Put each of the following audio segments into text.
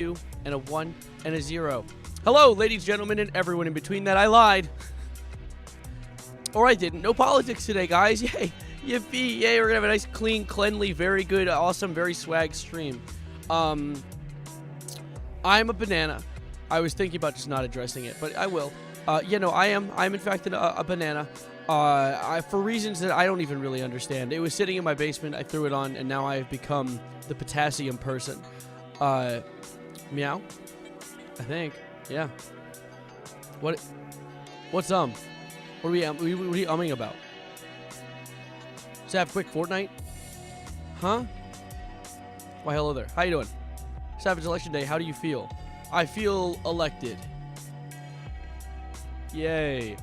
2 and a 1 and a 0. Hello, ladies, gentlemen, and everyone in between that. I lied. Or I didn't. No politics today, guys. Yay. Yippee. Yay, we're going to have a nice, clean, cleanly, very good, awesome, very swag stream. I'm a banana. I was thinking about just not addressing it, but I will. I am in fact a banana. For reasons that I don't even really understand. It was sitting in my basement. I threw it on, and now I have become the potassium person. Meow? I think. Yeah. What's What are we umming about? Sav, quick, Fortnite? Huh? Why, hello there. How you doing? Savage Election Day, how do you feel? I feel elected. Yay.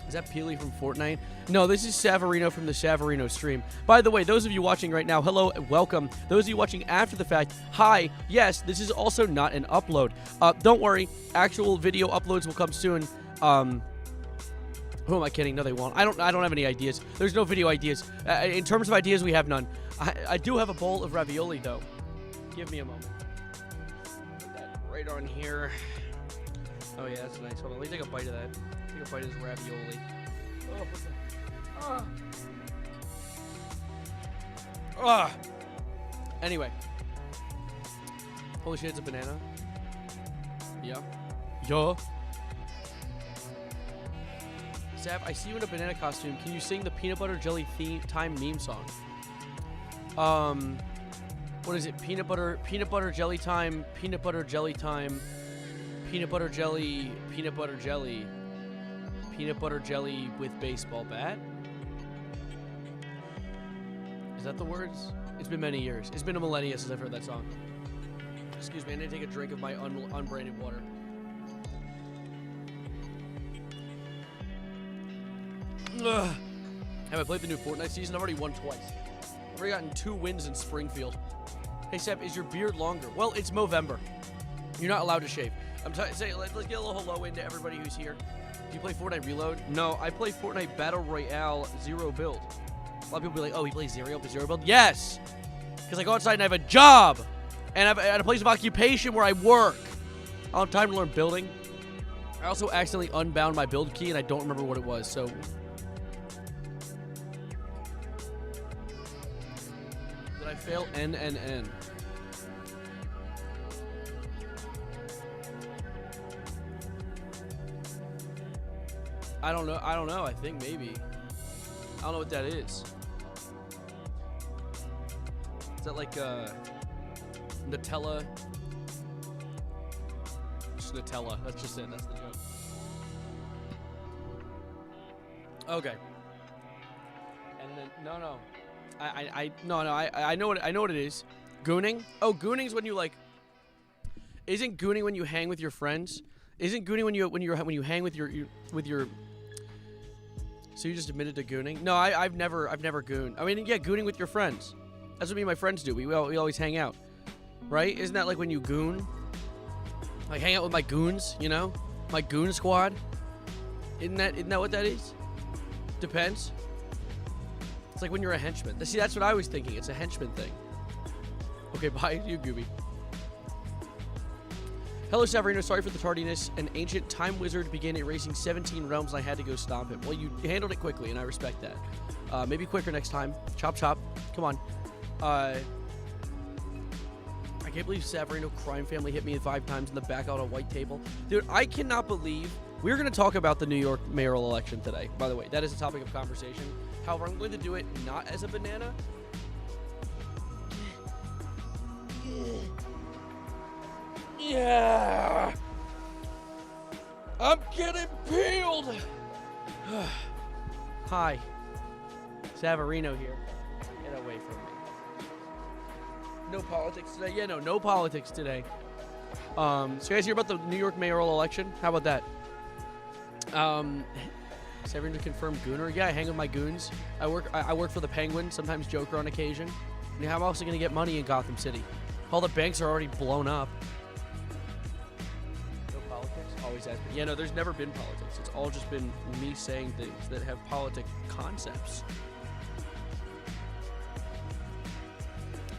Is that Peely from Fortnite? No, this is Savarino from the Savarino stream. By the way, those of you watching right now, hello, welcome. Those of you watching after the fact, hi. Yes, this is also not an upload. Don't worry, actual video uploads will come soon. Who am I kidding? No, they won't. I don't have any ideas. There's no video ideas. In terms of ideas, we have none. I do have a bowl of ravioli, though. Give me a moment. Put that right on here. Oh, yeah, that's nice. Hold on, let me take a bite of that. Take a bite of this ravioli. Anyway. Holy shit, it's a banana. Yeah. Yo. Sav, I see you in a banana costume. Can you sing the peanut butter jelly time meme song? What is it? Peanut butter jelly time, peanut butter jelly time, peanut butter jelly, peanut butter jelly, peanut butter jelly with baseball bat? Is that the words? It's been many years. It's been a millennia since I've heard that song. Excuse me, I need to take a drink of my unbranded water. Ugh. Have I played the new Fortnite season? I've already won twice. I've already gotten 2 wins in Springfield. Hey, Seb, is your beard longer? Well, it's Movember. You're not allowed to shave. I'm saying, let's get a little hello into everybody who's here. Do you play Fortnite Reload? No, I play Fortnite Battle Royale Zero Build. A lot of people be like, oh, he plays Zero Build? Yes! Because I go outside and I have a job! And I have a place of occupation where I work. I don't have time to learn building. I also accidentally unbound my build key and I don't remember what it was, so... Did I fail? N. I don't know. I think maybe. I don't know what that is. Is that like Nutella? Just Nutella. That's just it. That's the joke. Okay. And then no. I know what it is. Gooning? Oh, gooning's when you like. Isn't gooning when you hang with your friends? Isn't gooning when you hang with your So you just admitted to gooning? No, I've never gooned. I mean, yeah, gooning with your friends. That's what me and my friends do. We always hang out, right? Isn't that like when you goon? Like hang out with my goons, you know, my goon squad. Isn't that what that is? Depends. It's like when you're a henchman. See, that's what I was thinking. It's a henchman thing. Okay, bye, you gooby. Hello, Savarino. Sorry for the tardiness. An ancient time wizard began erasing 17 realms, and I had to go stomp him. Well, you handled it quickly, and I respect that. Maybe quicker next time. Chop, chop. Come on. I can't believe Savarino crime family hit me 5 times in the back on a white table. Dude, I cannot believe... We're going to talk about the New York mayoral election today, by the way. That is a topic of conversation. However, I'm going to do it not as a banana. Yeah! I'm getting peeled! Hi. Savarino here. Get away from me. No politics today? Yeah, no politics today. So you guys hear about the New York mayoral election? How about that? Savarino confirmed gooner. Yeah, I hang with my goons. I work for the Penguin, sometimes Joker on occasion. And how am I also going to get money in Gotham City? All the banks are already blown up. Always has been. Yeah, no, there's never been politics. It's all just been me saying things that have politic concepts.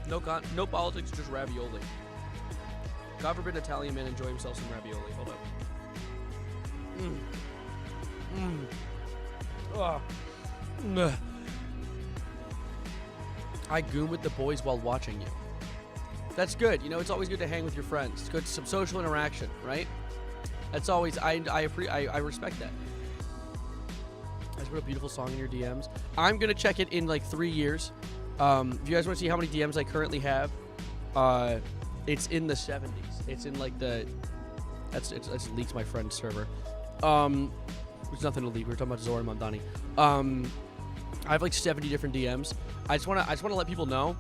No politics, just ravioli. God forbid an Italian man enjoy himself some ravioli. Hold up. Oh. I goon with the boys while watching you. That's good. You know, it's always good to hang with your friends. It's good, some social interaction, right? That's always, I respect that. That's a real beautiful song in your DMs. I'm going to check it in like 3 years. If you guys want to see how many DMs I currently have, it's in the 70s. It's in like the, that's leaked my friend's server. There's nothing to leak. We were talking about Zora Mondani. I have like 70 different DMs. I just want to let people know.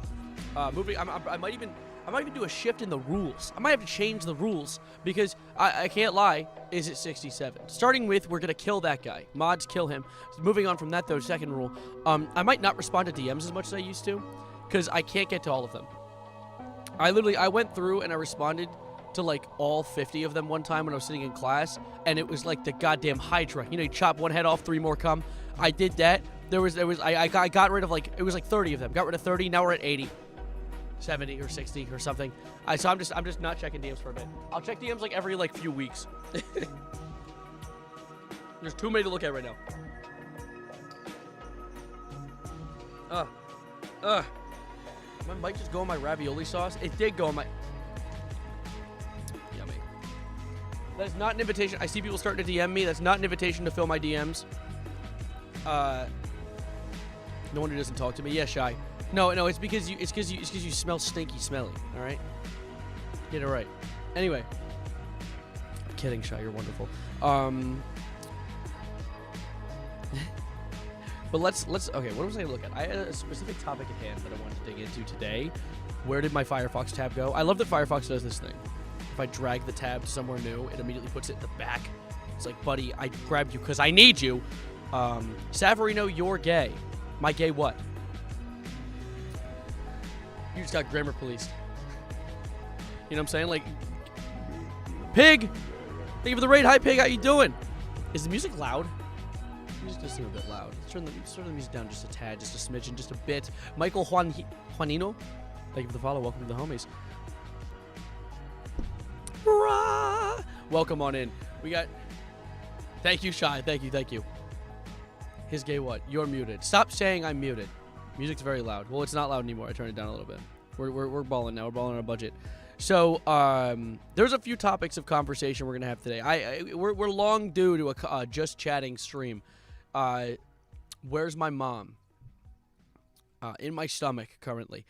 I might even do a shift in the rules. I might have to change the rules because I can't lie. Is it 67? Starting with, we're gonna kill that guy. Mods kill him. Moving on from that though, second rule. I might not respond to DMs as much as I used to, because I can't get to all of them. I went through and I responded to like all 50 of them one time when I was sitting in class, and it was like the goddamn Hydra. You know, you chop one head off, 3 more come. I did that. I got rid of like, it was like 30 of them. Got rid of 30. Now we're at 80. 70 or 60 or something. So I'm just not checking DMs for a bit. I'll check DMs like every like few weeks. There's too many to look at right now. My mic just go on my ravioli sauce. It did go on my. Yummy. That is not an invitation. I see people starting to DM me. That's not an invitation to fill my DMs. No wonder he doesn't talk to me. Yeah, Shy. No, it's because you smell smelly. All right, get it right. Anyway, I'm kidding, Shy. You're wonderful. But let's okay. What was I gonna look at? I had a specific topic at hand that I wanted to dig into today. Where did my Firefox tab go? I love that Firefox does this thing. If I drag the tab to somewhere new, it immediately puts it in the back. It's like, buddy, I grabbed you because I need you. Savarino, you're gay. My gay what? You just got grammar policed. You know what I'm saying? Like, Pig! Thank you for the raid. Hi, Pig. How you doing? Is the music loud? The music does seem a bit loud. Let's turn the music down just a tad, just a smidgen, just a bit. Michael Juanino, thank you for the follow. Welcome to the homies. Rah! Welcome on in. We got... Thank you, Shy. Thank you. His gay what? You're muted. Stop saying I'm muted. Music's very loud. Well, it's not loud anymore. I turned it down a little bit. We're balling now. We're balling on a budget. So there's a few topics of conversation we're gonna have today. We're long due to a just chatting stream. Where's my mom? In my stomach currently.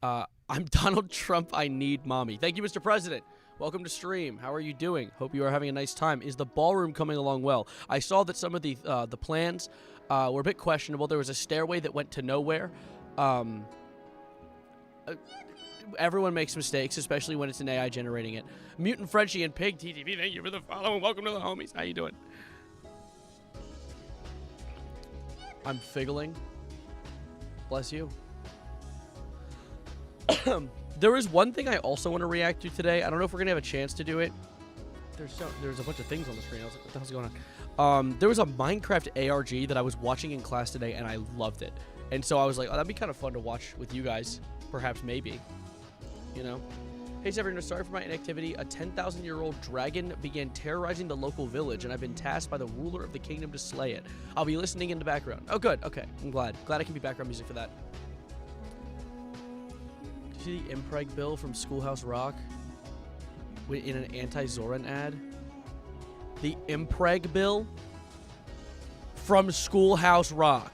I'm Donald Trump. I need mommy. Thank you, Mr. President. Welcome to stream. How are you doing? Hope you are having a nice time. Is the ballroom coming along well? I saw that some of the plans were a bit questionable. There was a stairway that went to nowhere. Everyone makes mistakes, especially when it's an AI generating it. Mutant Frenchie and Pig TTV, thank you for the follow and welcome to the homies. How you doing? I'm figgling. Bless you. There is one thing I also want to react to today. I don't know if we're going to have a chance to do it. There's a bunch of things on the screen. I was like, what the hell's going on? There was a Minecraft ARG that I was watching in class today, and I loved it. And so I was like, oh, that'd be kind of fun to watch with you guys. Perhaps, maybe. You know? Hey, Severino, sorry for my inactivity. A 10,000-year-old dragon began terrorizing the local village, and I've been tasked by the ruler of the kingdom to slay it. I'll be listening in the background. Oh, good. Okay. I'm glad. Glad I can be background music for that. Did you see the Impreg bill from Schoolhouse Rock? In an anti-Zoran ad? The Impreg bill from Schoolhouse Rock.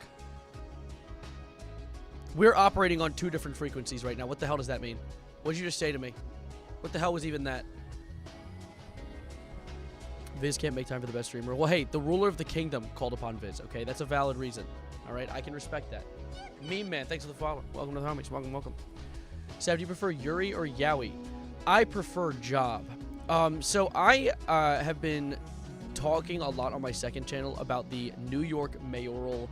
We're operating on 2 different frequencies right now. What the hell does that mean? What did you just say to me? What the hell was even that? Viz can't make time for the best streamer. Well, hey, the ruler of the kingdom called upon Viz, okay? That's a valid reason. All right? I can respect that. Meme Man, thanks for the follow. Welcome to the homies. Welcome. Seb, do you prefer Yuri or Yowie? I prefer Job. So I have been talking a lot on my second channel about the New York mayoral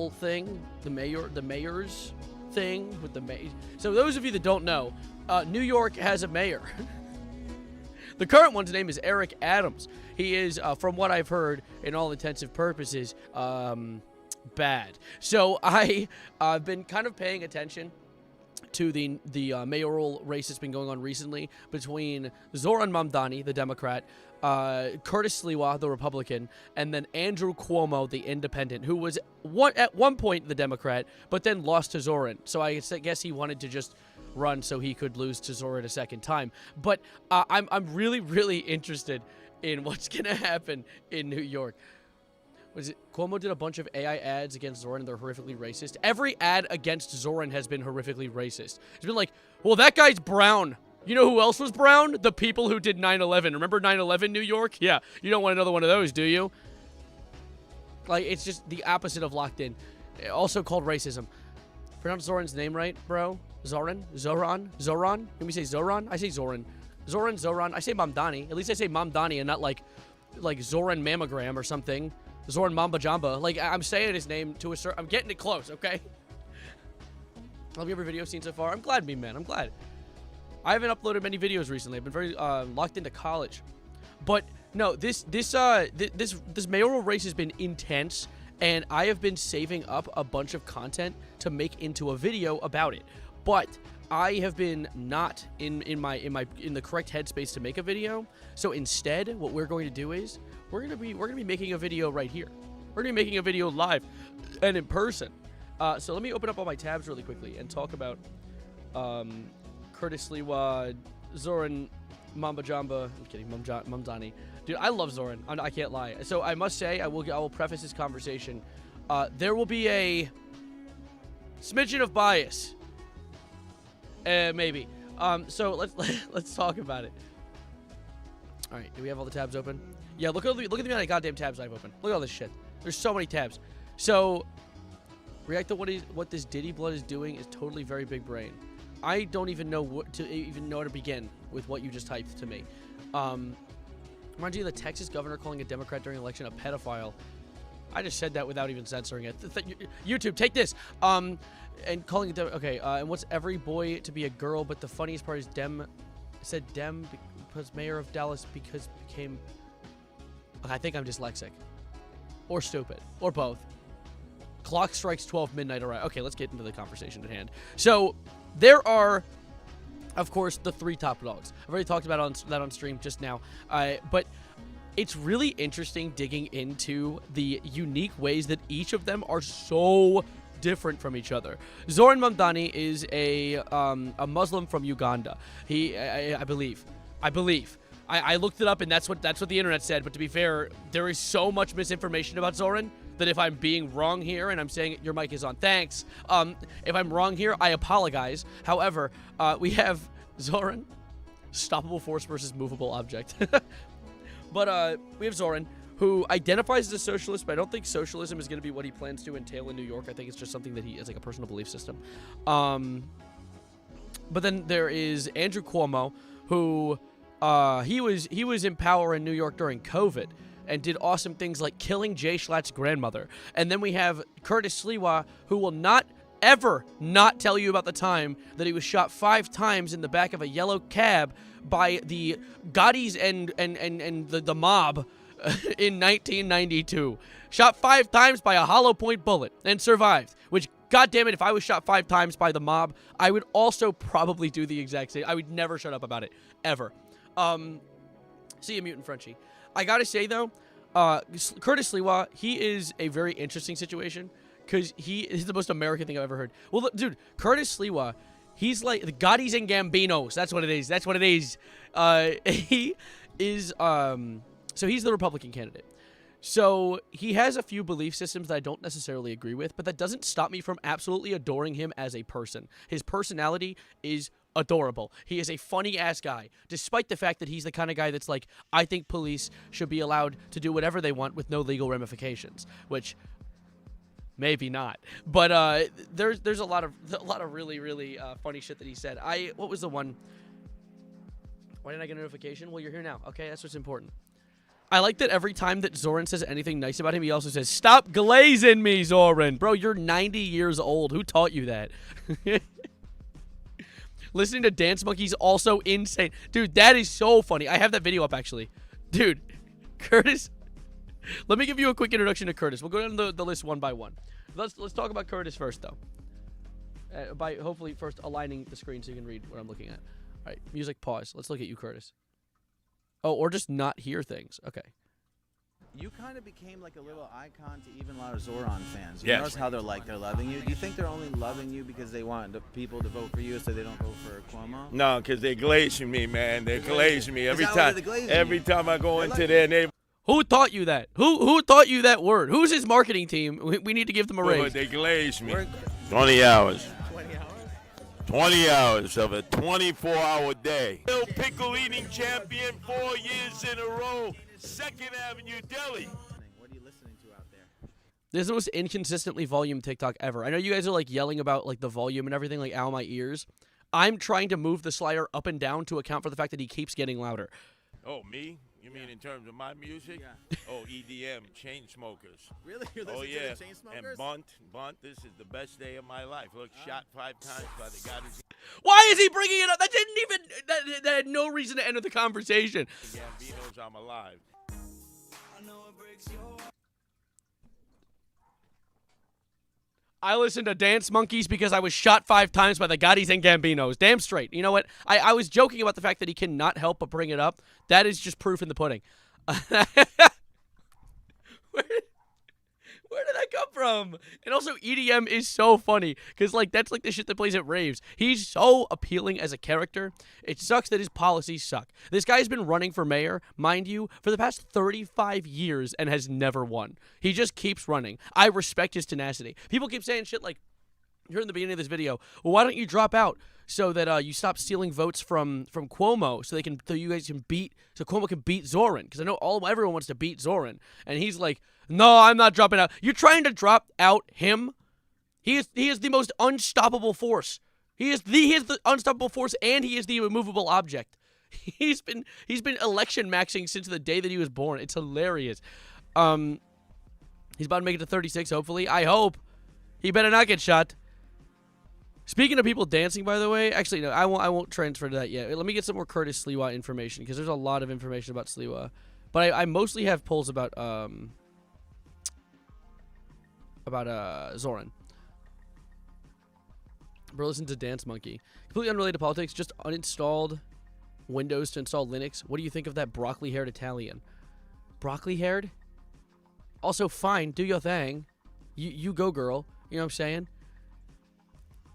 thing, the mayor's thing with the mayor. So those of you that don't know, New York has a mayor. The current one's name is Eric Adams. He is, from what I've heard, in all intensive purposes, bad. So I've been kind of paying attention to the mayoral race that's been going on recently between Zoran Mamdani, the Democrat, Curtis Sliwa, the Republican, and then Andrew Cuomo, the Independent, who was at one point the Democrat, but then lost to Zoran. So I guess he wanted to just run so he could lose to Zoran a second time. But I'm really, really interested in what's going to happen in New York. Was it Cuomo did a bunch of AI ads against Zoran and they're horrifically racist? Every ad against Zoran has been horrifically racist. It's been like, well, that guy's brown. You know who else was brown? The people who did 9/11. Remember 9/11 New York? Yeah, you don't want another one of those, do you? Like, it's just the opposite of locked in. Also called racism. Pronounce Zoran's name right, bro? Zoran? Zoran? Can we say Zoran? I say Zoran. Zoran. I say Mamdani. At least I say Mamdani and not like Zoran Mammogram or something. Zoran Mamba Jamba. Like, I'm saying his name to a certain... I'm getting it close, okay? Love every video seen so far. I'm glad, man. I'm glad. I haven't uploaded many videos recently. I've been very locked into college. But, no, this mayoral race has been intense, and I have been saving up a bunch of content to make into a video about it. But I have been not in the correct headspace to make a video. So instead, what we're going to do is we're gonna be making a video right here. We're gonna be making a video live and in person. So let me open up all my tabs really quickly and talk about Curtis Sliwa, Zoran Mamba Jamba. I'm kidding, Mamdani. Dude, I love Zoran. I can't lie. So I must say, I will preface this conversation. There will be a smidgen of bias. Maybe. So let's talk about it. All right, do we have all the tabs open? Yeah, look at the amount of goddamn tabs I've opened. Look at all this shit. There's so many tabs. So, react to what this Diddy blood is doing is totally very big brain. I don't even know what to begin with what you just typed to me. Reminds you of the Texas governor calling a Democrat during election a pedophile. I just said that without even censoring it. YouTube, take this. And calling it okay. And what's every boy to be a girl? But the funniest part is said Dem because mayor of Dallas because became. I think I'm dyslexic, or stupid, or both. Clock strikes 12 midnight. All right. Okay, let's get into the conversation at hand. So there are, of course, the three top dogs. I've already talked about that on stream just now. But it's really interesting digging into the unique ways that each of them are so different from each other. Zoran Mamdani is a Muslim from Uganda. I believe. I looked it up, and that's what the internet said. But to be fair, there is so much misinformation about Zoran that if I'm being wrong here, and I'm saying your mic is on, thanks. If I'm wrong here, I apologize. However, we have Zoran, stoppable force versus movable object. But we have Zoran, who identifies as a socialist, but I don't think socialism is going to be what he plans to entail in New York. I think it's just something that he is like a personal belief system. But then there is Andrew Cuomo, who he was in power in New York during COVID and did awesome things like killing Jay Schlatt's grandmother. And then we have Curtis Sliwa, who will not ever not tell you about the time that he was shot 5 times in the back of a yellow cab by the Gaudis and the mob in 1992. Shot 5 times by a hollow point bullet and survived. Which, goddammit, if I was shot 5 times by the mob, I would also probably do the exact same. I would never shut up about it. Ever. See you, Mutant Frenchie. I gotta say, though, Curtis Sliwa, he is a very interesting situation because he is the most American thing I've ever heard. Well, look, dude, Curtis Sliwa, he's like the Gaudis and Gambinos. That's what it is. That's what it is. He is, so he's the Republican candidate. So he has a few belief systems that I don't necessarily agree with, but that doesn't stop me from absolutely adoring him as a person. His personality is adorable. He is a funny-ass guy, despite the fact that he's the kind of guy that's like, I think police should be allowed to do whatever they want with no legal ramifications, which maybe not. But there's a lot of really, really funny shit that he said. What was the one? Why didn't I get a notification? Well, you're here now. Okay, that's what's important. I like that every time that Zoran says anything nice about him, he also says, "Stop glazing me, Zoran." Bro, you're 90 years old. Who taught you that? Listening to Dance Monkey's also insane. Dude, that is so funny. I have that video up, actually. Dude, Curtis. Let me give you a quick introduction to Curtis. We'll go down the list one by one. Let's talk about Curtis first, though. by hopefully first aligning the screen so you can read what I'm looking at. All right, music pause. Let's look at you, Curtis. Oh, or just not hear things. Okay. You kind of became like a little icon to even a lot of Zoran fans. You Yes. notice how they're loving you. Do you think they're only loving you because they want the people to vote for you so they don't vote for Cuomo? No, because they're glazing me, man. They're glazing me every Is that why time. they're glazing Every you? time I go They into like their neighborhood, Who taught you that? Who taught you that word? Who's his marketing team? We need to give them a raise. they glaze me. We're- 20 hours. 20 hours? 20 hours of a 24-hour day. Bill Pickle eating champion 4 years in a row. 2nd Avenue Deli. What are you listening to out there? This is the most inconsistently volume TikTok ever. I know you guys are like yelling about like the volume and everything, like ow my ears. I'm trying to move the slider up and down to account for the fact that he keeps getting louder. Oh, me? You mean in terms of my music? Yeah. Oh, EDM, chain smokers. Really? You're Oh, listening yeah. to the Chainsmokers? And Bunt, this is the best day of my life. Look, shot 5 times by the guy who's Why is he bringing it up? That didn't even. That had no reason to enter the conversation. Gambino's I'm alive. I listened to Dance Monkeys because I was shot 5 times by the Gottis and Gambinos. Damn straight. You know what? I was joking about the fact that he cannot help but bring it up. That is just proof in the pudding. Where did that come from? And also, EDM is so funny because, like, that's like the shit that plays at raves. He's so appealing as a character. It sucks that his policies suck. This guy's been running for mayor, mind you, for the past 35 years and has never won. He just keeps running. I respect his tenacity. People keep saying shit like, here in the beginning of this video, well, why don't you drop out so that you stop stealing votes from Cuomo so you guys can so Cuomo can beat Zoran? Because I know everyone wants to beat Zoran. And he's like, no, I'm not dropping out. You're trying to drop out him? He is the most unstoppable force. He is the unstoppable force, and he is the immovable object. He's been election maxing since the day that he was born. It's hilarious. He's about to make it to 36, hopefully. I hope. He better not get shot. Speaking of people dancing, by the way, actually no, I won't transfer to that yet. Let me get some more Curtis Sliwa information because there's a lot of information about Sliwa, but I mostly have polls about Zoran. Bro, listen to Dance Monkey. Completely unrelated to politics. Just uninstalled Windows to install Linux. What do you think of that broccoli-haired Italian? Broccoli-haired? Also, fine. Do your thing. You go, girl. You know what I'm saying?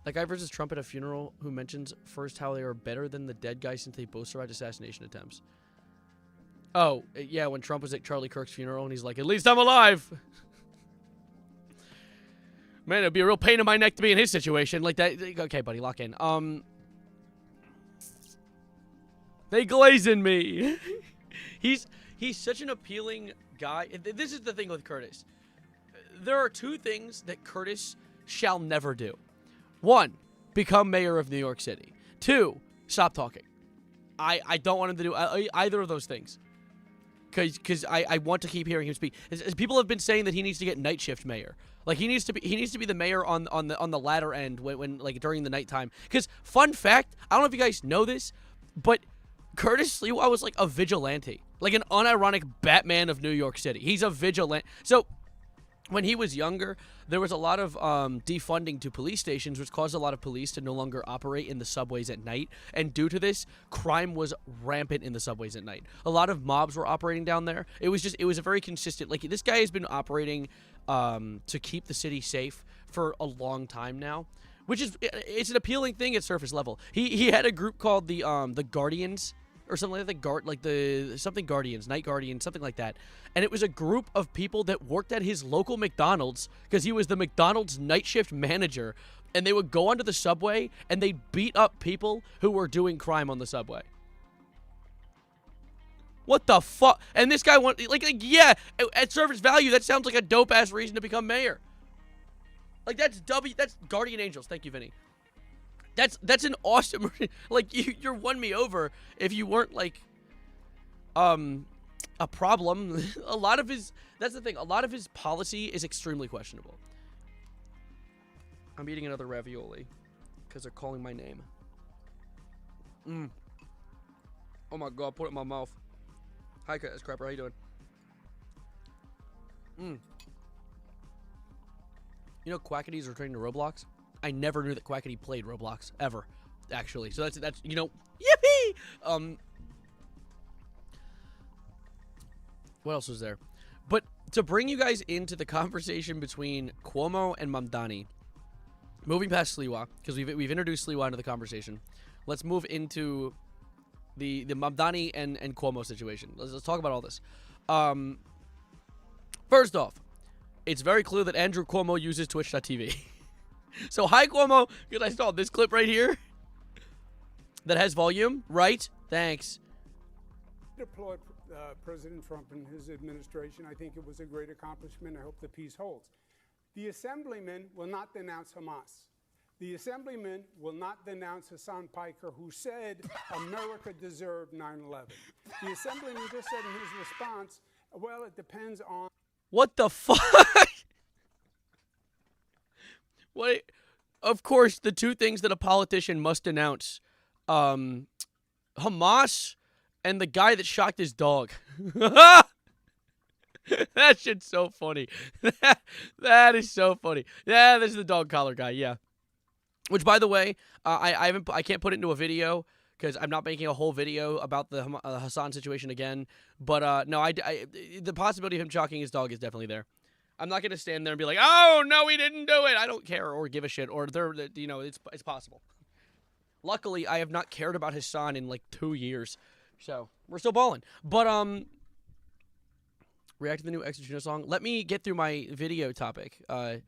That guy versus Trump at a funeral who mentions first how they are better than the dead guy since they both survived assassination attempts. Oh, yeah, when Trump was at Charlie Kirk's funeral and he's like, at least I'm alive. Man, it'd be a real pain in my neck to be in his situation. Like that. Okay, buddy, lock in. They glazing me. He's such an appealing guy. This is the thing with Curtis. There are 2 things that Curtis shall never do. 1, become mayor of New York City. 2, stop talking. I don't want him to do either of those things. Because I want to keep hearing him speak. As people have been saying that he needs to get night shift mayor. Like he needs to be the mayor on the latter end when like during the nighttime. Because fun fact, I don't know if you guys know this, but Curtis Sliwa was like a vigilante, like an unironic Batman of New York City. He's a vigilante. So when he was younger, there was a lot of defunding to police stations, which caused a lot of police to no longer operate in the subways at night. And due to this, crime was rampant in the subways at night. A lot of mobs were operating down there. It was a very consistent, like this guy has been operating to keep the city safe for a long time now, which is, it's an appealing thing at surface level. He had a group called the Guardians, or something like that, Guardians, Night Guardians, something like that. And it was a group of people that worked at his local McDonald's because he was the McDonald's night shift manager. And they would go onto the subway and they'd beat up people who were doing crime on the subway. What the fuck? And this guy yeah, at surface value, that sounds like a dope ass reason to become mayor. Like that's Guardian Angels. Thank you, Vinny. That's an awesome, like, you're won me over if you weren't, like, a problem. That's the thing, a lot of his policy is extremely questionable. I'm eating another ravioli because they're calling my name. Oh my god, put it in my mouth. Hi, Crapper, how you doing? You know Quackity's returning to Roblox? I never knew that Quackity played Roblox ever, actually. So that's you know, yippee. What else was there? But to bring you guys into the conversation between Cuomo and Mamdani, moving past Sliwa, because we've introduced Sliwa into the conversation, let's move into the Mamdani and Cuomo situation. Let's talk about all this. First off, it's very clear that Andrew Cuomo uses Twitch.tv. So hi Cuomo, because I saw this clip right here that has volume, right? Thanks. Applaud President Trump and his administration. I think it was a great accomplishment. I hope the peace holds. The assemblyman will not denounce Hamas. The assemblyman will not denounce Hassan Piker, who said America deserved 9/11. The assemblyman just said in his response, well, it depends on... What the fuck? What? Of course, the two things that a politician must denounce. Hamas and the guy that shocked his dog. That shit's so funny. That is so funny. Yeah, this is the dog collar guy, yeah. Which, by the way, I can't put it into a video because I'm not making a whole video about the Hassan situation again. But no, the possibility of him shocking his dog is definitely there. I'm not gonna stand there and be like, "Oh no, he didn't do it." I don't care or give a shit. Or you know, it's possible. Luckily, I have not cared about Hassan in like 2 years, so we're still balling. But react to the new Extra Tuna song. Let me get through my video topic. Can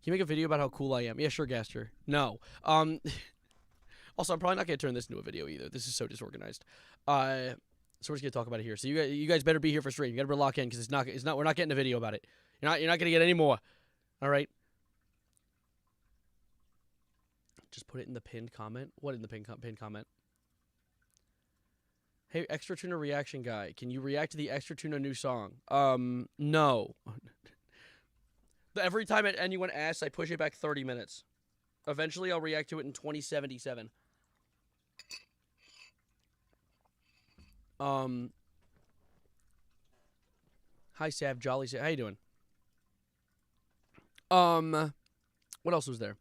you make a video about how cool I am? Yeah, sure, Gaster. No. Also, I'm probably not gonna turn this into a video either. This is so disorganized. So we're just gonna talk about it here. So you guys better be here for stream. You gotta lock in because it's not. We're not getting a video about it. You're not gonna get any more. All right. Just put it in the pinned comment. What in the pinned comment? Hey, Extra Tuna reaction guy, can you react to the Extra Tuna new song? No. Every time anyone asks, I push it back 30 minutes. Eventually, I'll react to it in 2077. Hi, Sav. Jolly Sav. How you doing? What else was there?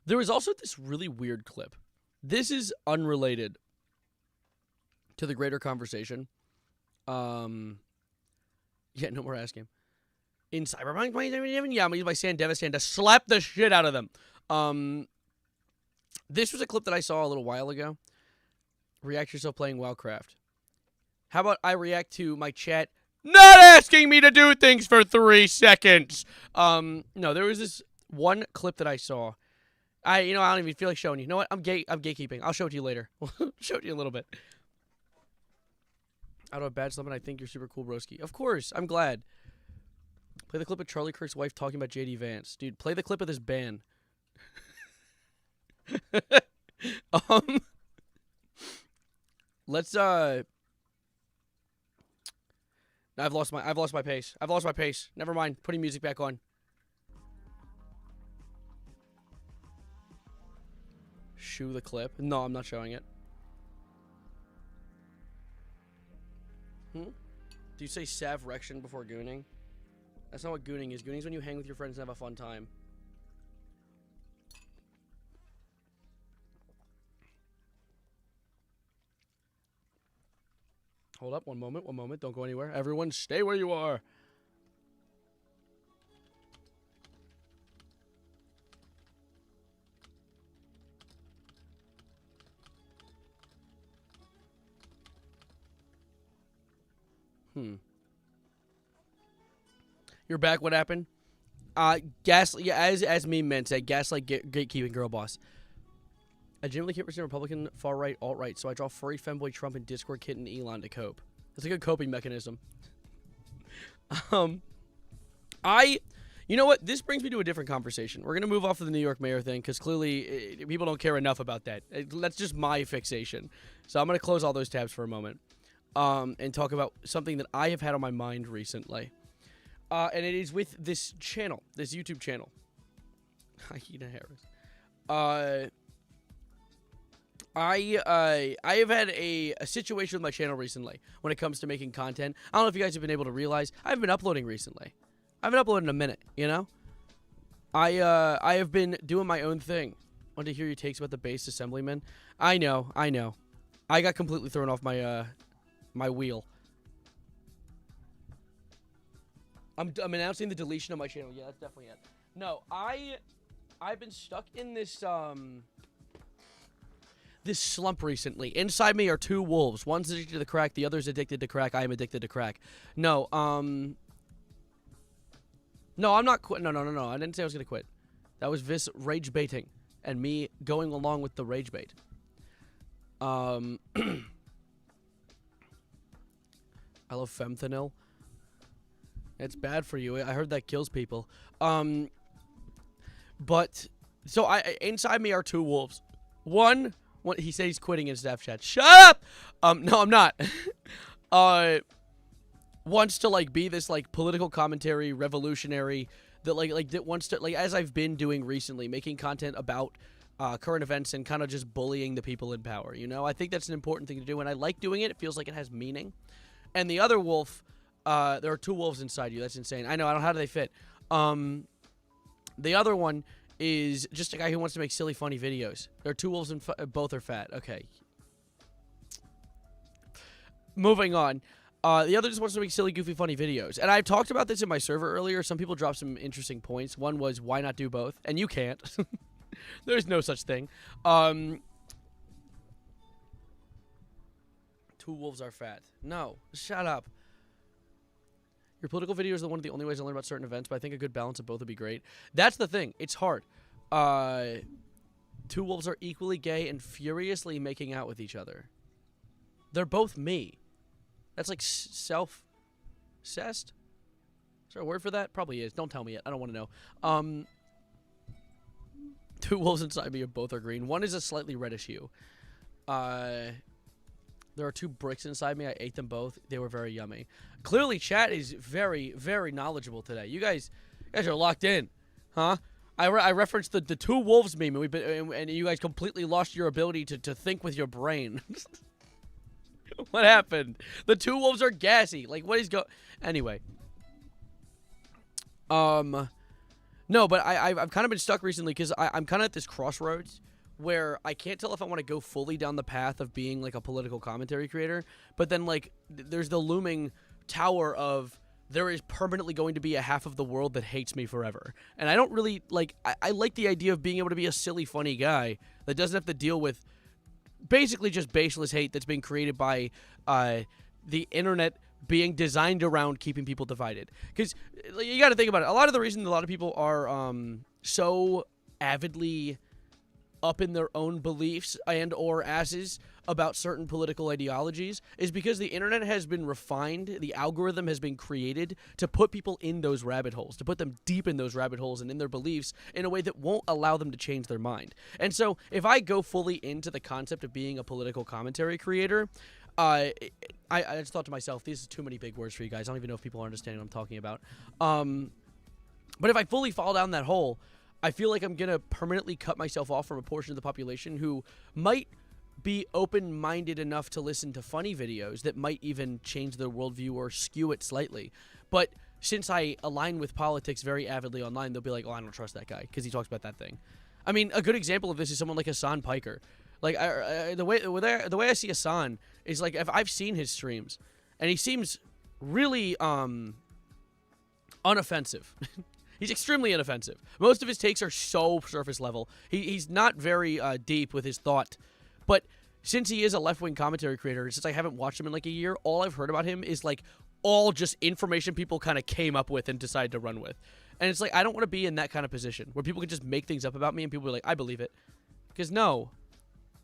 There was also this really weird clip. This is unrelated to the greater conversation. Yeah, no more asking. In Cyberpunk 2077, yeah, I'm used by San Devastan to slap the shit out of them. This was a clip that I saw a little while ago. React yourself playing Wildcraft. How about I react to my chat not asking me to do things for 3 seconds? No, there was this one clip that I saw. I don't even feel like showing you. You know what? I'm gatekeeping. I'll show it to you later. I'll show it to you a little bit. Out of a bad slump, and I think you're super cool, broski. Of course, I'm glad. Play the clip of Charlie Kirk's wife talking about JD Vance. Dude, play the clip of this ban. Let's I've lost my pace. I've lost my pace. Never mind. Putting music back on. Show the clip. No, I'm not showing it. Do you say Savrection before gooning? That's not what gooning is. Gooning is when you hang with your friends and have a fun time. Hold up, one moment. Don't go anywhere. Everyone stay where you are. You're back. What happened? Gaslight. Yeah, as me meant said, gaslight gatekeeping girl boss. I genuinely can't perceive Republican, far right, alt right, so I draw furry femboy Trump and Discord kitten Elon to cope. It's a good coping mechanism. You know what? This brings me to a different conversation. We're gonna move off of the New York mayor thing because clearly people don't care enough about that. That's just my fixation. So I'm gonna close all those tabs for a moment. And talk about something that I have had on my mind recently. And it is with this channel, this YouTube channel. Hyena Harris. I have had a situation with my channel recently when it comes to making content. I don't know if you guys have been able to realize I've been uploading recently. I've been uploading a minute, you know? I have been doing my own thing. Want to hear your takes about the base assemblyman? I know. I got completely thrown off my my wheel. I'm announcing the deletion of my channel. Yeah, that's definitely it. No, I've been stuck in this this slump recently. Inside me are two wolves. One's addicted to crack, the other's addicted to crack. I am addicted to crack. No, no, I'm not quitting. No. I didn't say I was gonna quit. That was Vis rage baiting and me going along with the rage bait. I love fentanyl. It's bad for you. I heard that kills people. But so inside me are two wolves. One, he said he's quitting in staff chat. Shut up. No, I'm not. Wants to like be this like political commentary revolutionary that like that wants to like, as I've been doing recently, making content about current events and kind of just bullying the people in power. You know, I think that's an important thing to do, and I like doing it. It feels like it has meaning. And the other wolf, there are two wolves inside you. That's insane. I know. I don't know how do they fit. The other one is just a guy who wants to make silly, funny videos. There are two wolves and both are fat. Okay. Moving on. The other just wants to make silly, goofy, funny videos. And I've talked about this in my server earlier. Some people dropped some interesting points. One was, why not do both? And you can't. There's no such thing. Two wolves are fat. No. Shut up. Your political videos are one of the only ways I learn about certain events, but I think a good balance of both would be great. That's the thing. It's hard. Two wolves are equally gay and furiously making out with each other. They're both me. That's like self-cessed? Is there a word for that? Probably is. Don't tell me yet. I don't want to know. Two wolves inside me both are green. One is a slightly reddish hue. There are two bricks inside me. I ate them both. They were very yummy. Clearly, chat is very, very knowledgeable today. You guys are locked in, huh? I referenced the two wolves meme, and you guys completely lost your ability to think with your brain. What happened? The two wolves are gassy. Like, what is Anyway. No, but I've kind of been stuck recently because I'm kind of at this crossroads where I can't tell if I want to go fully down the path of being like a political commentary creator, but then like there's the looming tower of there is permanently going to be a half of the world that hates me forever. And I don't really like, I like the idea of being able to be a silly, funny guy that doesn't have to deal with basically just baseless hate that's being created by the internet being designed around keeping people divided. Because you got to think about it. A lot of the reason a lot of people are so avidly up in their own beliefs and or asses about certain political ideologies is because the internet has been refined, the algorithm has been created to put people in those rabbit holes, to put them deep in those rabbit holes and in their beliefs in a way that won't allow them to change their mind. And so if I go fully into the concept of being a political commentary creator, I just thought to myself, these are too many big words for you guys. I don't even know if people are understanding what I'm talking about. But if I fully fall down that hole, I feel like I'm going to permanently cut myself off from a portion of the population who might be open-minded enough to listen to funny videos that might even change their worldview or skew it slightly. But since I align with politics very avidly online, they'll be like, oh, I don't trust that guy because he talks about that thing. I mean, a good example of this is someone like Hassan Piker. Like, the way I see Hassan is, like, if I've seen his streams, and he seems really unoffensive. He's extremely inoffensive. Most of his takes are so surface level. He's not very deep with his thought. But since he is a left-wing commentary creator, since I haven't watched him in like a year, all I've heard about him is like all just information people kind of came up with and decided to run with. And it's like, I don't want to be in that kind of position where people can just make things up about me and people are like, I believe it. Because no,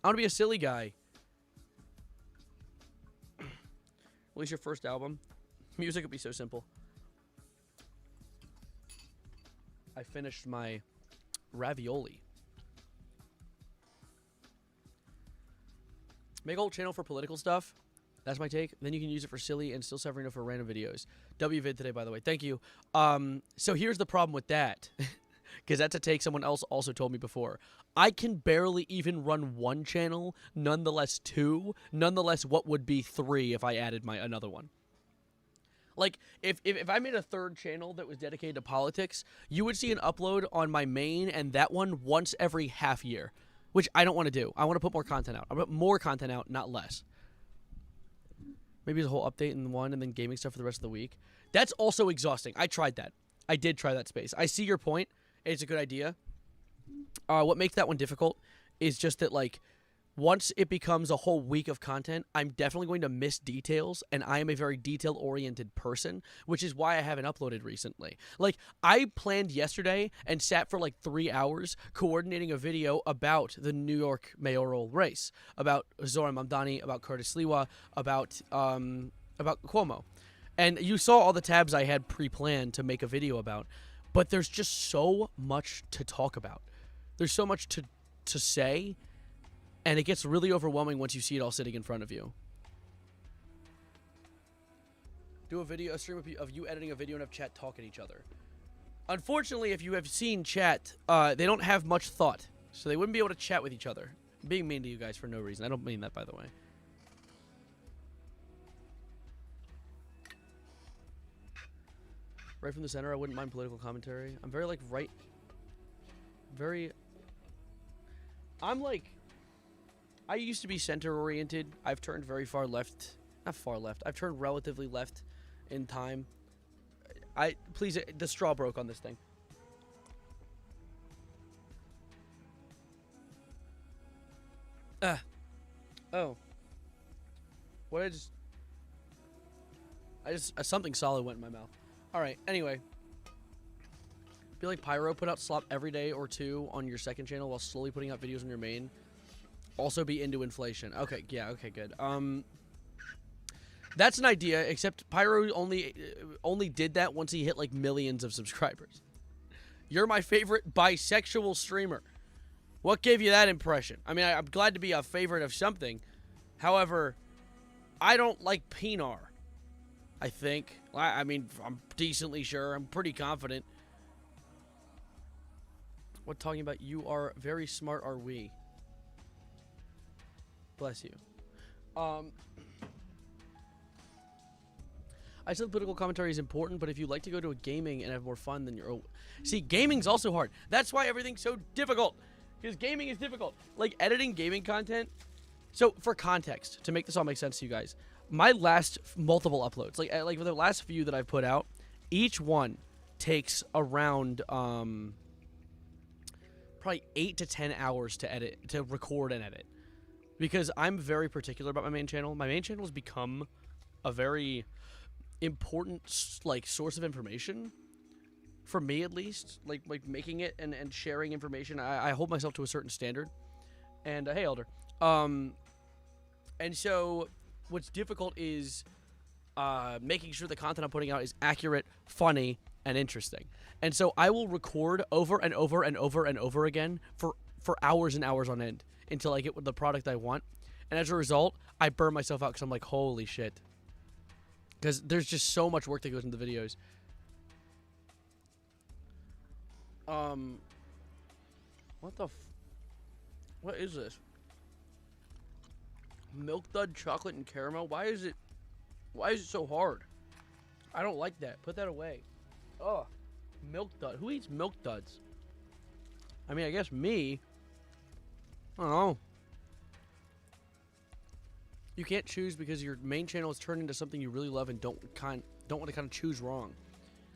I want to be a silly guy. Release your first album. Music would be so simple. I finished my ravioli. Make a whole channel for political stuff. That's my take. Then you can use it for silly and still Severino for random videos. WVid today, by the way. Thank you. So here's the problem with that. Because that's a take someone else also told me before. I can barely even run one channel, nonetheless two, nonetheless what would be three if I added another one. Like, if I made a third channel that was dedicated to politics, you would see an upload on my main and that one once every half year. which I don't want to do. I want to put more content out. I want to put more content out, not less. Maybe a whole update in one and then gaming stuff for the rest of the week. That's also exhausting. I tried that. I did try that space. I see your point. It's a good idea. What makes that one difficult is just that, like, once it becomes a whole week of content, I'm definitely going to miss details, and I am a very detail-oriented person, which is why I haven't uploaded recently. Like, I planned yesterday and sat for like 3 hours coordinating a video about the New York mayoral race, about Zoran Mamdani, about Curtis Sliwa, about Cuomo. And you saw all the tabs I had pre-planned to make a video about, but there's just so much to talk about. There's so much to say, and it gets really overwhelming once you see it all sitting in front of you. Do a stream of you editing a video and have chat talk at each other. Unfortunately, if you have seen chat, they don't have much thought, so they wouldn't be able to chat with each other. I'm being mean to you guys for no reason. I don't mean that, by the way. Right from the center, I wouldn't mind political commentary. I'm very, like, right... I'm, like... I used to be center-oriented. I've turned very far left. Not far left. I've turned relatively left in time. Please, the straw broke on this thing. Oh. What I just something solid went in my mouth. Alright, anyway. Feel like Pyro put out slop every day or two on your second channel while slowly putting out videos on your main. Also be into inflation. Okay, yeah, okay, good. That's an idea, except Pyro only did that once he hit like millions of subscribers. You're my favorite bisexual streamer. What gave you that impression? I mean, I'm glad to be a favorite of something. However, I don't like Pinar. I think. I mean, I'm decently sure. I'm pretty confident. What talking about? You are very smart, are we? Bless you. I said political commentary is important, but if you like to go to a gaming and have more fun, then you're... See, gaming's also hard. That's why everything's so difficult. Because gaming is difficult. Like, editing gaming content... So, for context, to make this all make sense to you guys, my last multiple uploads, like for the last few that I've put out, each one takes around, probably 8 to 10 hours to edit, to record and edit. Because I'm very particular about my main channel. My main channel has become a very important, like, source of information. For me, at least. Like making it and sharing information. I hold myself to a certain standard. And, hey, Elder. And so, what's difficult is making sure the content I'm putting out is accurate, funny, and interesting. And so, I will record over and over and over and over again for hours and hours on end until I get the product I want. And as a result, I burn myself out because I'm like, holy shit. Because there's just so much work that goes into the videos. What is this? Milk Dud chocolate and caramel? Why is it so hard? I don't like that. Put that away. Ugh. Milk Dud. Who eats Milk Duds? I mean, I guess me. I don't know. You can't choose because your main channel is turned into something you really love and don't want to kind of choose wrong.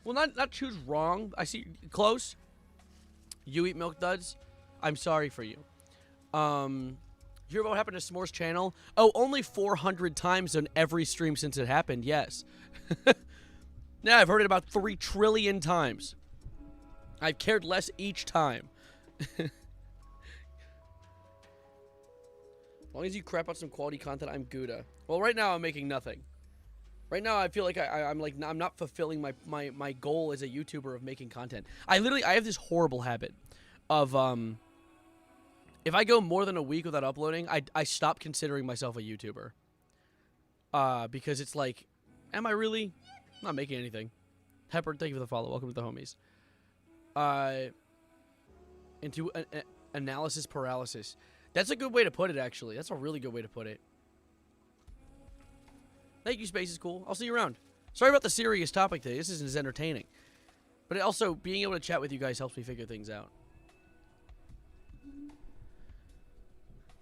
Well, not choose wrong. I see close. You eat Milk Duds. I'm sorry for you. You hear about what happened to S'more's channel? Oh, only 400 times on every stream since it happened, yes. Now I've heard it about 3 trillion times. I've cared less each time. As long as you crap out some quality content, I'm Gouda. Well, right now I'm making nothing. Right now I feel like I'm not fulfilling my goal as a YouTuber of making content. I have this horrible habit of if I go more than a week without uploading, I stop considering myself a YouTuber. Because it's like, am I really? I'm not making anything. Hepburn, thank you for the follow. Welcome to the homies. Into analysis paralysis. That's a good way to put it, actually. That's a really good way to put it. Thank you, Space is cool. I'll see you around. Sorry about the serious topic today. This isn't as entertaining. But also, being able to chat with you guys helps me figure things out.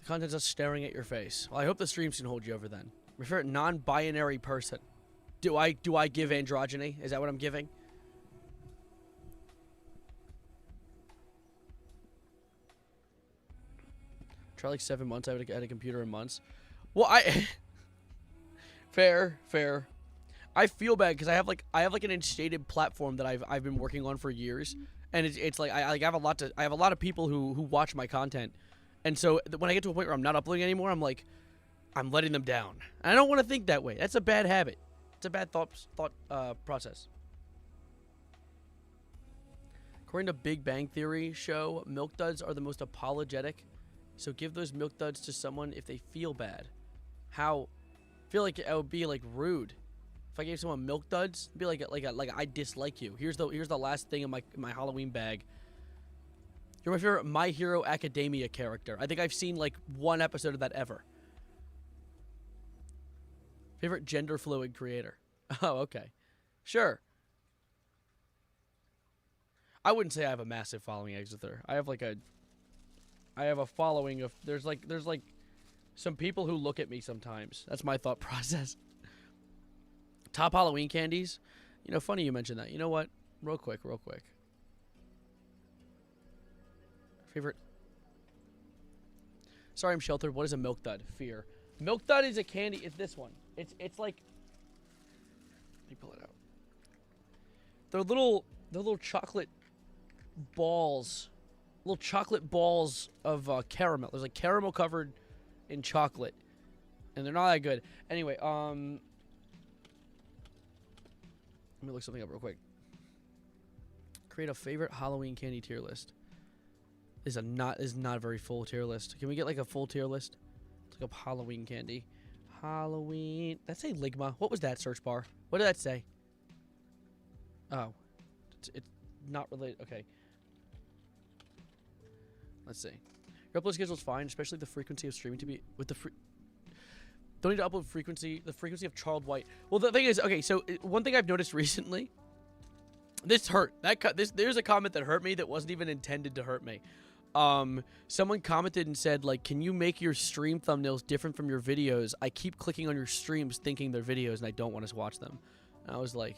content's just staring at your face. Well, I hope the streams can hold you over then. My favorite non-binary person. Do I give androgyny? Is that what I'm giving? Try like 7 months. I would have had a computer in months. Well, fair. I feel bad because I have like an instated platform that I've been working on for years, and it's like I have a lot of people who watch my content, and so when I get to a point where I'm not uploading anymore, I'm like, I'm letting them down. And I don't want to think that way. That's a bad habit. It's a bad thought process. According to Big Bang Theory show, milk duds are the most apologetic. So give those milk duds to someone if they feel bad. How? I feel like it would be like rude. If I gave someone milk duds, it'd be like I dislike you. Here's the last thing in my Halloween bag. You're my favorite My Hero Academia character. I think I've seen like one episode of that ever. Favorite gender fluid creator. Oh, okay. Sure. I wouldn't say I have a massive following, Exeter. I have a following of there's like some people who look at me sometimes. That's my thought process. Top Halloween candies. You know, funny you mentioned that. You know what? Real quick. Favorite. Sorry, I'm sheltered. What is a milk dud? Fear. Milk dud is a candy. It's this one. It's like. Let me pull it out. They're little chocolate balls. Little chocolate balls of caramel. There's like caramel covered in chocolate, and they're not that good. Anyway, let me look something up real quick. Create a favorite Halloween candy tier list. Is not a very full tier list. Can we get like a full tier list? Let's look up Halloween candy. Halloween. That say Ligma? What was that search bar? What did that say? Oh, it's not related. Okay. Let's see. Your upload schedule is fine, especially the frequency of streaming to be with the don't need to upload frequency. The frequency of Charles White. Well, the thing is, okay. So one thing I've noticed recently. This hurt. There's a comment that hurt me that wasn't even intended to hurt me. Someone commented and said, like, can you make your stream thumbnails different from your videos? I keep clicking on your streams thinking they're videos and I don't want to watch them. And I was like,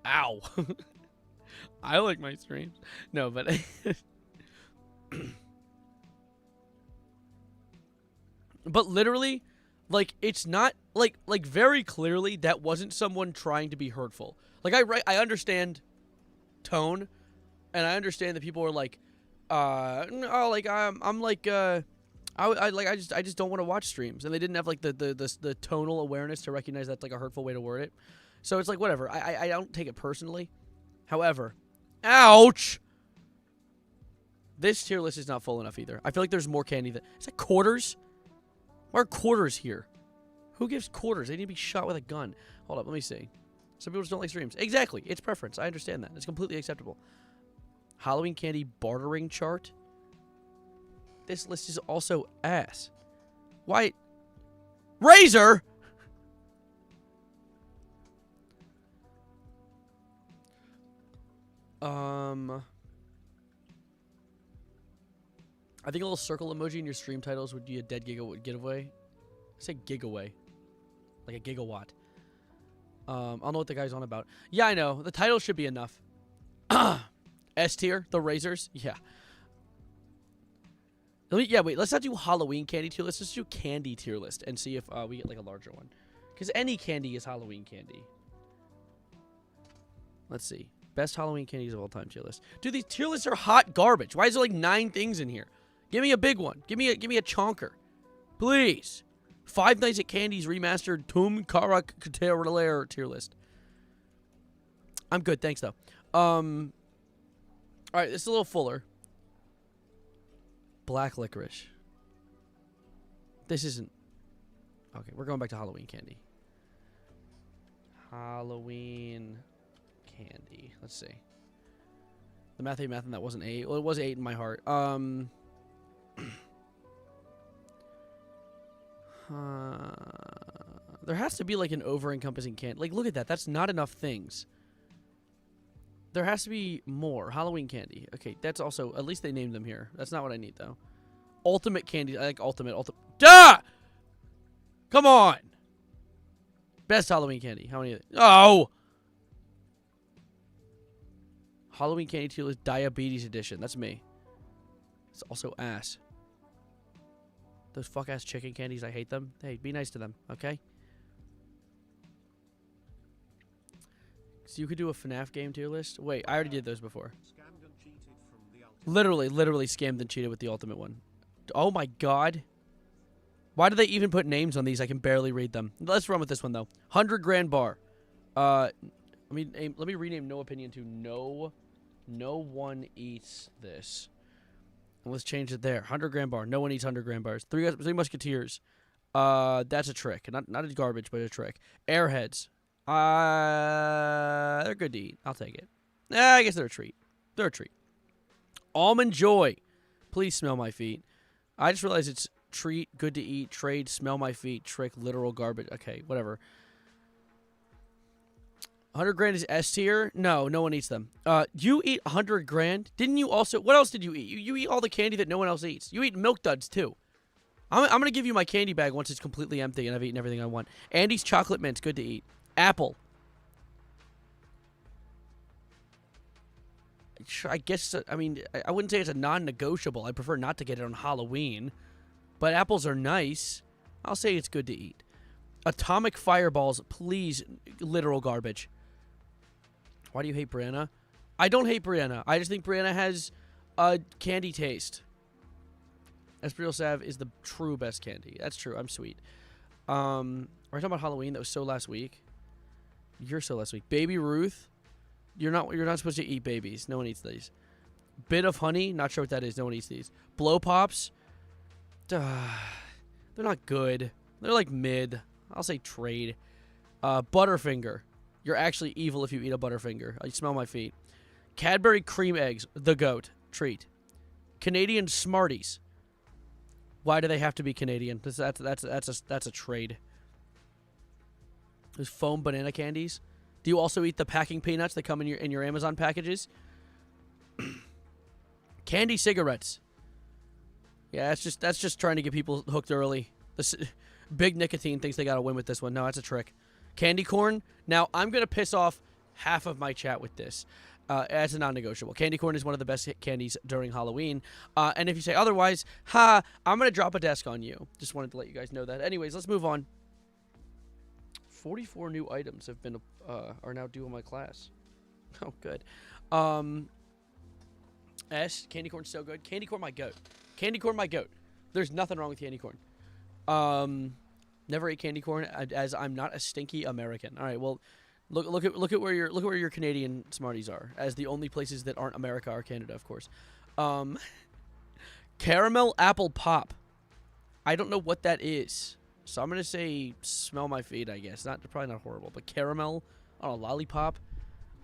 ow. I like my streams. No, but but literally, like, it's not like very clearly that wasn't someone trying to be hurtful. Like, I understand tone, and I understand that people are like, oh, like, I'm like, I just don't want to watch streams, and they didn't have like the tonal awareness to recognize that's like a hurtful way to word it. So it's like whatever. I don't take it personally. However, ouch. This tier list is not full enough either. I feel like there's more candy that is that quarters. Why are quarters here? Who gives quarters? They need to be shot with a gun. Hold up, let me see. Some people just don't like streams. Exactly. It's preference. I understand that. It's completely acceptable. Halloween candy bartering chart. This list is also ass. Why? Razor? I think a little circle emoji in your stream titles would be a dead giveaway. I say giveaway. Like a gigawatt. I don't know what the guy's on about. Yeah, I know. The title should be enough. S tier, the razors. Yeah. Wait. Let's not do Halloween candy tier. Let's just do candy tier list and see if we get like a larger one. Because any candy is Halloween candy. Let's see. Best Halloween candies of all time tier list. Dude, these tier lists are hot garbage. Why is there like 9 things in here? Give me a big one. Give me a chonker. Please. Five Nights at Candy's remastered Tum Karak Kateralair tier list. I'm good, thanks though. Alright, this is a little fuller. Black licorice. This isn't. Okay, we're going back to Halloween candy. Halloween candy. Let's see. The math and that wasn't 8. Well, it was 8 in my heart. There has to be like an over-encompassing candy. Like, look at that. That's not enough things. There has to be more. Halloween candy. Okay, that's also... At least they named them here. That's not what I need, though. Ultimate candy. I like ultimate. Duh! Come on. Best Halloween candy. How many? Oh! Halloween candy tier list diabetes edition. That's me. It's also ass. Those fuck-ass chicken candies, I hate them. Hey, be nice to them, okay? So you could do a FNAF game tier list? Wait, I already did those before. Literally scammed and cheated with the ultimate one. Oh my god. Why do they even put names on these? I can barely read them. Let's run with this one, though. 100 grand bar. Let me rename No Opinion to No One Eats This. Let's change it there. 100 grand bar. No one eats 100 grand bars. Three Musketeers. That's a trick. Not a garbage, but a trick. Airheads. They're good to eat. I'll take it. I guess they're a treat. They're a treat. Almond Joy. Please smell my feet. I just realized it's treat, good to eat, trade, smell my feet, trick, literal garbage. Okay, whatever. 100 grand is S tier? No, no one eats them. You eat 100 grand? Didn't you also... What else did you eat? You eat all the candy that no one else eats. You eat Milk Duds, too. I'm going to give you my candy bag once it's completely empty and I've eaten everything I want. Andy's Chocolate Mint's good to eat. Apple. I guess... I mean, I wouldn't say it's a non-negotiable. I prefer not to get it on Halloween. But apples are nice. I'll say it's good to eat. Atomic Fireballs, please, literal garbage. Why do you hate Brianna? I don't hate Brianna. I just think Brianna has a candy taste. Esprit Salve is the true best candy. That's true. I'm sweet. We're talking about Halloween. That was so last week. You're so last week. Baby Ruth. You're not supposed to eat babies. No one eats these. Bit of Honey. Not sure what that is. No one eats these. Blow Pops. They're not good. They're like mid. I'll say trade. Butterfinger. You're actually evil if you eat a Butterfinger. I smell my feet. Cadbury Cream Eggs. The goat. Treat. Canadian Smarties. Why do they have to be Canadian? That's a trade. Those foam banana candies. Do you also eat the packing peanuts that come in your Amazon packages? Candy cigarettes. Yeah, that's just trying to get people hooked early. Big Nicotine thinks they got to win with this one. No, that's a trick. Candy corn. Now, I'm going to piss off half of my chat with this. As a non-negotiable. Candy corn is one of the best candies during Halloween. And if you say otherwise, I'm going to drop a desk on you. Just wanted to let you guys know that. Anyways, let's move on. 44 new items have been are now due in my class. Oh, good. Candy corn's so good. Candy corn, my goat. Candy corn, my goat. There's nothing wrong with candy corn. Never ate candy corn as I'm not a stinky American. All right, well, look at where your Canadian Smarties are, as the only places that aren't America are Canada, of course. Caramel apple pop. I don't know what that is, so I'm gonna say smell my feet. I guess probably not horrible, but caramel on a lollipop.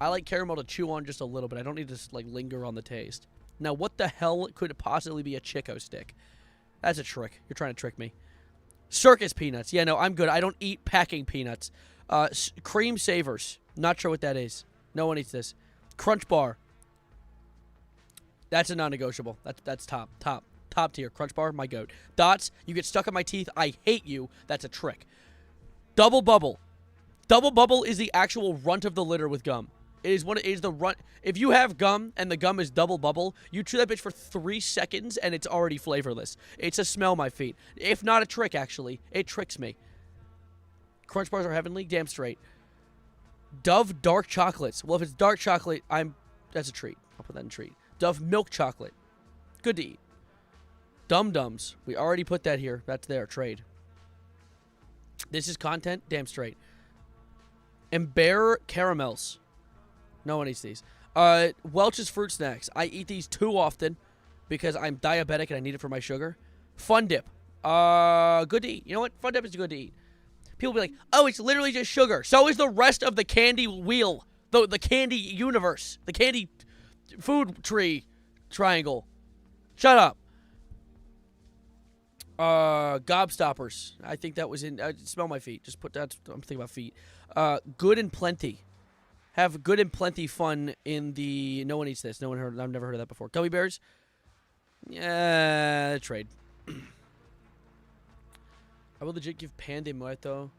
I like caramel to chew on just a little bit. I don't need to like linger on the taste. Now, what the hell could possibly be a Chico stick? That's a trick. You're trying to trick me. Circus peanuts. Yeah, no, I'm good. I don't eat packing peanuts. Cream savers. Not sure what that is. No one eats this. Crunch bar. That's a non-negotiable. That's top tier. Crunch bar, my goat. Dots. You get stuck in my teeth. I hate you. That's a trick. Double bubble. Double bubble is the actual runt of the litter with gum. It is the runt. If you have gum and the gum is double bubble, you chew that bitch for 3 seconds and it's already flavorless. It's a smell my feet. If not a trick, actually. It tricks me. Crunch bars are heavenly. Damn straight. Dove dark chocolates. Well, if it's dark chocolate, that's a treat. I'll put that in treat. Dove milk chocolate. Good to eat. Dum Dums. We already put that here. That's there. Trade. This is content. Damn straight. And Bear caramels. No one eats these. Welch's fruit snacks. I eat these too often because I'm diabetic and I need it for my sugar. Fun Dip. Good to eat. You know what? Fun Dip is good to eat. People be like, oh, it's literally just sugar. So is the rest of the candy wheel. The candy universe. The candy food tree triangle. Shut up. Gobstoppers. I think that was in... smell my feet. Just put that... I'm thinking about feet. Good and Plenty. Have Good and Plenty fun in the... No one eats this. I've never heard of that before. Gummy bears? Yeah, trade. I will legit give pan de muerto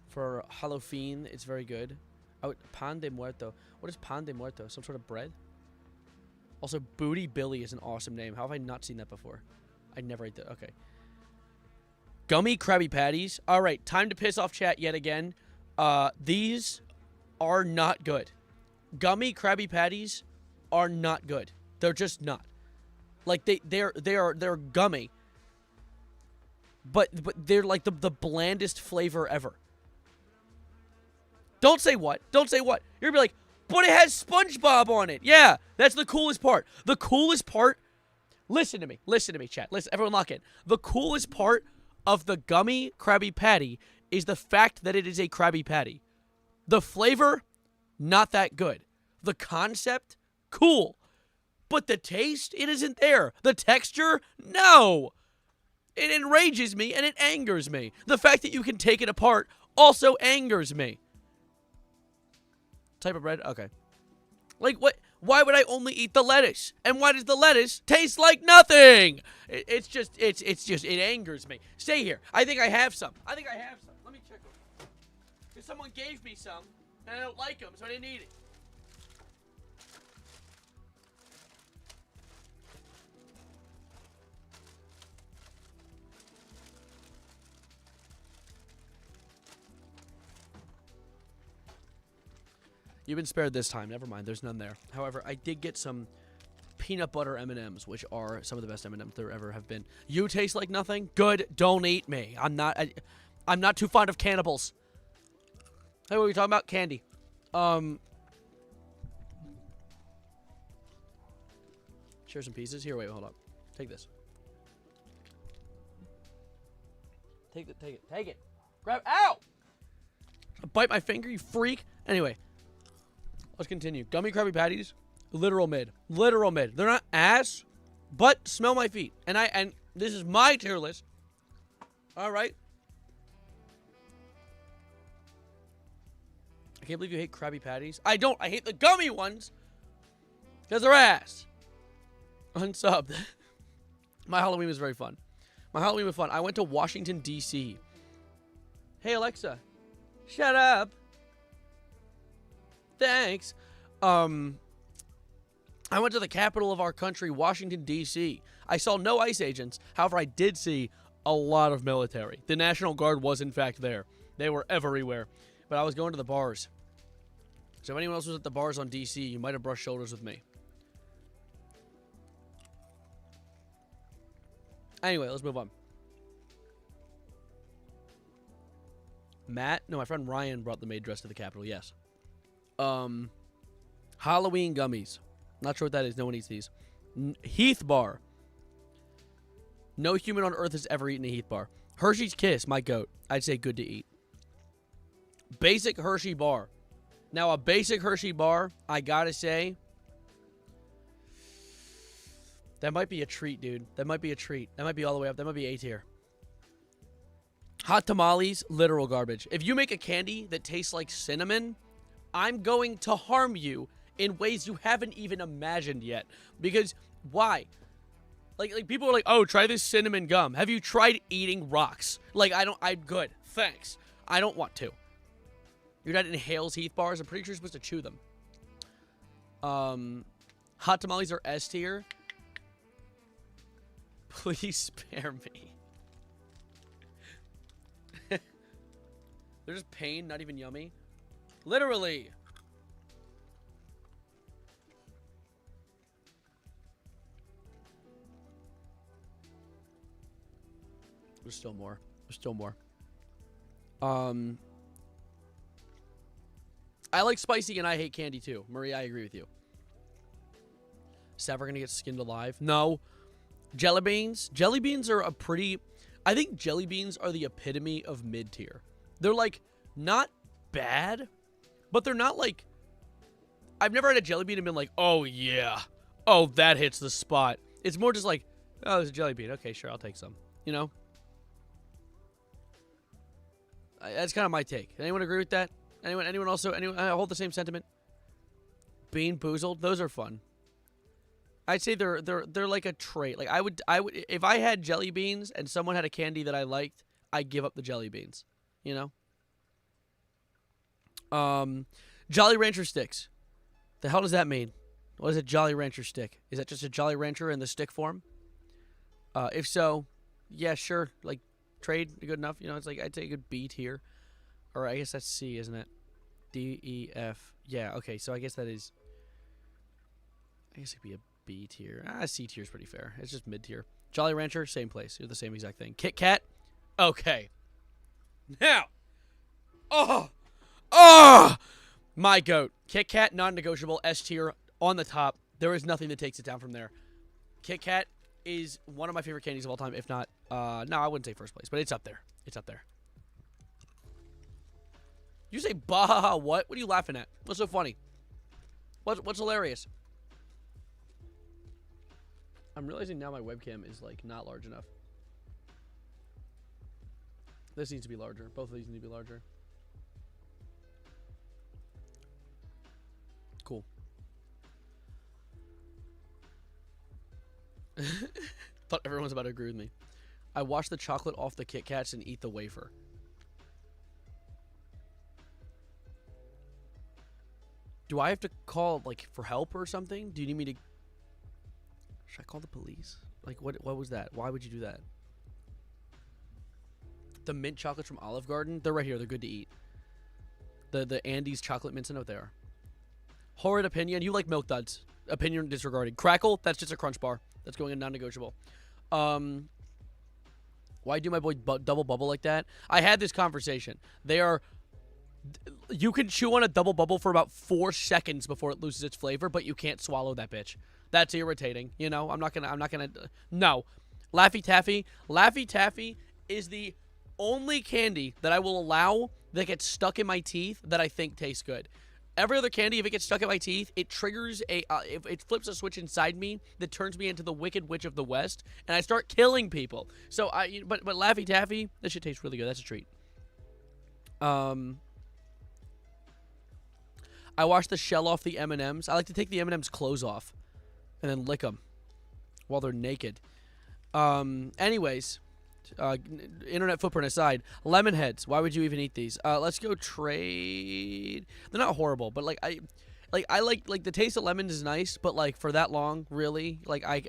for Halloween. It's very good. Oh, pan de muerto. What is pan de muerto? Some sort of bread? Also, Booty Billy is an awesome name. How have I not seen that before? I never ate that. Okay. Gummy Krabby Patties. All right, time to piss off chat yet again. These are not good. Gummy Krabby Patties are not good. They're just not. Like they're gummy. But they're like the blandest flavor ever. Don't say what. Don't say what. You're gonna be like, but it has SpongeBob on it. Yeah, that's the coolest part. The coolest part. Listen to me. Listen to me, chat. Listen, everyone lock in. The coolest part of the gummy Krabby Patty is the fact that it is a Krabby Patty. The flavor, not that good. The concept, cool. But the taste, it isn't there. The texture, no. It enrages me and it angers me. The fact that you can take it apart also angers me. Type of bread? Okay. Like, what? Why would I only eat the lettuce? And why does the lettuce taste like nothing? It's just, it angers me. Stay here. I think I have some. Let me check them. Because someone gave me some, and I don't like them, so I didn't eat it. You've been spared this time. Never mind. There's none there. However, I did get some peanut butter M&Ms, which are some of the best M&Ms there ever have been. You taste like nothing? Good. Don't eat me. I'm not too fond of cannibals. Hey, what are we talking about? Candy. Share some pieces. Here, wait, hold up. Take this. Take it. Grab. Ow! Bite my finger, you freak. Anyway. Let's continue. Gummy Krabby Patties, literal mid. Literal mid. They're not ass, but smell my feet. And this is my tier list. All right. I can't believe you hate Krabby Patties. I don't. I hate the gummy ones because they're ass. Unsubbed. My Halloween was very fun. I went to Washington, D.C. Hey, Alexa. Shut up. Thanks. I went to the capital of our country, Washington, D.C. I saw no ICE agents. However, I did see a lot of military. The National Guard was, in fact, there. They were everywhere. But I was going to the bars. So if anyone else was at the bars on D.C., you might have brushed shoulders with me. Anyway, let's move on. Matt? No, my friend Ryan brought the maid dress to the Capitol, yes. Halloween gummies. Not sure what that is. No one eats these. Heath bar. No human on earth has ever eaten a Heath bar. Hershey's Kiss, my goat. I'd say good to eat. Basic Hershey bar. Now, a basic Hershey bar, I gotta say, that might be a treat, dude. That might be a treat. That might be all the way up. That might be A tier. Hot tamales, literal garbage. If you make a candy that tastes like cinnamon, I'm going to harm you in ways you haven't even imagined yet. Because why? Like people are like, oh, try this cinnamon gum. Have you tried eating rocks? Like, I'm good. Thanks. I don't want to. Your dad inhales Heath bars. I'm pretty sure you're supposed to chew them. Hot tamales are S tier. Please spare me. They're just pain, not even yummy. Literally. There's still more. I like spicy and I hate candy too. Maria, I agree with you. Is ever gonna get skinned alive? No. Jelly beans? Jelly beans are a pretty... I think jelly beans are the epitome of mid-tier. They're like, not bad, but they're not like... I've never had a jelly bean and been like, oh yeah. Oh, that hits the spot. It's more just like, oh, there's a jelly bean. Okay, sure, I'll take some. You know? That's kind of my take. Anyone agree with that? Anyone else hold the same sentiment? Bean Boozled? Those are fun. I'd say they're like a trait. Like I would if I had jelly beans and someone had a candy that I liked, I'd give up the jelly beans. You know. Jolly Rancher sticks. The hell does that mean? What is a Jolly Rancher stick? Is that just a Jolly Rancher in the stick form? If so, yeah, sure. Like trade, good enough. You know, it's like I'd take a B tier, or I guess that's C, isn't it? D, E, F. Yeah. Okay. So I guess that is. I guess it'd be a B tier. C tier is pretty fair. It's just mid tier. Jolly Rancher, same place. You're the same exact thing. Kit Kat. Okay. Now. My goat. Kit Kat, non-negotiable. S tier on the top. There is nothing that takes it down from there. Kit Kat is one of my favorite candies of all time, if not, no, I wouldn't say first place, but it's up there. It's up there. You say, bah, what? What are you laughing at? What's so funny? What's hilarious? I'm realizing now my webcam is, like, not large enough. This needs to be larger. Both of these need to be larger. Cool. Thought everyone's about to agree with me. I wash the chocolate off the Kit Kats and eat the wafer. Do I have to call, like, for help or something? Do you need me to... Should I call the police? Like, what was that? Why would you do that? The mint chocolates from Olive Garden, they're right here. They're good to eat. The Andes chocolate mints, I know what they are. Horrid opinion. You like Milk Duds. Opinion disregarded. Crackle, that's just a crunch bar. That's going in non-negotiable. Why do my boy double bubble like that? I had this conversation. They are... You can chew on a double bubble for about 4 seconds before it loses its flavor, but you can't swallow that bitch. That's irritating. You know, I'm not gonna. No, Laffy Taffy is the only candy that I will allow that gets stuck in my teeth that I think tastes good. Every other candy, if it gets stuck in my teeth, it triggers it flips a switch inside me that turns me into the Wicked Witch of the West, and I start killing people. So but Laffy Taffy, that shit tastes really good. That's a treat. I wash the shell off the M&Ms. I like to take the M&Ms clothes off and then lick them while they're naked. Anyways, internet footprint aside, lemon heads. Why would you even eat these? Let's go trade. They're not horrible, but like I like the taste of lemons is nice, but like for that long, really, like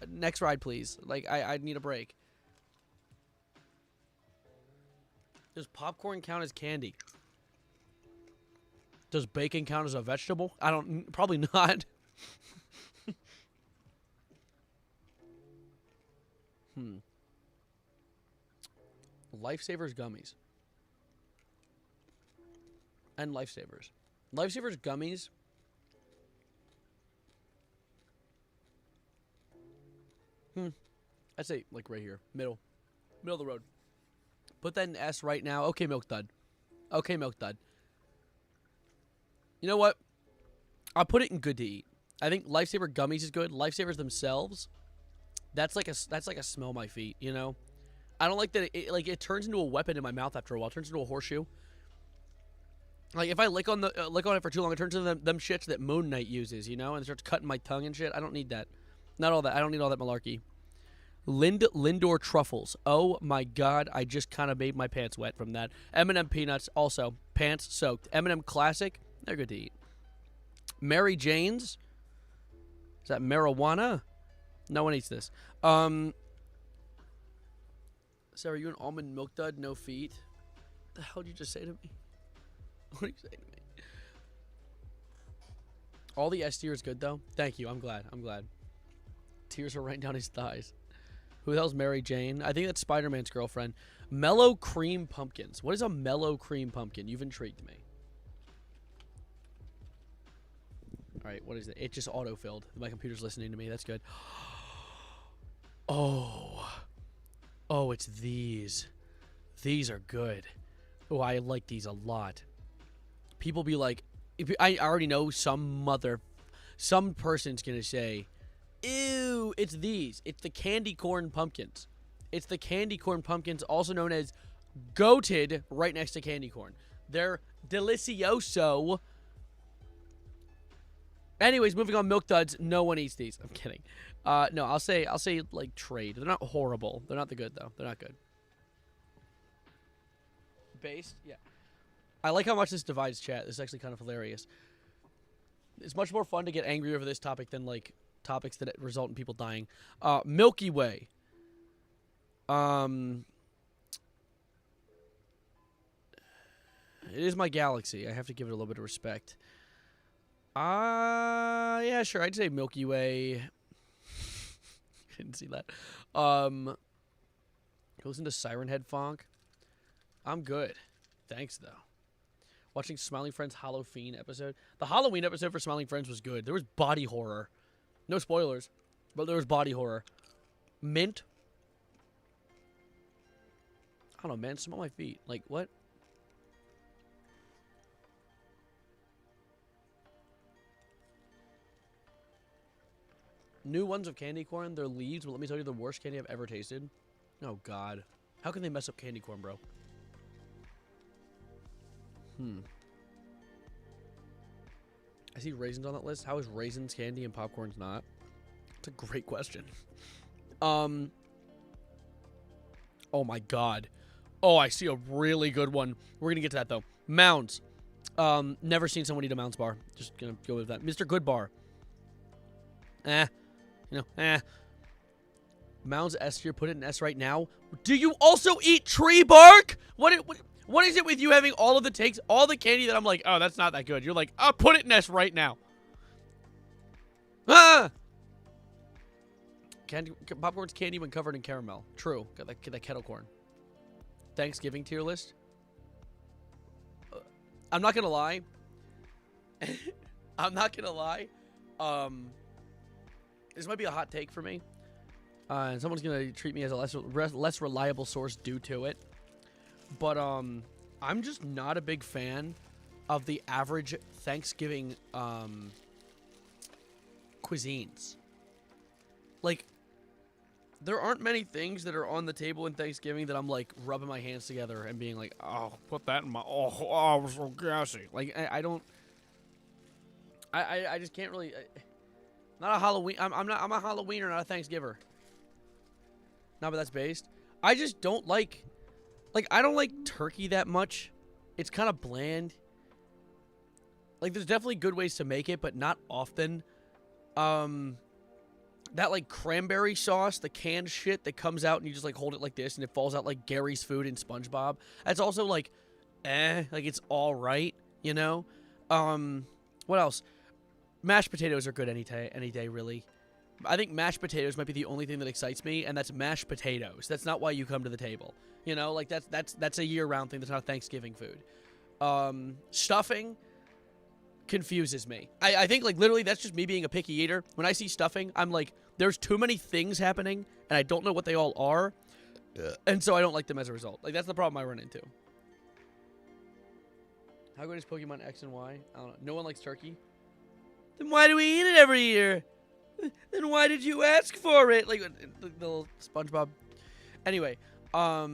next ride please. Like I need a break. Does popcorn count as candy? Does bacon count as a vegetable? I don't... Probably not. Lifesavers gummies. And Lifesavers. Lifesavers gummies. I'd say, like, right here. Middle of the road. Put that in S right now. Okay, Milk Dud. Okay, Milk Dud. You know what? I'll put it in good to eat. I think Lifesaver gummies is good. Lifesavers themselves, that's like a smell my feet, you know? I don't like that it turns into a weapon in my mouth after a while. It turns into a horseshoe. Like if I lick on it for too long, it turns into them shits that Moon Knight uses, you know? And it starts cutting my tongue and shit. I don't need that. Not all that. I don't need all that malarkey. Lindor truffles. Oh my god, I just kind of made my pants wet from that. M&M peanuts also. Pants soaked. M&M classic. They're good to eat. Mary Jane's. Is that marijuana? No one eats this. Sarah, are you an almond milk dud? No feet? What the hell did you just say to me? What did you say to me? All the S tier is good, though. Thank you. I'm glad. Tears are right down his thighs. Who the hell's Mary Jane? I think that's Spider-Man's girlfriend. Mellow cream pumpkins. What is a mellow cream pumpkin? You've intrigued me. All right, what is it? It just auto-filled. My computer's listening to me. That's good. Oh, it's these. These are good. Oh, I like these a lot. People be like, I already know some person's gonna say, ew, it's these. It's the candy corn pumpkins. It's the candy corn pumpkins, also known as goated, right next to candy corn. They're delicioso. Anyways, moving on. Milk duds. No one eats these. I'm kidding. No, I'll say like trade. They're not horrible. They're not the good though. They're not good. Based, yeah. I like how much this divides chat. This is actually kind of hilarious. It's much more fun to get angry over this topic than like topics that result in people dying. Milky Way. It is my galaxy. I have to give it a little bit of respect. Yeah, sure. I'd say Milky Way. Didn't see that. Listen to Siren Head Fonk. I'm good. Thanks, though. Watching Smiling Friends Halloween episode. The Halloween episode for Smiling Friends was good. There was body horror. No spoilers, but there was body horror. Mint. I don't know, man. Smell my feet. Like, what? New ones of candy corn. They're leaves, but let me tell you, the worst candy I've ever tasted. Oh, God. How can they mess up candy corn, bro? I see raisins on that list. How is raisins candy and popcorn's not? It's a great question. Oh my God. Oh, I see a really good one. We're gonna get to that though. Mounds. Never seen someone eat a Mounds bar. Just gonna go with that. Mr. Good bar. Mounds S tier. Put it in S right now. Do you also eat tree bark? What is it with you having all of the takes, all the candy that I'm like, oh, that's not that good. You're like, oh, put it in S right now. Popcorn's candy when covered in caramel. True. Got that kettle corn. Thanksgiving tier list. I'm not gonna lie. I'm not gonna lie. This might be a hot take for me. And someone's gonna treat me as a less reliable source due to it. But I'm just not a big fan of the average Thanksgiving cuisines. Like, there aren't many things that are on the table in Thanksgiving that I'm like rubbing my hands together and being like, oh, put that in my I'm so gassy. Like I don't. I just can't really. Not a Halloween. I'm a Halloweener, not a Thanksgiver. No, but that's based. I just don't like. Like, I don't like turkey that much. It's kind of bland. Like, there's definitely good ways to make it, but not often. That, like, cranberry sauce, the canned shit that comes out and you just, like, hold it like this and it falls out like Gary's food in SpongeBob. That's also, like, like, it's all right, you know? What else? Mashed potatoes are good any day, really. I think mashed potatoes might be the only thing that excites me, and that's mashed potatoes. That's not why you come to the table. You know, like that's a year-round thing. That's not Thanksgiving food. Stuffing confuses me. I think like literally that's just me being a picky eater. When I see stuffing, I'm like, there's too many things happening, and I don't know what they all are, and so I don't like them as a result. Like that's the problem I run into. How good is Pokemon X and Y? I don't know. No one likes turkey. Then why do we eat it every year? Then why did you ask for it? Like the little SpongeBob. Anyway, I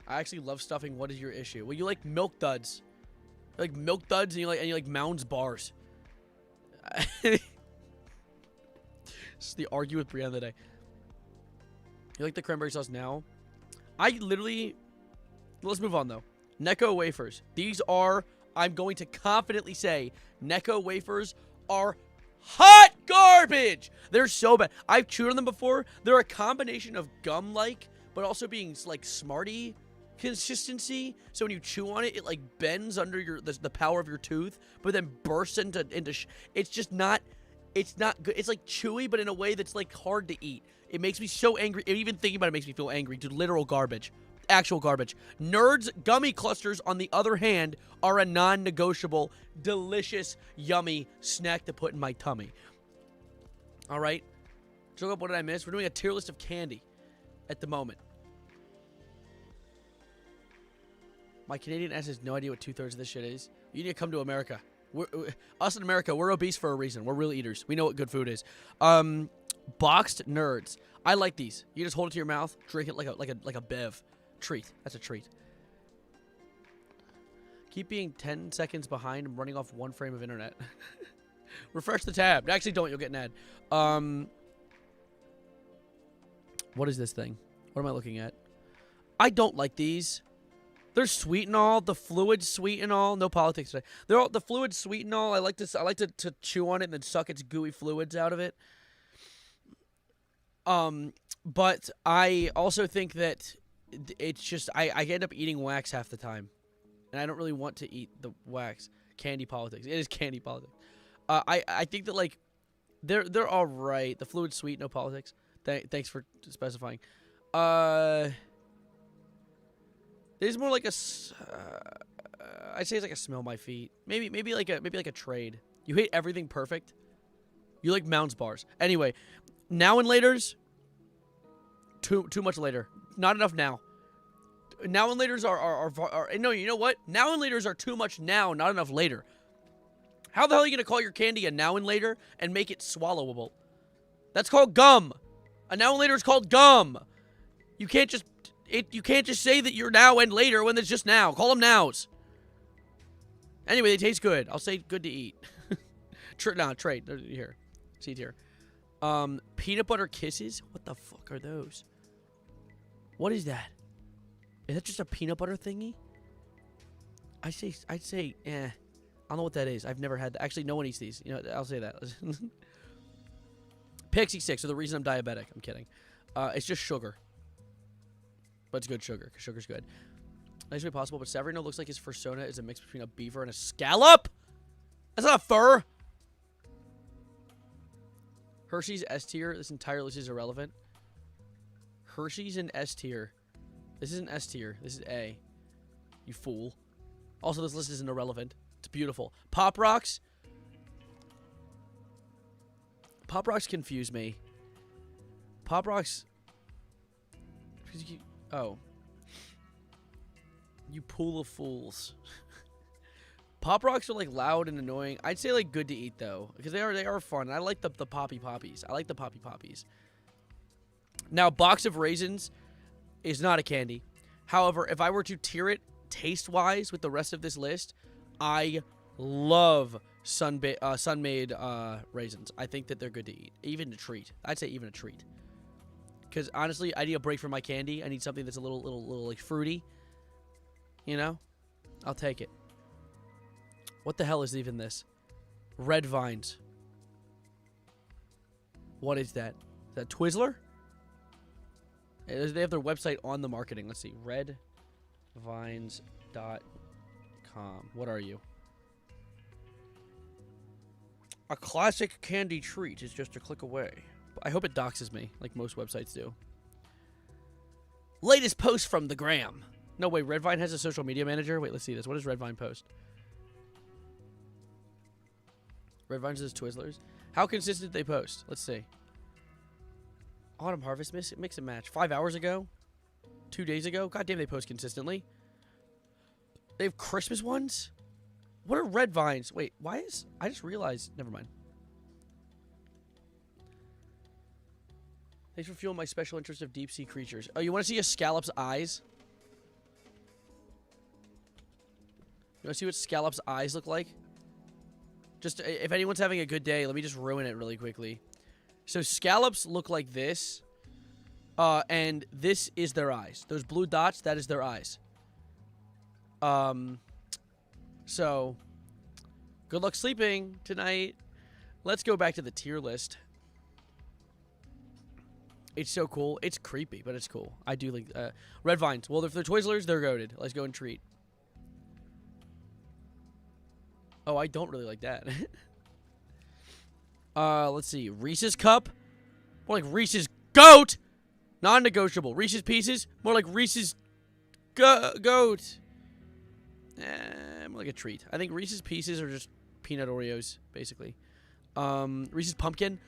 actually love stuffing. What is your issue? Well, you like milk duds. You like milk duds, and you like Mounds bars. This is the argue with Brianna today. You like the cranberry sauce now? I literally. Let's move on though. Necco wafers. These are. I'm going to confidently say, Necco wafers are hot garbage. They're so bad. I've chewed on them before. They're a combination of gum-like, but also being like Smartie consistency. So when you chew on it, it like bends under the power of your tooth, but then bursts into. It's just not. It's not good. It's like chewy, but in a way that's like hard to eat. It makes me so angry. Even thinking about it makes me feel angry. Dude, literal garbage. Actual garbage. Nerds gummy clusters, on the other hand, are a non-negotiable, delicious, yummy snack to put in my tummy. All right. Joke up. What did I miss? We're doing a tier list of candy at the moment. My Canadian ass has no idea what 2/3 of this shit is. You need to come to America. Us in America, we're obese for a reason. We're real eaters. We know what good food is. Boxed Nerds. I like these. You just hold it to your mouth, drink it like a bev. Treat. That's a treat. Keep being 10 seconds behind and running off 1 frame of internet. Refresh the tab. Actually, don't. You'll get an ad. What is this thing? What am I looking at? I don't like these. They're sweet and all. The fluid's sweet and all. No politics today. The fluid's sweet and all. I like to chew on it and then suck its gooey fluids out of it. But I also think that it's just I end up eating wax half the time, and I don't really want to eat the wax. Candy politics. It is candy politics. I think that like they're all right. The fluid's sweet. No politics. Thanks for specifying. It's more like a. I'd say it's like a smell my feet. Maybe like a trade. You hate everything perfect. You like Mounds bars. Anyway, now and later's. Too much later. Not enough now. Now and later's are no. You know what? Now and later's are too much now. Not enough later. How the hell are you gonna call your candy a now and later and make it swallowable? That's called gum. A now and later is called gum. You can't just say that you're now and later when it's just now. Call them nows. Anyway, they taste good. I'll say good to eat. Trade. They're here. See it here. Peanut butter kisses? What the fuck are those? What is that? Is that just a peanut butter thingy? I'd say, I don't know what that is. I've never had that. Actually, no one eats these. You know, I'll say that. Pixie Sticks are the reason I'm diabetic. I'm kidding. It's just sugar. But it's good sugar, because sugar's good. Nice way possible, but Severino looks like his fursona is a mix between a beaver and a scallop? That's not a fur! Hershey's S tier. This entire list is irrelevant. Hershey's in S tier. This isn't S tier. This is A. You fool. Also, this list isn't irrelevant. It's beautiful. Pop Rocks. Pop Rocks confuse me. Pop Rocks. Oh. You pool of fools. Pop Rocks are like loud and annoying. I'd say like good to eat though, because they are fun. I like the Poppy Poppies. I like the Poppy Poppies. Now, box of raisins is not a candy. However, if I were to tier it taste-wise with the rest of this list, I love sun-made raisins. I think that they're good to eat, even a treat. I'd say even a treat. Because honestly, I need a break from my candy. I need something that's a little like fruity. You know, I'll take it. What the hell is even this? Red Vines. What is that? Is that Twizzler? They have their website on the marketing. Let's see. Redvines.com. What are you? A classic candy treat is just a click away. I hope it doxes me, like most websites do. Latest post from the gram. No, wait, Redvine has a social media manager? Wait, let's see this. What does Redvine post? Redvine says Twizzlers. How consistent they post? Let's see. Autumn Harvest mix and match. 5 hours ago? 2 days ago? God damn, they post consistently. They have Christmas ones? What are Red Vines? Wait, why is... I just realized... Never mind. Thanks for fueling my special interest of deep-sea creatures. Oh, you want to see a scallop's eyes? You want to see what scallop's eyes look like? Just, if anyone's having a good day, let me just ruin it really quickly. So, scallops look like this. And this is their eyes. Those blue dots, that is their eyes. So, good luck sleeping tonight. Let's go back to the tier list. It's so cool. It's creepy, but it's cool. I do like Red Vines. Well, if they're Twizzlers, they're goated. Let's go and treat. Oh, I don't really like that. Let's see. Reese's Cup. More like Reese's Goat. Non-negotiable. Reese's Pieces. More like Reese's Goat. More like a treat. I think Reese's Pieces are just peanut Oreos, basically. Reese's Pumpkin.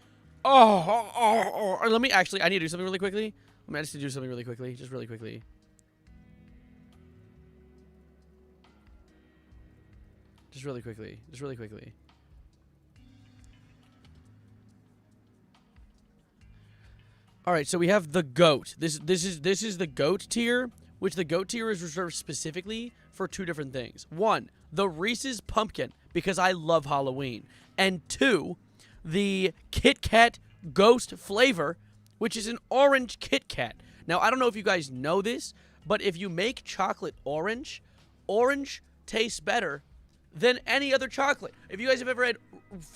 Let me actually... I need to do something really quickly. Let me just do something really quickly. Just really quickly. Just really quickly. Just really quickly. All right, so we have the goat. This is the goat tier, which the goat tier is reserved specifically for two different things. One, the Reese's Pumpkin, because I love Halloween. And 2, the Kit Kat Ghost flavor, which is an orange Kit Kat. Now, I don't know if you guys know this, but if you make chocolate orange, orange tastes better than any other chocolate. If you guys have ever had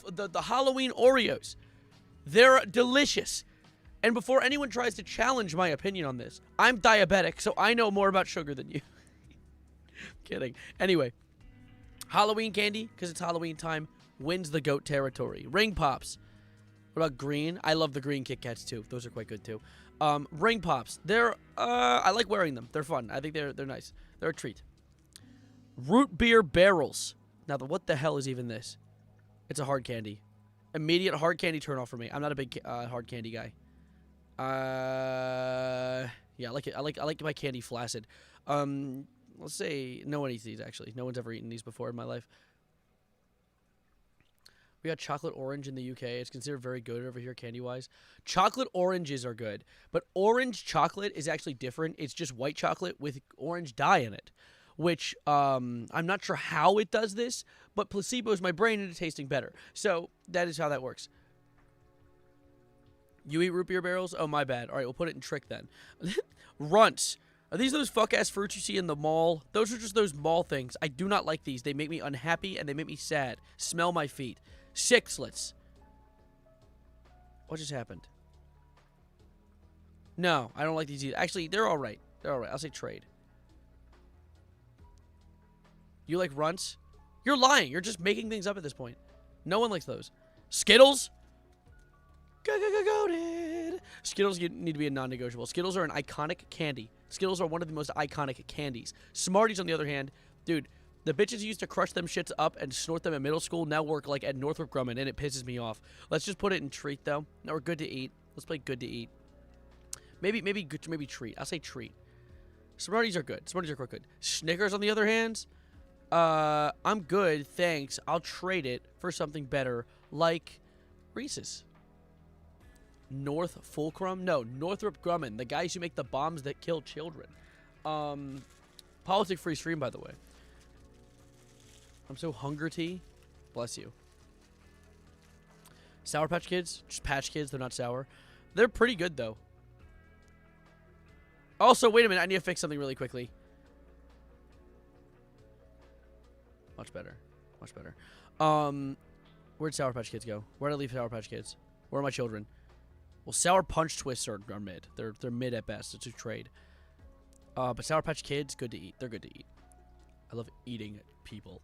the Halloween Oreos, they're delicious. And before anyone tries to challenge my opinion on this, I'm diabetic, so I know more about sugar than you. Kidding. Anyway, Halloween candy, because it's Halloween time, wins the GOAT territory. Ring Pops. What about green? I love the green Kit Kats, too. Those are quite good, too. Ring Pops. I like wearing them. They're fun. I think they're nice. They're a treat. Root Beer Barrels. Now, what the hell is even this? It's a hard candy. Immediate hard candy turnoff for me. I'm not a big hard candy guy. Yeah, I like it. I like my candy flaccid. Let's say no one eats these, actually. No one's ever eaten these before in my life. We got chocolate orange in the UK. It's considered very good over here candy-wise. Chocolate oranges are good, but orange chocolate is actually different. It's just white chocolate with orange dye in it, which I'm not sure how it does this, but placebos my brain into tasting better. So that is how that works. You eat root beer barrels? Oh, my bad. All right, we'll put it in trick then. Runts. Are these those fuck-ass fruits you see in the mall? Those are just those mall things. I do not like these. They make me unhappy, and they make me sad. Smell my feet. Sixlets. What just happened? No, I don't like these either. Actually, they're all right. They're all right. I'll say trade. You like runts? You're lying. You're just making things up at this point. No one likes those. Skittles? Goated. Skittles need to be a non-negotiable. Skittles are an iconic candy. Skittles are one of the most iconic candies. Smarties, on the other hand, dude, the bitches used to crush them shits up and snort them in middle school now work like at Northrop Grumman, and it pisses me off. Let's just put it in treat, though. No, we're good to eat. Let's play good to eat. Maybe treat. I'll say treat. Smarties are good. Smarties are quite good. Snickers, on the other hand, I'm good, thanks. I'll trade it for something better, like Reese's. Northrop Grumman, the guys who make the bombs that kill children. Politic free stream, by the way. I'm so hungry. Tea. Bless you. Sour Patch Kids, just Patch Kids. They're not sour. They're pretty good though. Also, wait a minute. I need to fix something really quickly. Much better. Much better. Where'd Sour Patch Kids go? Where'd I leave Sour Patch Kids? Where are my children? Well, Sour Punch Twists are mid. They're mid at best. It's a trade. But Sour Patch Kids, good to eat. They're good to eat. I love eating people.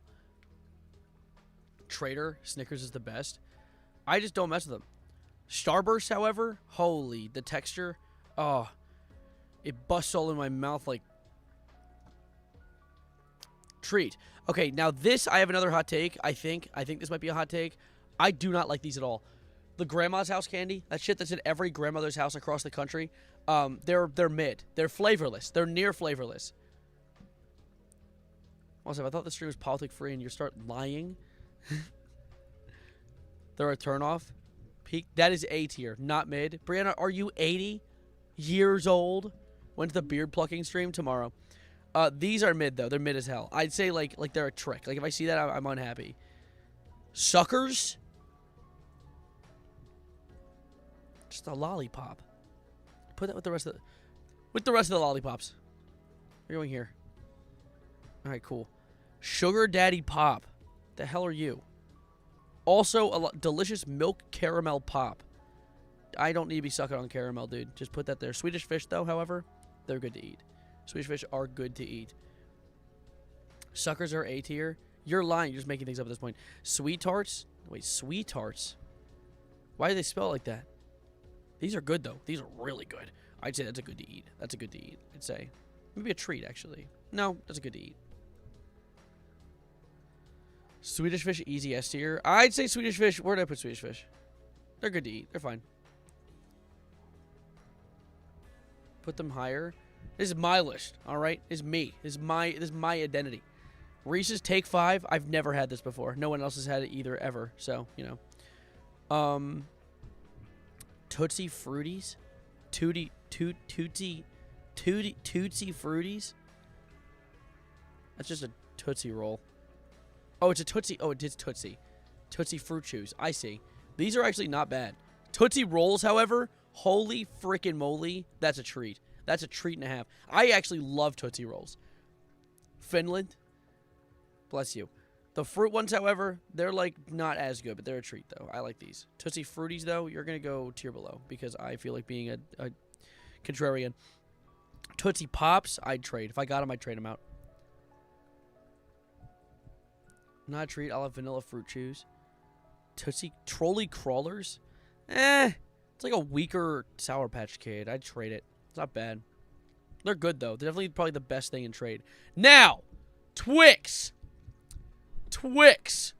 Trader, Snickers is the best. I just don't mess with them. Starburst, however, holy, the texture. Oh, it busts all in my mouth like treat. Okay, now this, I have another hot take. I think this might be a hot take. I do not like these at all. The grandma's house candy, that shit that's in every grandmother's house across the country, they're mid. They're flavorless. They're near flavorless. Also, I thought the stream was politic free and you start lying. They're a turnoff. Peak. That is A tier, not mid. Brianna, are you 80 years old? When's the beard plucking stream? Tomorrow. These are mid though. They're mid as hell. I'd say like they're a trick. Like if I see that, I'm unhappy. Suckers. Just a lollipop. Put that with the rest of the lollipops. We're going here. All right, cool. Sugar Daddy Pop. The hell are you? Also, a delicious milk caramel pop. I don't need to be sucking on caramel, dude. Just put that there. Swedish Fish, though, however, they're good to eat. Swedish Fish are good to eat. Suckers are A tier. You're lying. You're just making things up at this point. Sweet Tarts? Wait, Sweet Tarts? Why do they spell it like that? These are good, though. These are really good. I'd say that's a good to eat. That's a good to eat, I'd say. Maybe a treat, actually. No, that's a good to eat. Swedish Fish, easy S tier. I'd say Swedish Fish. Where did I put Swedish Fish? They're good to eat. They're fine. Put them higher. This is my list, all right? This is me. This is my identity. Reese's Take 5. I've never had this before. No one else has had it either, ever. So, you know. Tootsie Fruities? Tootsie Fruities? That's just a Tootsie Roll. Oh, it's a Tootsie. Oh, it is Tootsie. Tootsie Fruit Chews. I see. These are actually not bad. Tootsie Rolls, however, holy freaking moly, that's a treat. That's a treat and a half. I actually love Tootsie Rolls. Finland, bless you. The fruit ones, however, they're like not as good, but they're a treat though. I like these. Tootsie Fruities though, you're gonna go tier below because I feel like being a contrarian. Tootsie Pops, I'd trade. If I got them, I'd trade them out. Not a treat. I'll have Vanilla Fruit Chews. Tootsie Trolley Crawlers, it's like a weaker Sour Patch Kid. I'd trade it. It's not bad. They're good though. They're definitely probably the best thing in trade. Now, Twix. Twix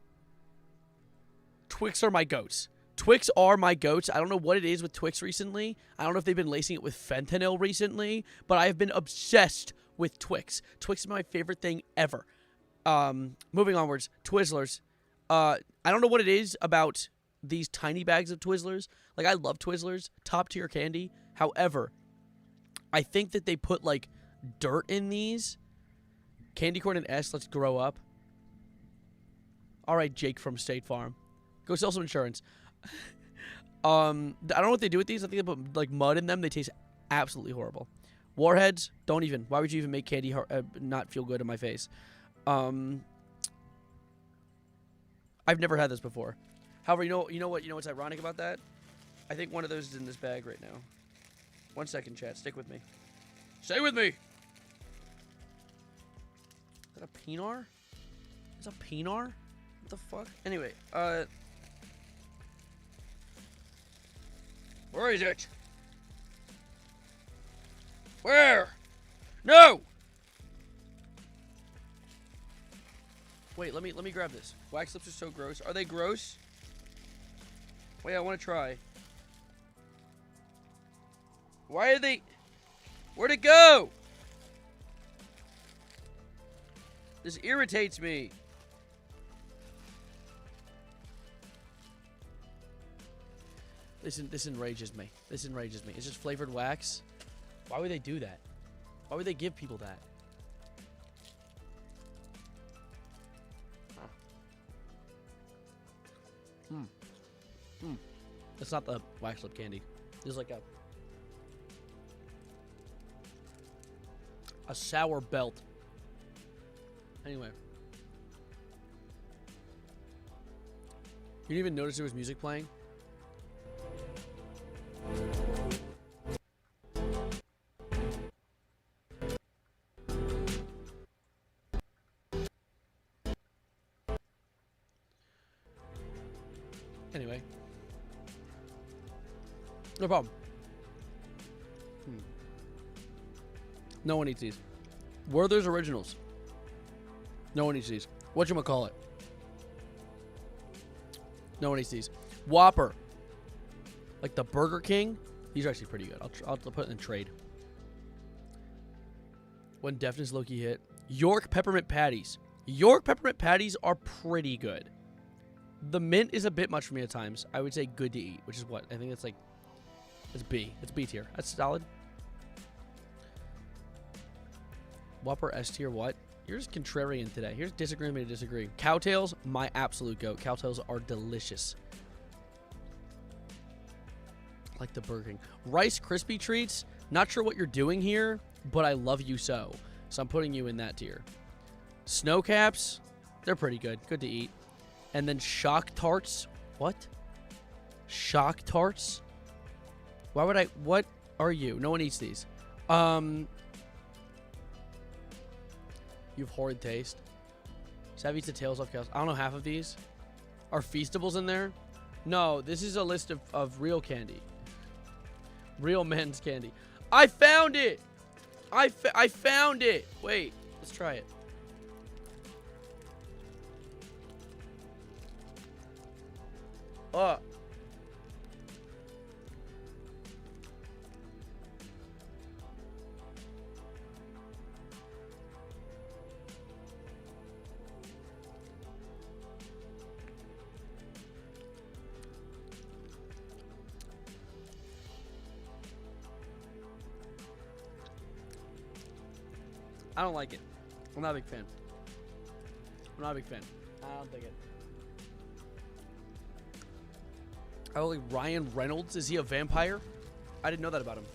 are my goats. Twix are my goats. I don't know what it is with Twix recently. I don't know if they've been lacing it with fentanyl recently, but I have been obsessed with Twix. Twix is my favorite thing ever. Moving onwards, Twizzlers. I don't know what it is about these tiny bags of Twizzlers. Like, I love Twizzlers. Top tier candy. However, I think that they put, like, dirt in these. Candy corn and S, let's grow up. All right, Jake from State Farm. Go sell some insurance. I don't know what they do with these. I think they put, like, mud in them. They taste absolutely horrible. Warheads, don't even. Why would you even make candy not feel good in my face? I've never had this before. However, you know what's ironic about that? I think one of those is in this bag right now. 1 second, chat. Stick with me. Stay with me. Is that a Pinar? Is that a Pinar? What the fuck? Anyway, where is it? Where? No! Wait, let me grab this. Wax lips are so gross. Are they gross? Wait, I want to try. Why are they... Where'd it go? This irritates me. This enrages me. This enrages me. It's just flavored wax. Why would they do that? Why would they give people that? That's not the wax lip candy. There's like a sour belt. Anyway. You didn't even notice there was music playing? Anyway. No problem. No one eats these. Werther's Originals. No one eats these. Whatchamacallit? No one eats these. Whopper. Like the Burger King. These are actually pretty good. I'll put it in trade. When Deafness Loki hit. York Peppermint Patties. York Peppermint Patties are pretty good. The mint is a bit much for me at times. I would say good to eat, which is what? I think it's like... It's B. It's B tier. That's solid. Whopper S tier, what? You're just contrarian today. Here's disagreeing me to disagree. Cowtails, my absolute goat. Cowtails are delicious. Like the Burger King. Rice Krispie Treats, not sure what you're doing here, but I love you so. So I'm putting you in that tier. Snow Caps, they're pretty good. Good to eat. And then Shock Tarts. What? Shock Tarts? Why would I... What are you? No one eats these. You have horrid taste. Savvy to Tails off cows. I don't know half of these. Are Feastables in there? No, this is a list of real candy. Real men's candy. I found it! I found it! Wait, let's try it. I don't like it. I'm not a big fan. I'm not a big fan. I don't think it. Oh, like Ryan Reynolds. Is he a vampire? I didn't know that about him.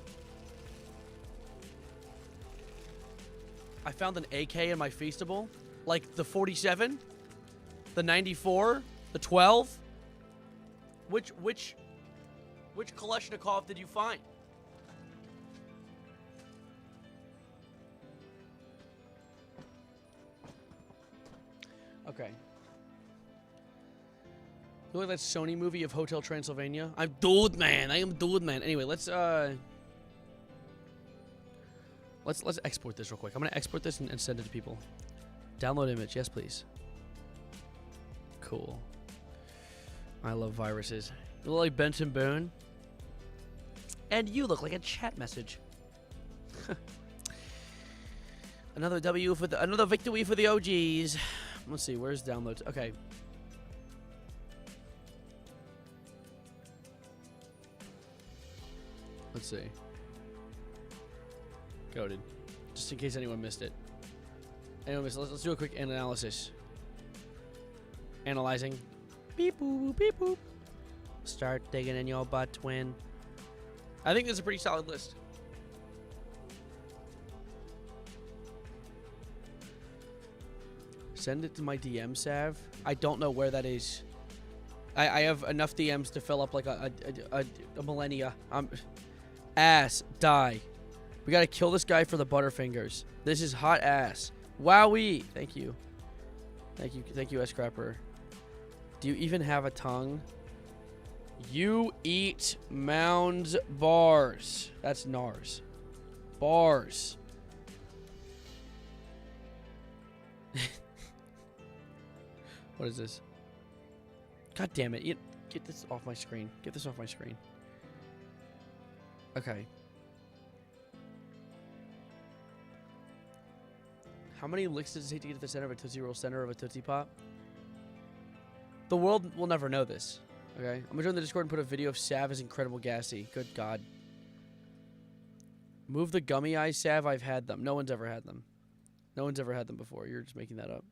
I found an AK in my Feastable. Like the 47, the 94, the 12. Which Kalashnikov did you find? Okay. You look like that Sony movie of Hotel Transylvania. I'm dude man. I am dude man. Anyway, let's export this real quick. I'm gonna export this and send it to people. Download image, yes please. Cool. I love viruses. You look like Benton Boone. And you look like a chat message. Another W for the another victory for the OGs. Let's see, where's downloads? Okay. Let's see. Goated. Just in case anyone missed it. Anyone missed it. Let's do a quick analysis. Analyzing. Beep boop, beep boop. Start digging in your butt, twin. I think this is a pretty solid list. Send it to my DM, Sav. I don't know where that is. I have enough DMs to fill up like a millennia. Ass. Die. We gotta kill this guy for the Butterfingers. This is hot ass. Wowee. Thank you. Thank you. Thank you, S-Crapper. Do you even have a tongue? You eat Mounds bars. That's NARS. Bars. What is this? God damn it. Get this off my screen. Get this off my screen. Okay. How many licks does it take to get to the center of a Tootsie Roll, center of a Tootsie Pop? The world will never know this. Okay? I'm gonna join the Discord and put a video of Sav as Incredible Gassy. Good God. Move the gummy eyes, Sav. I've had them. No one's ever had them. No one's ever had them before. You're just making that up.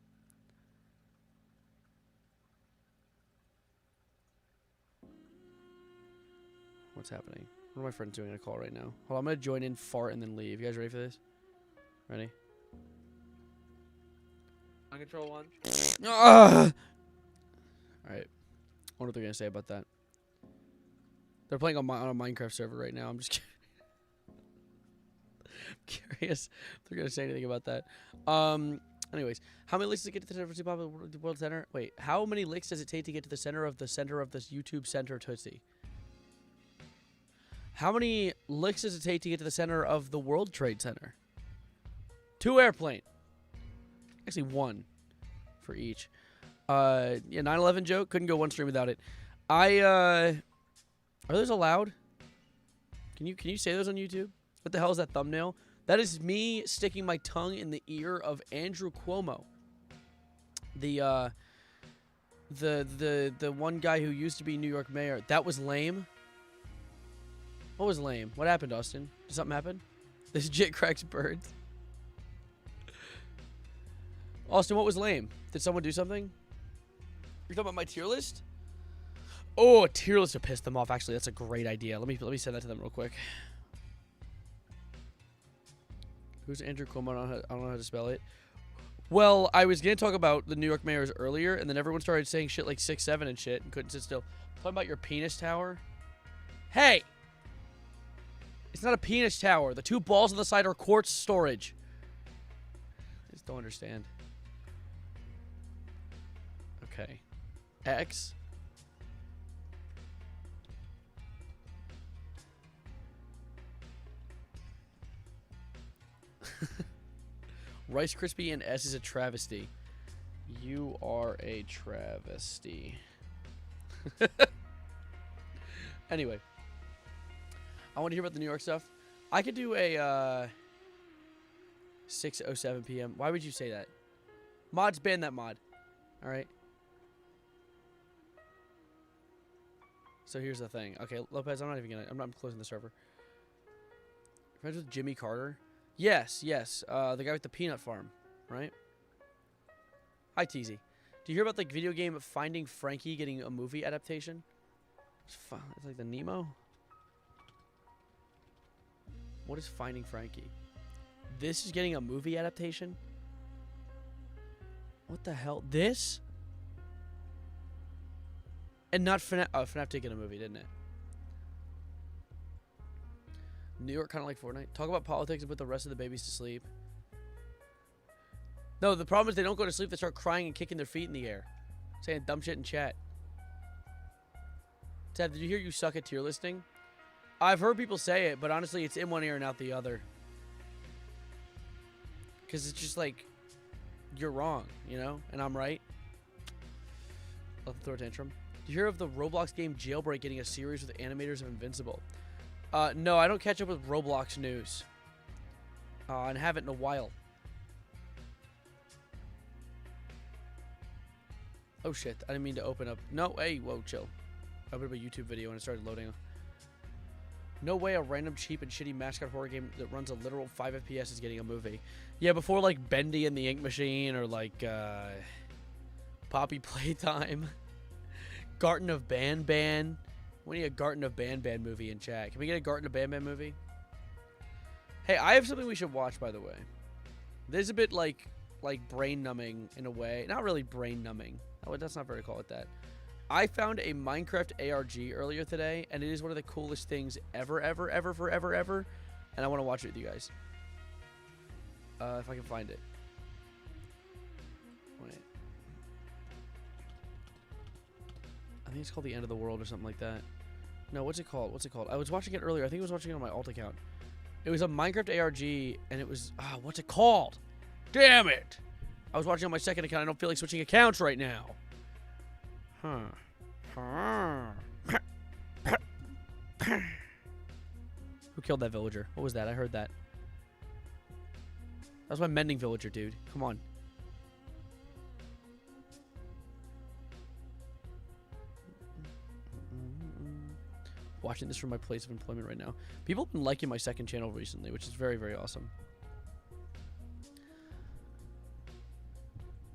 What's happening? What are my friends doing on a call right now? Hold on, I'm gonna join in, fart, and then leave. You guys ready for this? Ready? On control one. Alright. I wonder what they're gonna say about that. They're playing on a Minecraft server right now. I'm just curious if they're gonna say anything about that. Anyways, how many licks does it get to the center of the world center? Wait, how many licks does it take to get to the center of this YouTube center Tootsie? How many licks does it take to get to the center of the World Trade Center? 2 airplane. Actually, 1 for each. Yeah, 9/11 joke. Couldn't go one stream without it. Are those allowed? Can you say those on YouTube? What the hell is that thumbnail? That is me sticking my tongue in the ear of Andrew Cuomo. The one guy who used to be New York mayor. That was lame. What was lame? What happened, Austin? Did something happen? This jit cracks birds. Austin, what was lame? Did someone do something? You're talking about my tier list? Oh, a tier list to piss them off. Actually, that's a great idea. Let me send that to them real quick. Who's Andrew Cuomo? I don't know how to spell it. Well, I was gonna talk about the New York mayors earlier, and then everyone started saying shit like 6'7" and shit, and couldn't sit still. Talking about your penis tower. Hey! It's not a penis tower. The 2 balls on the side are quartz storage. I just don't understand. Okay. X. Rice Krispie and S is a travesty. You are a travesty. Anyway. I want to hear about the New York stuff. I could do a 6:07 p.m. Why would you say that? Mods, ban that mod. All right. So here's the thing. Okay, Lopez, I'm not closing the server. Friends with Jimmy Carter? Yes. The guy with the peanut farm, right? Hi, Teasy. Do you hear about the video game Finding Frankie getting a movie adaptation? It's like the Nemo. What is Finding Frankie? This is getting a movie adaptation? What the hell? This? And not FNAF. Oh, FNAF did get a movie, didn't it? New York kind of like Fortnite. Talk about politics and put the rest of the babies to sleep. No, the problem is they don't go to sleep. They start crying and kicking their feet in the air. Saying dumb shit in chat. Ted, did you hear you suck at tier listing? I've heard people say it, but honestly, it's in one ear and out the other. Because it's just like, you're wrong, you know? And I'm right. Let them throw a tantrum. Did you hear of the Roblox game Jailbreak getting a series with animators of Invincible? No, I don't catch up with Roblox news. And haven't in a while. Oh shit, I didn't mean to open up. No, hey, whoa, chill. I opened up a YouTube video and it started loading. No way a random cheap and shitty mascot horror game that runs a literal 5 FPS is getting a movie. Yeah, before like Bendy and the Ink Machine or like Poppy Playtime. Garten of Ban. We need a Garten of Ban movie in chat. Can we get a Garten of Ban movie? Hey, I have something we should watch, by the way. This is a bit like brain numbing in a way. Not really brain numbing. Oh, that's not very call it that. I found a Minecraft ARG earlier today, and it is one of the coolest things ever. And I want to watch it with you guys. If I can find it. Wait. I think it's called The End of the World or something like that. No, what's it called? I was watching it earlier. I think I was watching it on my alt account. It was a Minecraft ARG, and it was... what's it called? Damn it! I was watching on my second account. I don't feel like switching accounts right now. Who killed that villager? What was that? I heard that. That was my mending villager, dude. Come on. Watching this from my place of employment right now. People have been liking my second channel recently, which is very, very awesome.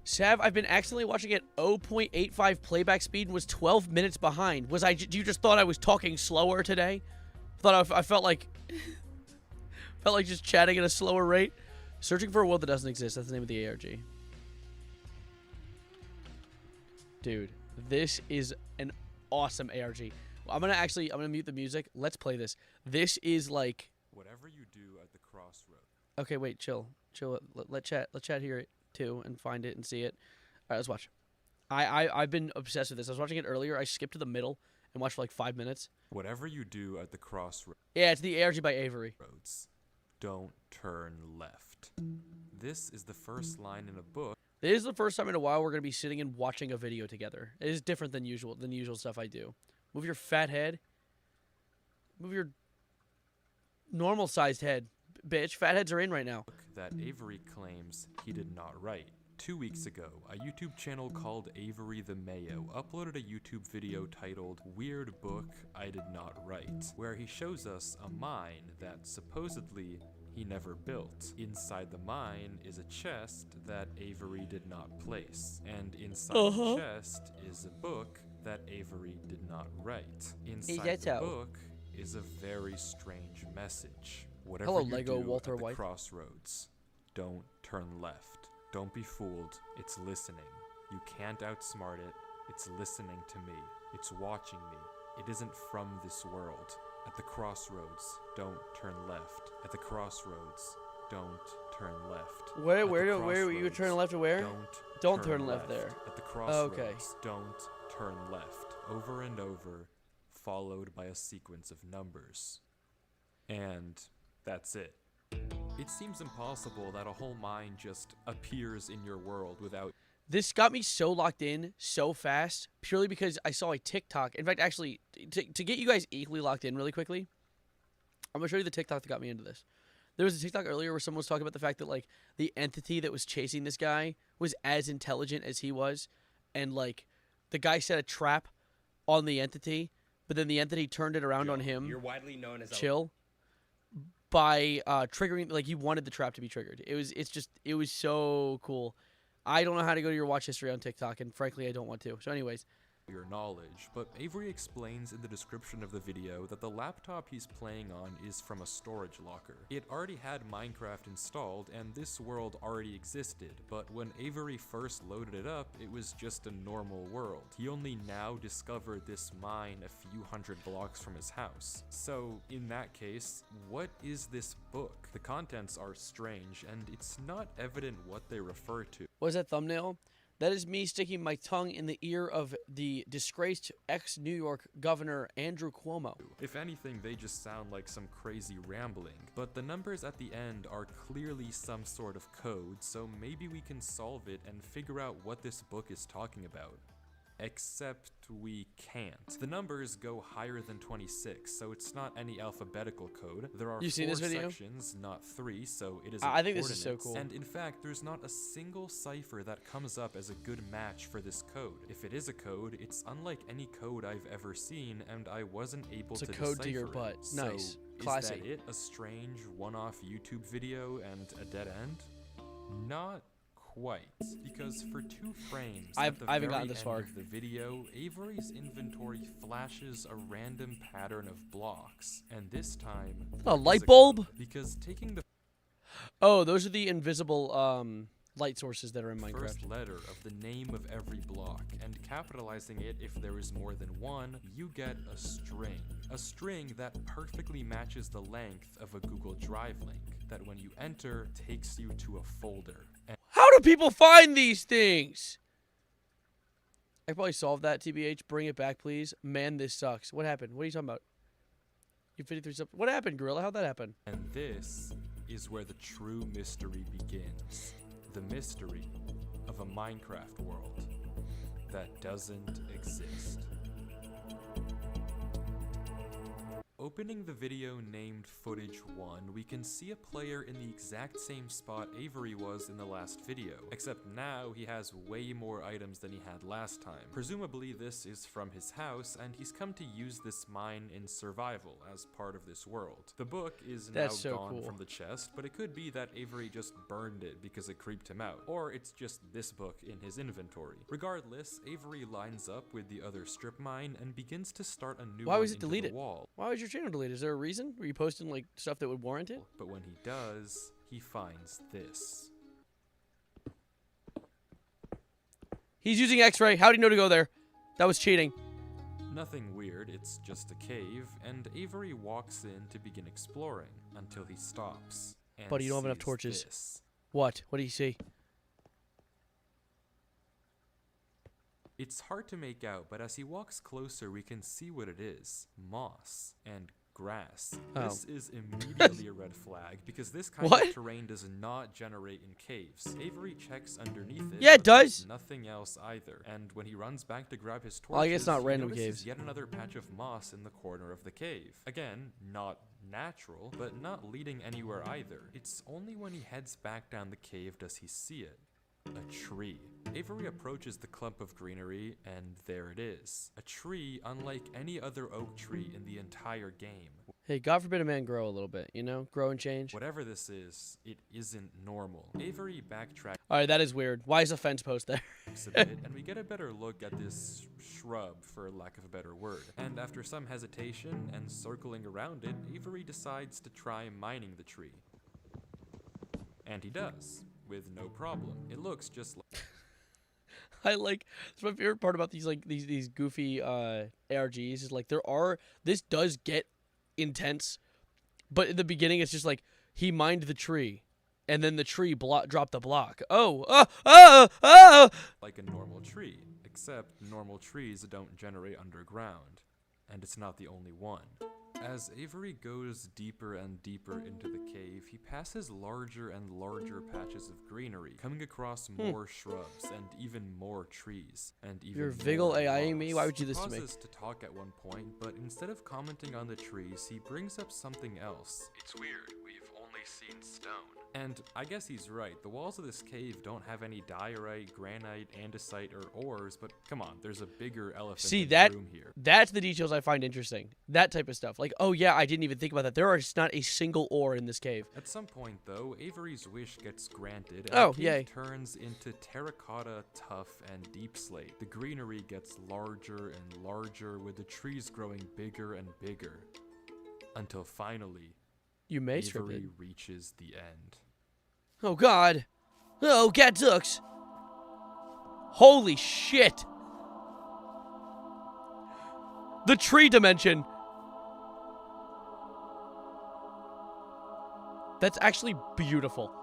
Sav, I've been accidentally watching at 0.85 playback speed and was 12 minutes behind. You just thought I was talking slower today? I felt like just chatting at a slower rate. Searching for a world that doesn't exist. That's the name of the ARG. Dude, this is an awesome ARG. I'm gonna mute the music. Let's play this. This is like whatever you do at the crossroad. Okay, wait, chill. Let chat hear it too and find it and see it. All right, let's watch. I've been obsessed with this. I was watching it earlier. I skipped to the middle and watched for like 5 minutes. Whatever you do at the crossroads. Yeah, it's the ARG by Avery. Don't turn left. This is the first line in a book. This is the first time in a while we're gonna be sitting and watching a video together. It is different than usual stuff I do. Move your fat head. Move your normal-sized head, bitch. Fat heads are in right now. That Avery claims he did not write. 2 weeks ago, a YouTube channel called Avery the Mayo uploaded a YouTube video titled Weird Book I Did Not Write, where he shows us a mine that supposedly he never built. Inside the mine is a chest that Avery did not place, and inside the chest is a book that Avery did not write. Inside the book is a very strange message. Whatever Hello, you Lego do Walter at the White. crossroads, don't turn left. Don't be fooled. It's listening. You can't outsmart it. It's listening to me. It's watching me. It isn't from this world. At the crossroads, don't turn left. At the crossroads, don't turn left. Where were you turn left to where? Don't turn left there. At the crossroads, okay. Don't turn left. Over and over, followed by a sequence of numbers. And that's it. It seems impossible that a whole mine just appears in your world without... This got me so locked in so fast, purely because I saw a TikTok. In fact, actually, to get you guys equally locked in really quickly, I'm going to show you the TikTok that got me into this. There was a TikTok earlier where someone was talking about the fact that, like, the entity that was chasing this guy was as intelligent as he was. And, like, the guy set a trap on the entity, but then the entity turned it around on him. You're widely known as by triggering, like, he wanted the trap to be triggered. It was so cool. I don't know how to go to your watch history on TikTok, and frankly, I don't want to. So anyways. Your knowledge, but Avery explains in the description of the video that the laptop he's playing on is from a storage locker. It already had Minecraft installed and this world already existed, but when Avery first loaded it up, it was just a normal world. He only now discovered this mine a few hundred blocks from his house. So in that case, what is this book? The contents are strange and it's not evident what they refer to. What is that thumbnail? That is me sticking my tongue in the ear of the disgraced ex-New York governor, Andrew Cuomo. If anything, they just sound like some crazy rambling, but the numbers at the end are clearly some sort of code, so maybe we can solve it and figure out what this book is talking about. Except we can't. The numbers go higher than 26, so it's not any alphabetical code. There are 4 sections, not 3, so it is I think this is so cool. And in fact, there's not a single cipher that comes up as a good match for this code. If it is a code, it's unlike any code I've ever seen, and I wasn't able to decipher it. It's a code to your butt. Nice. So, classy. is that it? A strange one-off YouTube video and a dead end? Not quite, because for 2 frames I at the haven't very gotten this end far. of the video, Avery's inventory flashes a random pattern of blocks, and this time A it light is bulb? code, because taking the Oh, those are the invisible light sources that are in Minecraft. first letter of the name of every block and capitalizing it if there is more than one, you get a string. A string that perfectly matches the length of a Google Drive link that when you enter takes you to a folder. And How do people find these things? I probably solved that, TBH. Bring it back, please. Man, this sucks. What happened? What are you talking about? You 53 something. What happened, Gorilla? How'd that happen? And this is where the true mystery begins. The mystery of a Minecraft world that doesn't exist. Opening the video named Footage 1, we can see a player in the exact same spot Avery was in the last video, except now he has way more items than he had last time. Presumably this is from his house, and he's come to use this mine in survival as part of this world. The book is now That's so gone cool. from the chest, but it could be that Avery just burned it because it creeped him out, or it's just this book in his inventory. Regardless, Avery lines up with the other strip mine and begins to start a new Why one was it into deleted? the wall. Why was your channel deleted? Is there a reason? Were you posting like stuff that would warrant it? But when he does, he finds this. He's using X-ray. How do you know to go there? That was cheating. Nothing weird, it's just a cave, and Avery walks in to begin exploring until he stops. And Buddy, you don't have enough sees torches. this. What? What do you see? It's hard to make out, but as he walks closer, we can see what it is. Moss and grass. Oh. This is immediately a red flag, because this kind What? of terrain does not generate in caves. Avery checks underneath it. Yeah, it but there's does. Nothing else either. And when he runs back to grab his torches, Well, I guess not he random notices caves. yet another patch of moss in the corner of the cave. Again, not natural, but not leading anywhere either. It's only when he heads back down the cave does he see it. A tree. Avery approaches the clump of greenery, and there it is. A tree unlike any other oak tree in the entire game. Hey, God forbid a man grow a little bit, you know? Grow and change. Whatever this is, it isn't normal. Avery backtracks Alright, that is weird. Why is a fence post there? a bit, and we get a better look at this shrub, for lack of a better word. And after some hesitation and circling around it, Avery decides to try mining the tree. And he does, with no problem. It looks just like... I like, it's my favorite part about these like these goofy ARGs is like this does get intense, but in the beginning it's just like he mined the tree and then the tree dropped the block. like a normal tree, except normal trees don't generate underground, and it's not the only one. As Avery goes deeper and deeper into the cave, he passes larger and larger patches of greenery, coming across more shrubs and even more trees, and even You're more Vigil AIing me? moss. Why would you do He this to me? pauses to talk at one point, but instead of commenting on the trees, he brings up something else. It's weird. We've only rarely seen stone. And I guess he's right. The walls of this cave don't have any diorite, granite, andesite, or ores, but come on, there's a bigger elephant in the room here. That's the details I find interesting. That type of stuff. Like, oh yeah, I didn't even think about that. There is not a single ore in this cave. At some point, though, Avery's wish gets granted, and Oh, the cave yay. turns into terracotta, tough, and deep slate. The greenery gets larger and larger, with the trees growing bigger and bigger. Until finally, You may strip it. Avery reaches the end. Oh god. Oh, gadzooks. Holy shit. The tree dimension. That's actually beautiful.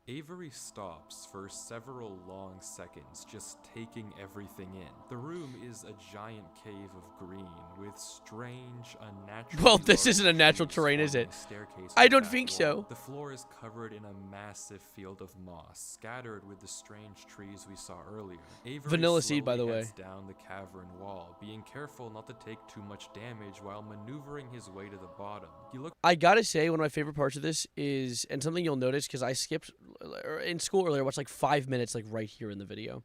Avery stops for several long seconds, just taking everything in. The room is a giant cave of green with strange, unnatural. Well, this isn't a natural terrain, is it? I don't think so. The floor is covered in a massive field of moss, scattered with the strange trees we saw earlier. Avery Vanilla seed, by the slowly way. heads down the cavern wall, being careful not to take too much damage while maneuvering his way to the bottom. He looks I gotta say, one of my favorite parts of this is, and something you'll notice, because I skipped in school earlier, I watched like 5 minutes, like right here in the video.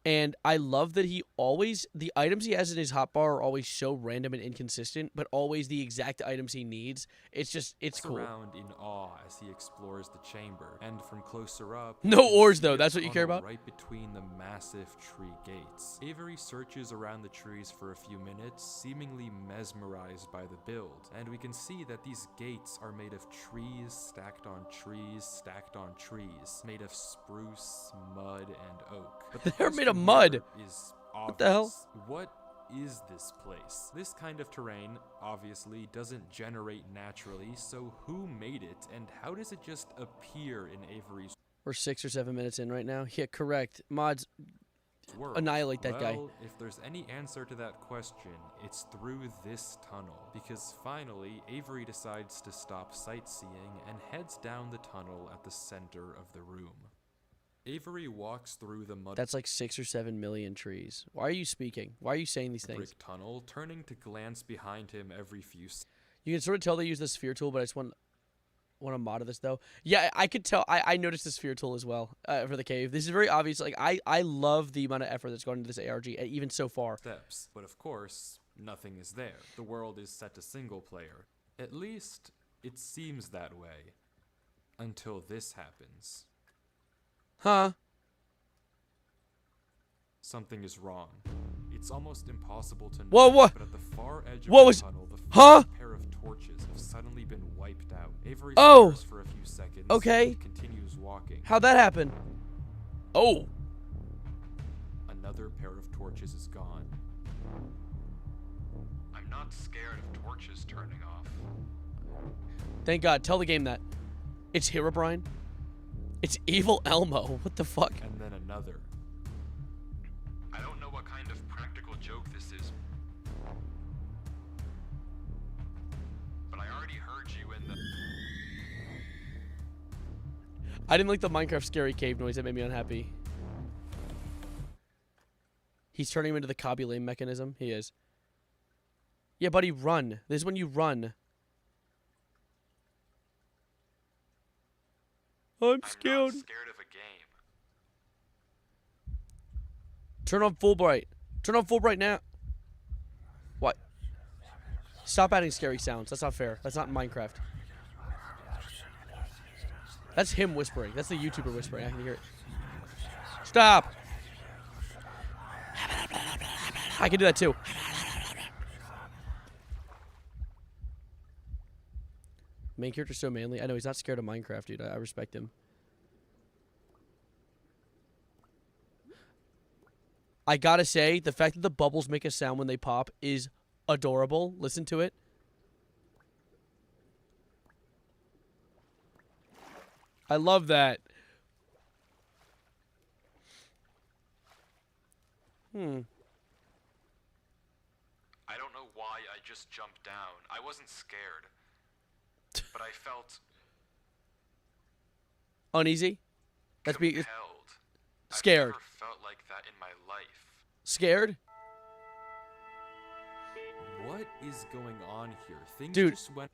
And I love that he always, the items he has in his hotbar are always so random and inconsistent, but always the exact items he needs. It's just, it's cool. around in awe as he explores the chamber, and from closer up, No you can ores, see though. a That's what you care tunnel about? Right between the massive tree gates. Avery searches around the trees for a few minutes, seemingly mesmerized by the build, and we can see that these gates are made of trees stacked on trees stacked on trees, made of spruce, mud, and oak. But the They're made of question mud. here is What the hell? obvious. What is this place? This kind of terrain obviously doesn't generate naturally, so who made it, and how does it just appear in Avery's We're 6 or 7 minutes in right now. Yeah, correct. Mods, world? annihilate that guy. Well, if there's any answer to that question, it's through this tunnel, because finally Avery decides to stop sightseeing and heads down the tunnel at the center of the room. Avery walks through the mud that's like 6 or 7 million trees. Why are you speaking? Why are you saying these things? brick tunnel, turning to glance behind him every few You can sort of tell they use the sphere tool, but I just want to mod this though. Yeah, I could tell. I noticed the sphere tool as well for the cave. This is very obvious. Like I love the amount of effort that's gone into this ARG, even so far. steps. But of course, nothing is there. The world is set to single player. At least, it seems that way. Until this happens. Huh? Something is wrong. It's almost impossible to know, Whoa, what? but at the far edge of What the was- tunnel, the Huh? first pair of torches have suddenly been wiped out. Avery Oh. stares for a few seconds Okay. and continues walking. How'd that happen? Oh. Another pair of torches is gone. I'm not scared of torches turning off. Thank God. Tell the game that. It's Herobrine. It's Evil Elmo. What the fuck? And then another. I don't know what kind of practical joke this is, but I already heard you in the... I didn't like the Minecraft scary cave noise. That made me unhappy. He's turning him into the Kaby Lame mechanism. He is. Yeah, buddy, run. This is when you run. I'm scared. I'm not scared of a game. Turn on full bright. Turn on full bright now. What? Stop adding scary sounds. That's not fair. That's not Minecraft. That's him whispering. That's the YouTuber whispering. I can hear it. Stop. I can do that too. Main character's so manly. I know he's not scared of Minecraft, dude. I respect him. I gotta say, the fact that the bubbles make a sound when they pop is adorable. Listen to it. I love that. I don't know why I just jumped down. I wasn't scared, but I felt Uneasy? That's be compelled. scared. I've never felt like that in my life. Scared? What is going on here? Things Dude. just went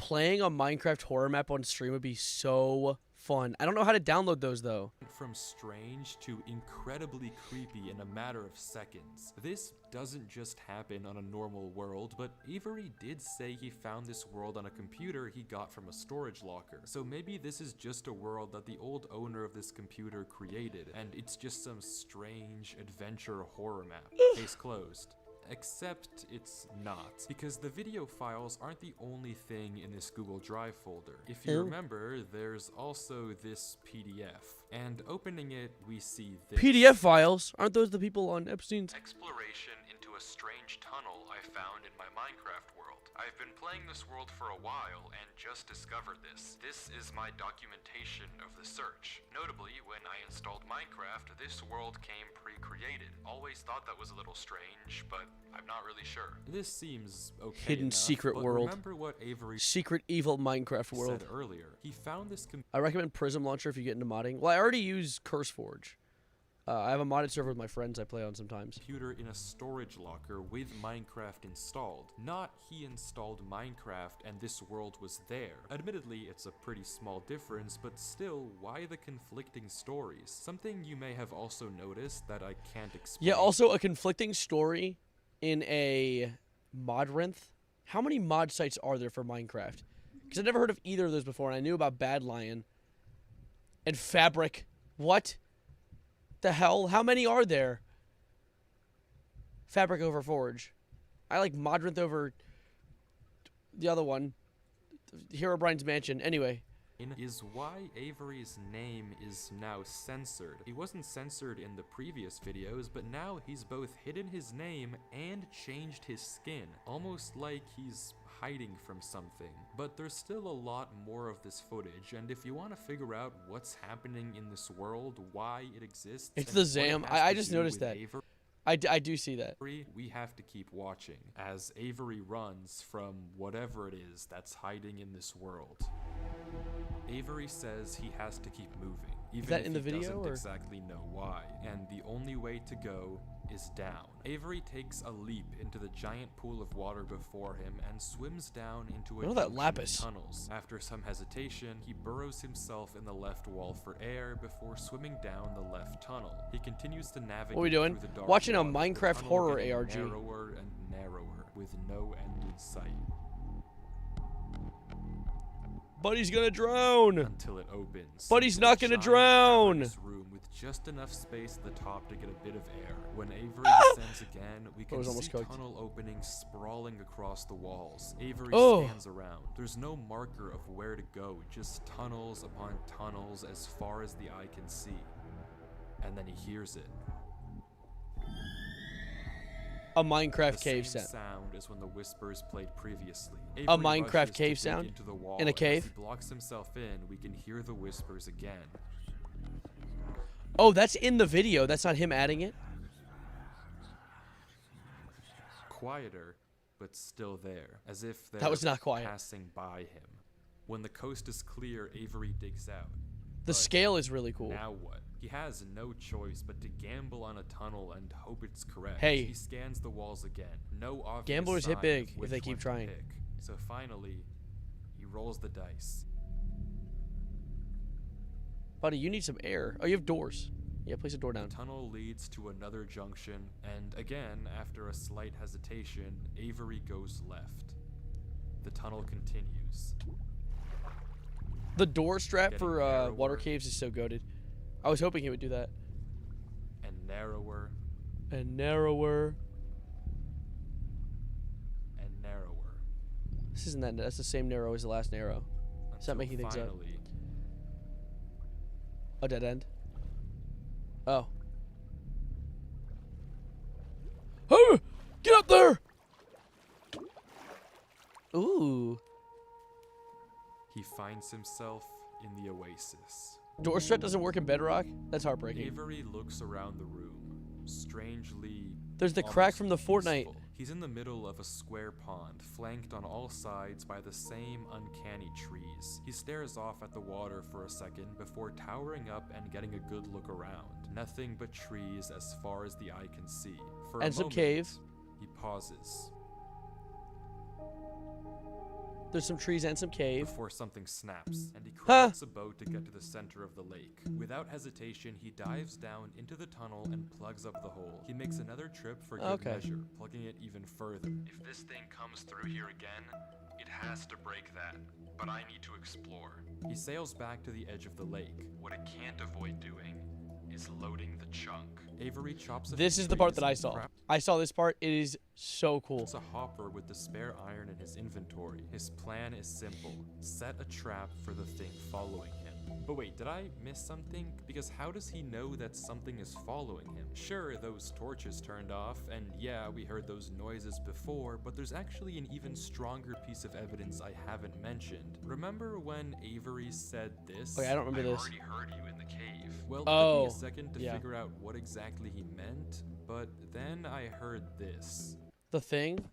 playing a Minecraft horror map on stream would be so fun. I don't know how to download those though. From strange to incredibly creepy in a matter of seconds. This doesn't just happen on a normal world, but Avery did say he found this world on a computer he got from a storage locker. So maybe this is just a world that the old owner of this computer created, and it's just some strange adventure horror map. Case closed. Except it's not, because the video files aren't the only thing in this Google Drive folder. If you remember, there's also this PDF, and opening it, we see this. PDF files? Aren't those the people on Epstein's? Exploration into a strange tunnel I found in my Minecraft world. I've been playing this world for a while and just discovered this. This is my documentation of the search. Notably, when I installed Minecraft, this world came pre-created. Always thought that was a little strange, but I'm not really sure. This seems okay Hidden enough, secret but world. Remember what Avery Secret evil Minecraft world. said earlier. He found this I recommend Prism Launcher if you get into modding. Well, I already use CurseForge. I have a modded server with my friends I play on sometimes. computer in a storage locker with Minecraft installed. Not he installed Minecraft and this world was there. Admittedly, it's a pretty small difference, but still, why the conflicting stories? Something you may have also noticed that I can't explain. Yeah, also a conflicting story in a Modrinth. How many mod sites are there for Minecraft? Because I've never heard of either of those before, and I knew about Bad Lion and Fabric. What the hell? How many are there? Fabric over Forge. I like Modrinth over the other one. Hero Brian's Mansion. Anyway. Is why Avery's name is now censored. He wasn't censored in the previous videos, but now he's both hidden his name and changed his skin. Almost like he's hiding from something. But there's still a lot more of this footage, and if you want to figure out what's happening in this world, why it exists, It's and the what it Zam. has I to just do noticed with that. Avery, I do see that. we have to keep watching as Avery runs from whatever it is that's hiding in this world. Avery says he has to keep moving, even that if in the he video, doesn't or? exactly know why, and the only way to go is down. Avery takes a leap into the giant pool of water before him and swims down into a Look at that junction of lapis. tunnels. After some hesitation, he burrows himself in the left wall for air before swimming down the left tunnel. He continues to navigate What are we doing? through the dark Watching a water, the Minecraft tunnel horror getting ARG. narrower and narrower, with no end in sight. Buddy's gonna drown. Until it opens. Buddy's into a not gonna giant drown. cavernous room with just enough space at the top to get a bit of air. When Avery descends again, we can was see almost cooked. tunnel openings sprawling across the walls. Avery Oh. stands around. There's no marker of where to go, just tunnels upon tunnels as far as the eye can see. And then he hears it. A Minecraft The cave same sound. sound as when the whispers played previously. A Avery Minecraft rushes to cave dig sound? into the wall, In a and as cave? he blocks himself in, we can hear the whispers again. Oh, that's in the video. That's not him adding it. Quieter, but still there, as if they're That was not quiet. passing by him. When the coast is clear, Avery digs out. The But scale is really cool. Now what? He has no choice but to gamble on a tunnel and hope it's correct. Hey. He scans the walls again. No obvious Gamblers hit sign big of if which they keep one to trying. pick. So finally, he rolls the dice. Buddy, you need some air. Oh, you have doors. Yeah, place a door down. The tunnel leads to another junction, and again, after a slight hesitation, Avery goes left. The tunnel continues. The door strap Getting for narrower. water caves is so goated. I was hoping he would do that. And narrower And narrower. and narrower. This isn't that. That's the same narrow as the last narrow. Is that until making things up? finally, A dead end. Oh. Oh! Get up there! Ooh. he finds himself in the oasis. Door strap doesn't work in Bedrock? That's heartbreaking. Avery looks around the room, strangely. There's the crack almost from the Fortnite. peaceful. He's in the middle of a square pond, flanked on all sides by the same uncanny trees. He stares off at the water for a second before towering up and getting a good look around. Nothing but trees as far as the eye can see. For a And some moment, cave. he pauses. There's some trees and some cave. before something snaps, and he Huh. crafts a boat to get to the center of the lake. Without hesitation, he dives down into the tunnel and plugs up the hole. He makes another trip for good Okay. measure, plugging it even further. If this thing comes through here again, it has to break that, but I need to explore. He sails back to the edge of the lake. What it can't avoid doing is loading the chunk. Avery chops a This few is the part trees that I and saw. crafts I saw this part. It is so cool. a hopper with the spare iron in his inventory. His plan is simple. Set a trap for the thing following him. But wait, did I miss something? Because how does he know that something is following him? Sure, those torches turned off, and yeah, we heard those noises before, but there's actually an even stronger piece of evidence I haven't mentioned. Remember when Avery said this? Okay, I don't remember "I this. already heard you in the cave." Well, it Oh, took me a second to yeah. figure out what exactly he meant, but then I heard this. The thing.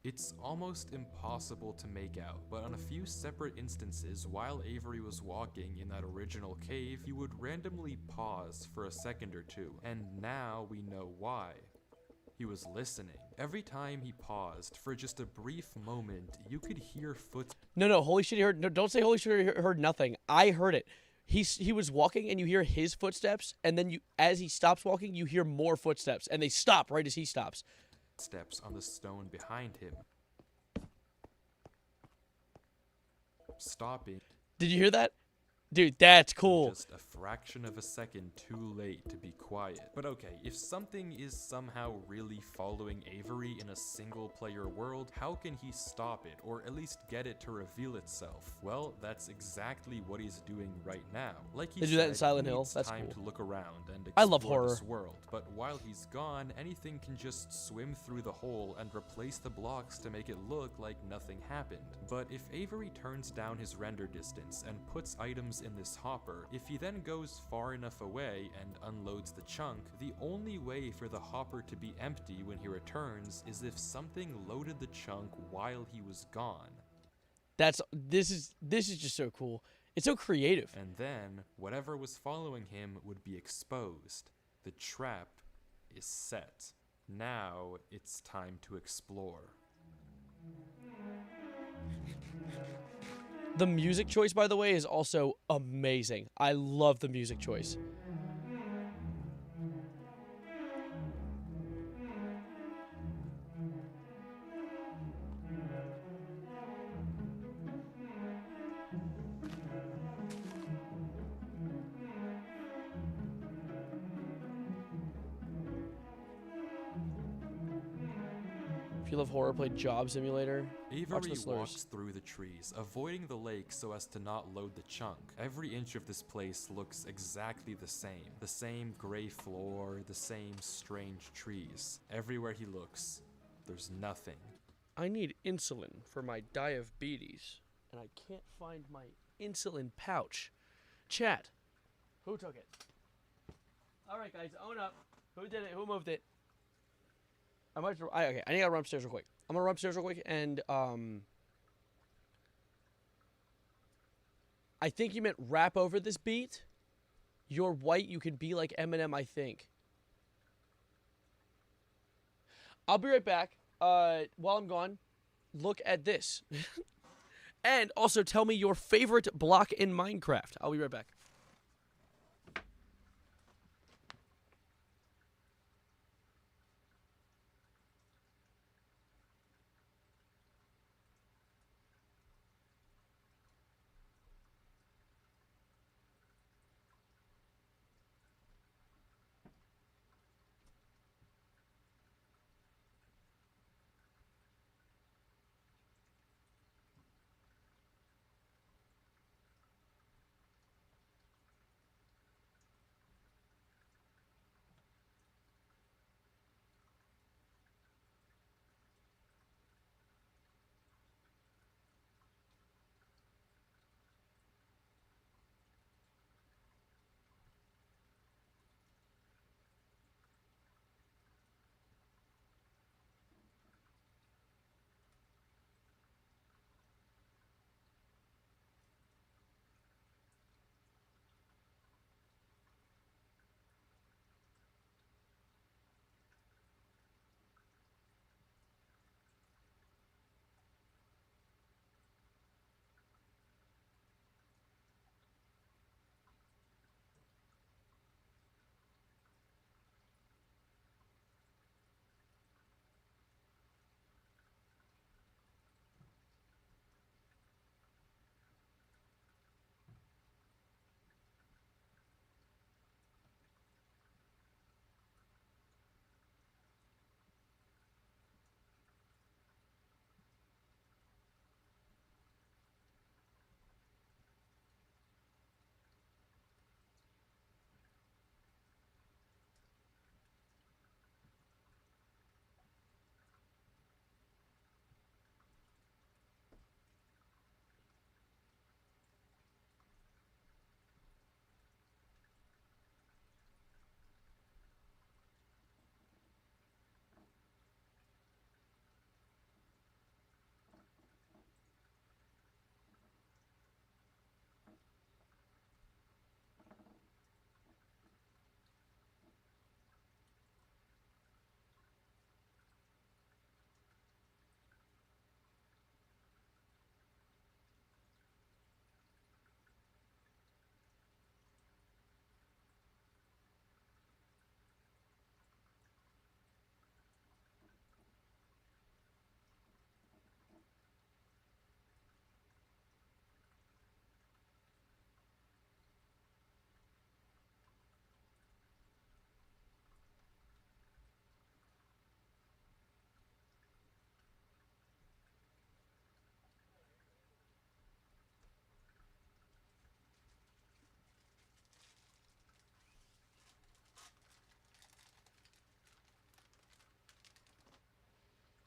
It's almost impossible to make out, but on a few separate instances, while Avery was walking in that original cave, he would randomly pause for a second or two, and now we know why. He was listening. Every time he paused, for just a brief moment, you could hear footsteps No, holy shit, he heard. No, don't say holy shit, he heard nothing. I heard it. He was walking, and you hear his footsteps, and then as he stops walking, you hear more footsteps, and they stop right as he stops. on the stone behind him. Stopping. Did you hear that? Dude, that's cool. Just a fraction of a second too late to be quiet. But okay, if something is somehow really following Avery in a single-player world, how can he stop it, or at least get it to reveal itself? Well, that's exactly what he's doing right now. Like he They do that in said, Silent he Hill. needs That's time cool. to look around and I love explore this horror. world. But while he's gone, anything can just swim through the hole and replace the blocks to make it look like nothing happened. But if Avery turns down his render distance and puts items in this hopper, if he then goes far enough away and unloads the chunk, the only way for the hopper to be empty when he returns is if something loaded the chunk while he was gone. This is just so cool. It's so creative. And then, whatever was following him would be exposed. The trap is set. Now, it's time to explore. The music choice, by the way, is also amazing. I love the music choice. If you love horror, play Job Simulator. Watch Avery the slurs. walks through the trees, avoiding the lake so as to not load the chunk. Every inch of this place looks exactly the same. The same gray floor, the same strange trees. Everywhere he looks, there's nothing. I need insulin for my diabetes, and I can't find my insulin pouch. Chat, who took it? All right, guys, own up. Who did it? Who moved it? Okay, I need to run upstairs real quick. I'm gonna run upstairs real quick, and I think you meant rap over this beat. You're white, you can be like Eminem, I think. I'll be right back. While I'm gone, look at this. And also tell me your favorite block in Minecraft. I'll be right back.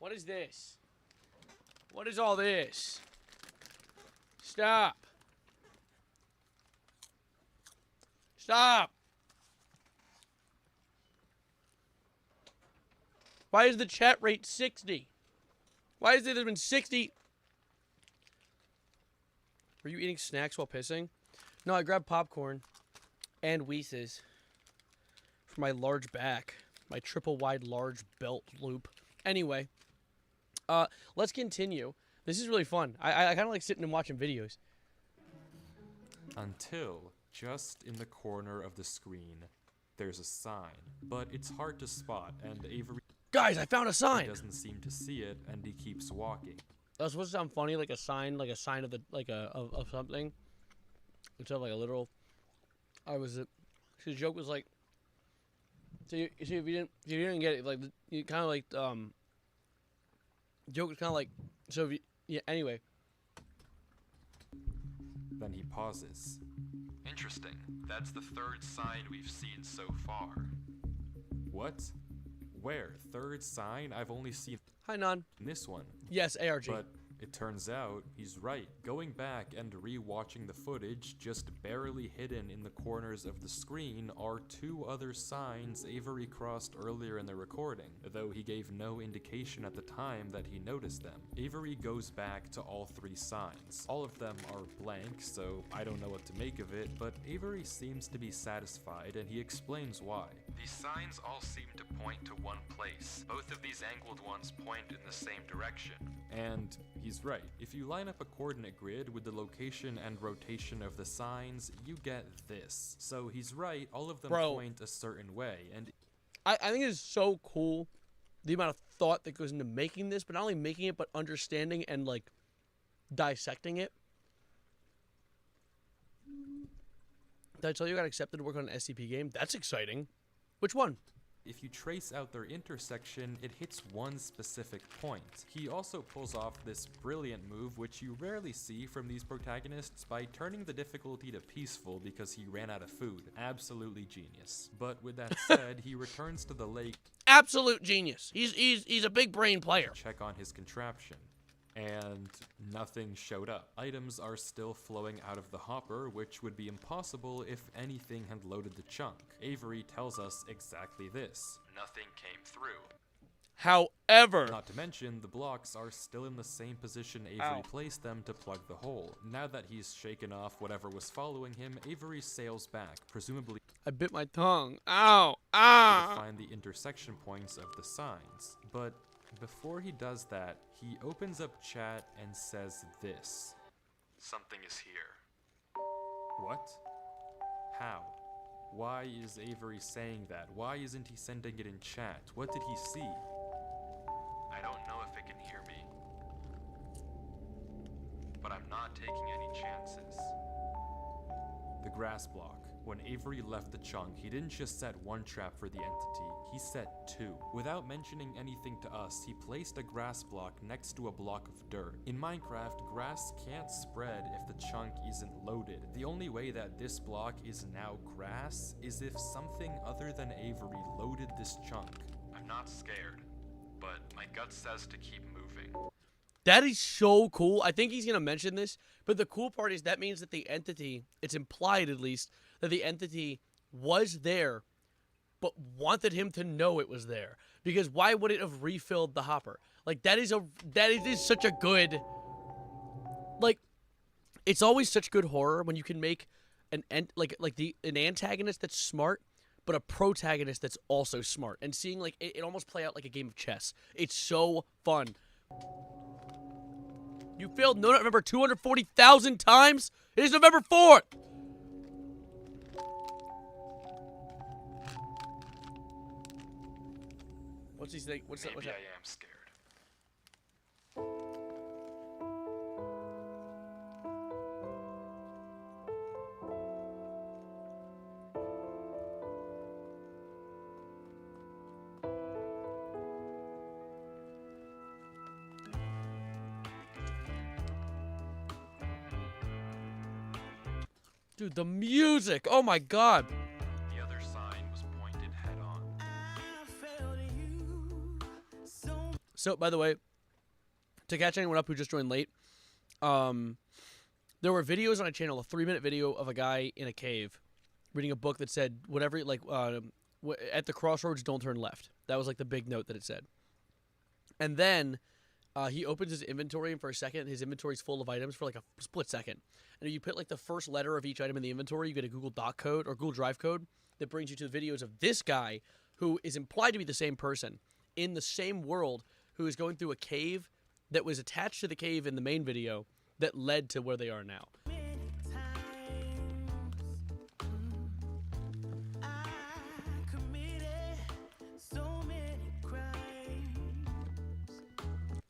What is this? What is all this? Stop. Stop. Why is the chat rate 60? Why is there been 60? Were you eating snacks while pissing? No, I grabbed popcorn and Weese's for my large back. My triple wide large belt loop. Anyway, let's continue. This is really fun. I kind of like sitting and watching videos. Until, just in the corner of the screen, there's a sign. But it's hard to spot, and Avery Guys, I found a sign. doesn't seem to see it, and he keeps walking. That's supposed to sound funny, like a sign of the of something. Instead of like a literal. The joke was like. So you see, if you didn't get it, like you kind of like joke was kind of like, so if you, yeah. Anyway. Then he pauses. Interesting. That's the third sign we've seen so far. What? Where? Third sign? I've only seen Hi, Non. this one. Yes, ARG. But it turns out he's right. Going back and re-watching the footage, just barely hidden in the corners of the screen are two other signs Avery crossed earlier in the recording, though he gave no indication at the time that he noticed them. Avery goes back to all three signs. All of them are blank, so I don't know what to make of it, but Avery seems to be satisfied, and he explains why. These signs all seem to point to one place. Both of these angled ones point in the same direction. And he's right. If you line up a coordinate grid with the location and rotation of the signs, you get this. So he's right, all of them point a certain way, and I think it's so cool the amount of thought that goes into making this, but not only making it, but understanding and like dissecting it. Did I tell you I got accepted to work on an SCP game? That's exciting. Which one? if you trace out their intersection, it hits one specific point. He also pulls off this brilliant move, which you rarely see from these protagonists, by turning the difficulty to peaceful because he ran out of food. Absolutely genius. But with that said, he returns to the lake. Absolute genius. He's a big brain player. Check on his contraption. And nothing showed up. Items are still flowing out of the hopper, which would be impossible if anything had loaded the chunk. Avery tells us exactly this. Nothing came through. However, Not to mention, the blocks are still in the same position Avery placed them to plug the hole. Now that he's shaken off whatever was following him, Avery sails back, presumably I bit my tongue. Ow! to find the intersection points of the signs. But before he does that, he opens up chat and says this. Something is here. What? How? Why is Avery saying that? Why isn't he sending it in chat? What did he see? I don't know if it can hear me. But I'm not taking any chances. The grass block. When Avery left the chunk, he didn't just set one trap for the entity, he set two. Without mentioning anything to us, he placed a grass block next to a block of dirt. In Minecraft, grass can't spread if the chunk isn't loaded. The only way that this block is now grass is if something other than Avery loaded this chunk. I'm not scared, but my gut says to keep moving. That is so cool. I think he's going to mention this, but the cool part is that means that the entity, it's implied at least, that the entity was there, but wanted him to know it was there. Because why would it have refilled the hopper? Like, that is such a good, like, it's always such good horror when you can make an antagonist that's smart, but a protagonist that's also smart. And seeing, like, it almost play out like a game of chess. It's so fun. You failed No November 240,000 times? It is November 4th! What's he saying? What's that? Maybe I am scared. Dude, the music! Oh my god! The other sign was pointed head on. So, by the way, to catch anyone up who just joined late, there were videos on a channel, a 3-minute video of a guy in a cave reading a book that said, whatever, like, at the crossroads, don't turn left. That was, like, the big note that it said. And then he opens his inventory, and for a second, his inventory's full of items for, like, a split second. And if you put, like, the first letter of each item in the inventory, you get a Google Doc code or Google Drive code that brings you to the videos of this guy who is implied to be the same person in the same world who is going through a cave that was attached to the cave in the main video that led to where they are now.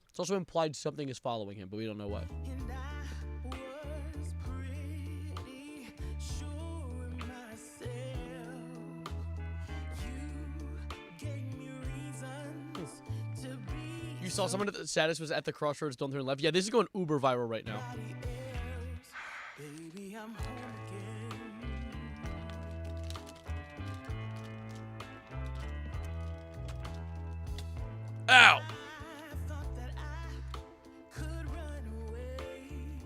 It's also implied something is following him, but we don't know what. You saw someone at the status was at the crossroads, don't turn left. Yeah, this is going uber viral right now. Ow!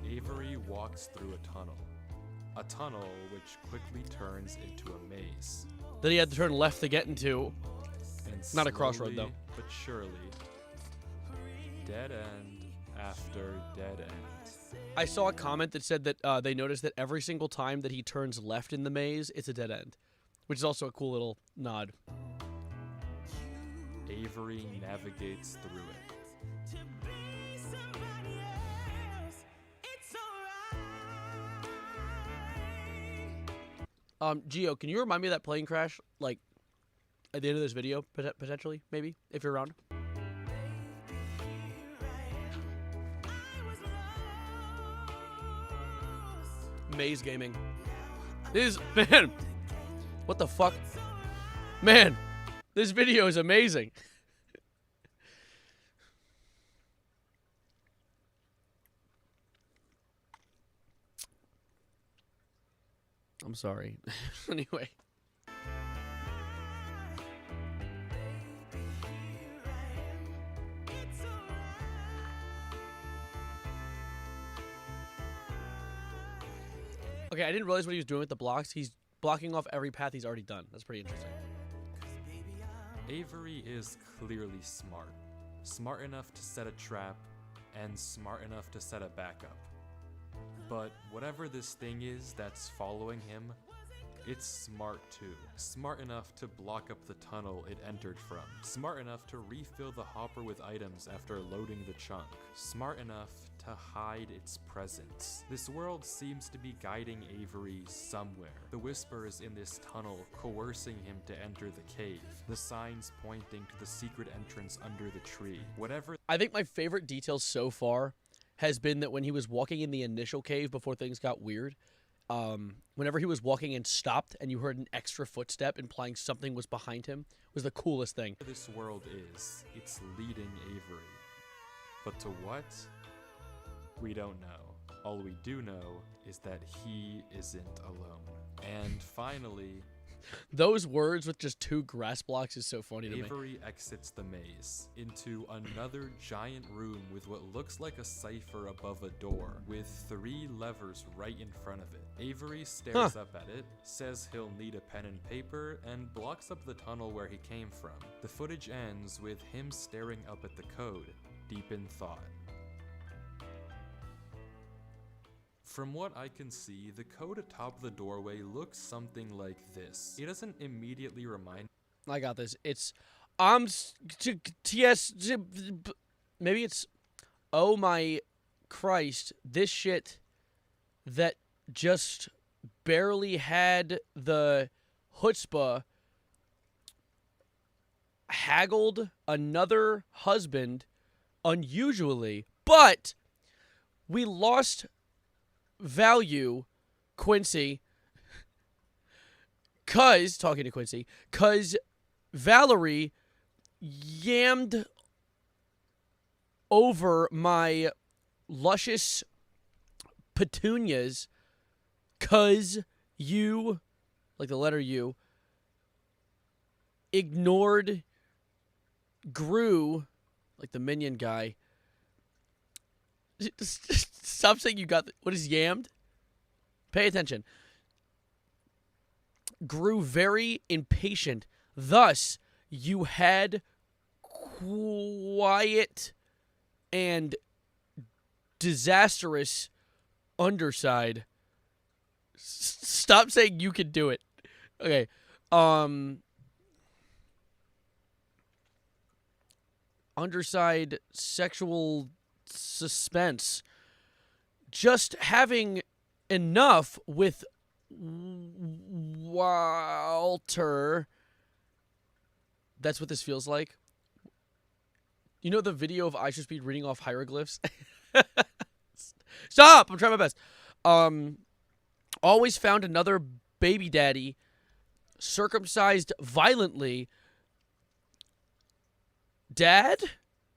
Avery walks through a tunnel which quickly turns into a maze. That he had to turn left to get into. And Not a crossroad, though. But surely, dead end after dead end. I saw a comment that said that they noticed that every single time that he turns left in the maze, it's a dead end. Which is also a cool little nod. Avery navigates through it. Gio, can you remind me of that plane crash, like, at the end of this video, potentially, maybe, if you're around? Maze gaming. This, man, what the fuck? Man, this video is amazing. I'm sorry. Anyway. Okay, I didn't realize what he was doing with the blocks. He's blocking off every path he's already done. That's pretty interesting. Avery is clearly smart. Smart enough to set a trap, and smart enough to set a backup. But whatever this thing is that's following him, it's smart too. Smart enough to block up the tunnel it entered from. Smart enough to refill the hopper with items after loading the chunk. Smart enough to hide its presence. This world seems to be guiding Avery somewhere. The whispers in this tunnel coercing him to enter the cave. The signs pointing to the secret entrance under the tree. Whatever. I think my favorite detail so far has been that when he was walking in the initial cave before things got weird, whenever he was walking and stopped and you heard an extra footstep implying something was behind him, was the coolest thing. This world is, it's leading Avery. But to what? We don't know. All we do know is that he isn't alone. And finally, those words with just 2 grass blocks is so funny to me. Avery exits the maze into another giant room with what looks like a cipher above a door with 3 levers right in front of it. Avery stares up at it, says he'll need a pen and paper, and blocks up the tunnel where he came from. The footage ends with him staring up at the code, deep in thought. From what I can see, the code atop the doorway looks something like this. It doesn't immediately remind. I got this. It's maybe it's, oh my Christ, this shit that just barely had the chutzpah haggled another husband unusually, but we lost value, Quincy, talking to Quincy, cause Valerie yammed over my luscious petunias, cause you, like the letter U, ignored, grew, like the minion guy. Stop saying you got what is yammed? Pay attention. Grew very impatient. Thus, you had quiet and disastrous underside. Stop saying you can do it. Okay. Underside sexual suspense. Just having enough with Walter. That's what this feels like. You know the video of Aisha Speed reading off hieroglyphs? Stop! I'm trying my best. Always found another baby daddy circumcised violently. Dad?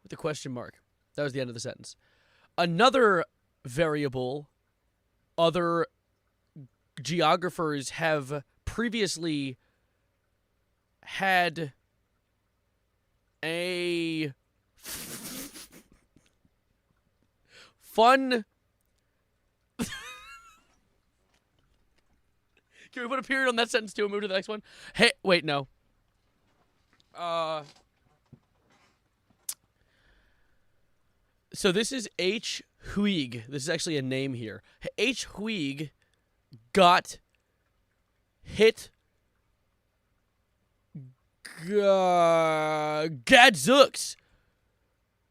With a question mark. That was the end of the sentence. Another variable other geographers have previously had a fun... Can we put a period on that sentence too and move to the next one? Hey, wait, no. So this is H. Huig. This is actually a name here. H. Huig got hit Gadzooks.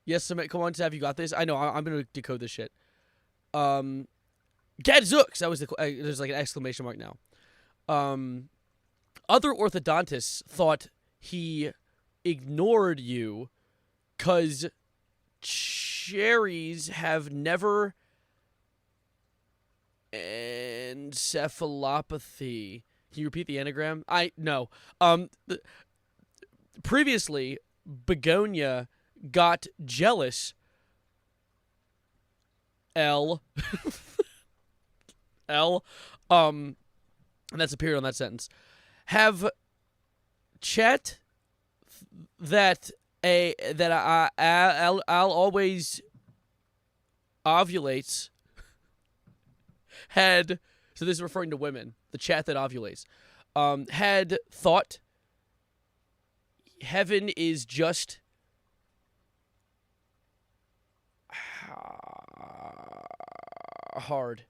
Yes, come on, Sav, you got this? I know, I'm going to decode this shit. Gadzooks. That was there's like an exclamation mark now. Other orthodontists thought he ignored you because cherries have never encephalopathy. Can you repeat the anagram? No. Previously, Begonia got jealous. And that's a period on that sentence. Have Chet that I'll always ovulates had, so this is referring to women, the chat that ovulates, had thought heaven is just hard.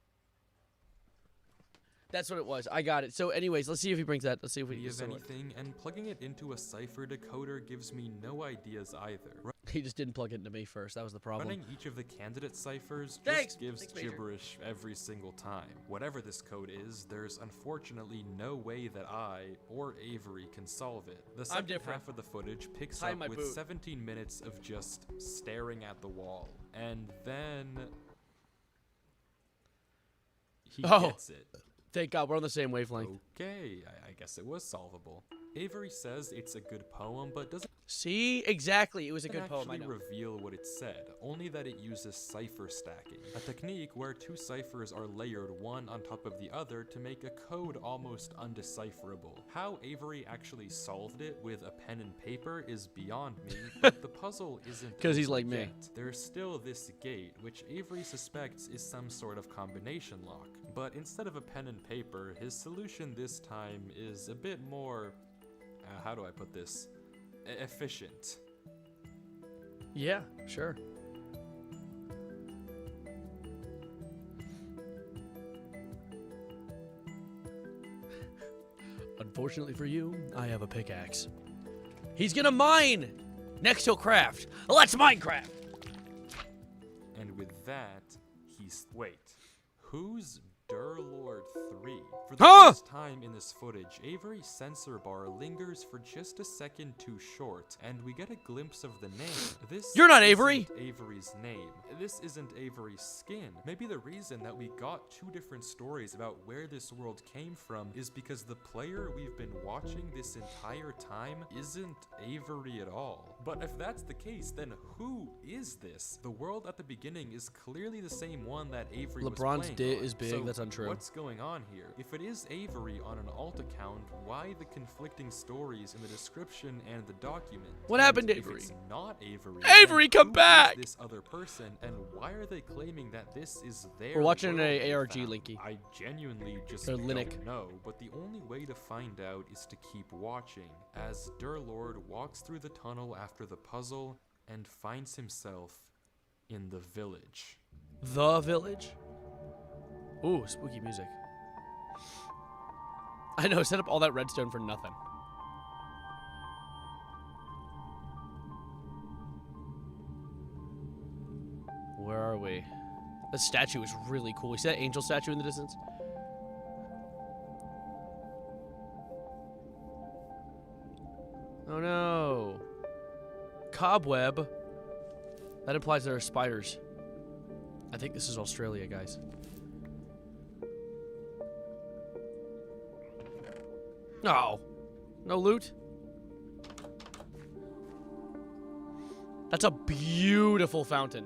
That's what it was. I got it. So anyways, let's see if he brings that. Let's see if we can of anything, and plugging it into a cipher decoder gives me no ideas either. He just didn't plug it into me first. That was the problem. Running each of the candidate ciphers just gives gibberish every single time. Whatever this code is, there's unfortunately no way that I or Avery can solve it. The second half of the footage picks up with 17 minutes of just staring at the wall. And then he gets it. Thank God, we're on the same wavelength. Okay, I guess it was solvable. Avery says it's a good poem, but doesn't see exactly it was a good poem. I know. Reveal what it said, only that it uses cipher stacking, a technique where two ciphers are layered one on top of the other to make a code almost undecipherable. How Avery actually solved it with a pen and paper is beyond me, but the puzzle isn't because he's like me. There's still this gate, which Avery suspects is some sort of combination lock. But instead of a pen and paper, his solution this time is a bit more, how do I put this, efficient. Yeah, sure. Unfortunately for you, I have a pickaxe. He's gonna mine! Next he'll craft. Let's Minecraft! And with that, wait, who's Durlord 3? For the first time in this footage, Avery's sensor bar lingers for just a second too short, and we get a glimpse of the name. You're not Avery! Avery's name. This isn't Avery's skin. Maybe the reason that we got two different stories about where this world came from is because the player we've been watching this entire time isn't Avery at all. But if that's the case, then who is this? The world at the beginning is clearly the same one that Avery was playing on. is big, So that's that's untrue. What's going on here? If it is Avery on an alt account, why the conflicting stories in the description and the document? What happened to If Avery? it's not Avery, Avery, then come who back! is this other person, and why are they claiming that this is their We're watching world an they ARG, found? Linky. I genuinely just Or don't Linux. know, but the only way to find out is to keep watching, as Durlord walks through the tunnel after the puzzle and finds himself in the village. The village? Ooh, spooky music. I know, set up all that redstone for nothing. Where are we? The statue is really cool. You see that angel statue in the distance? Oh no. Cobweb. That implies there are spiders. I think this is Australia, guys. No. No loot? That's a beautiful fountain.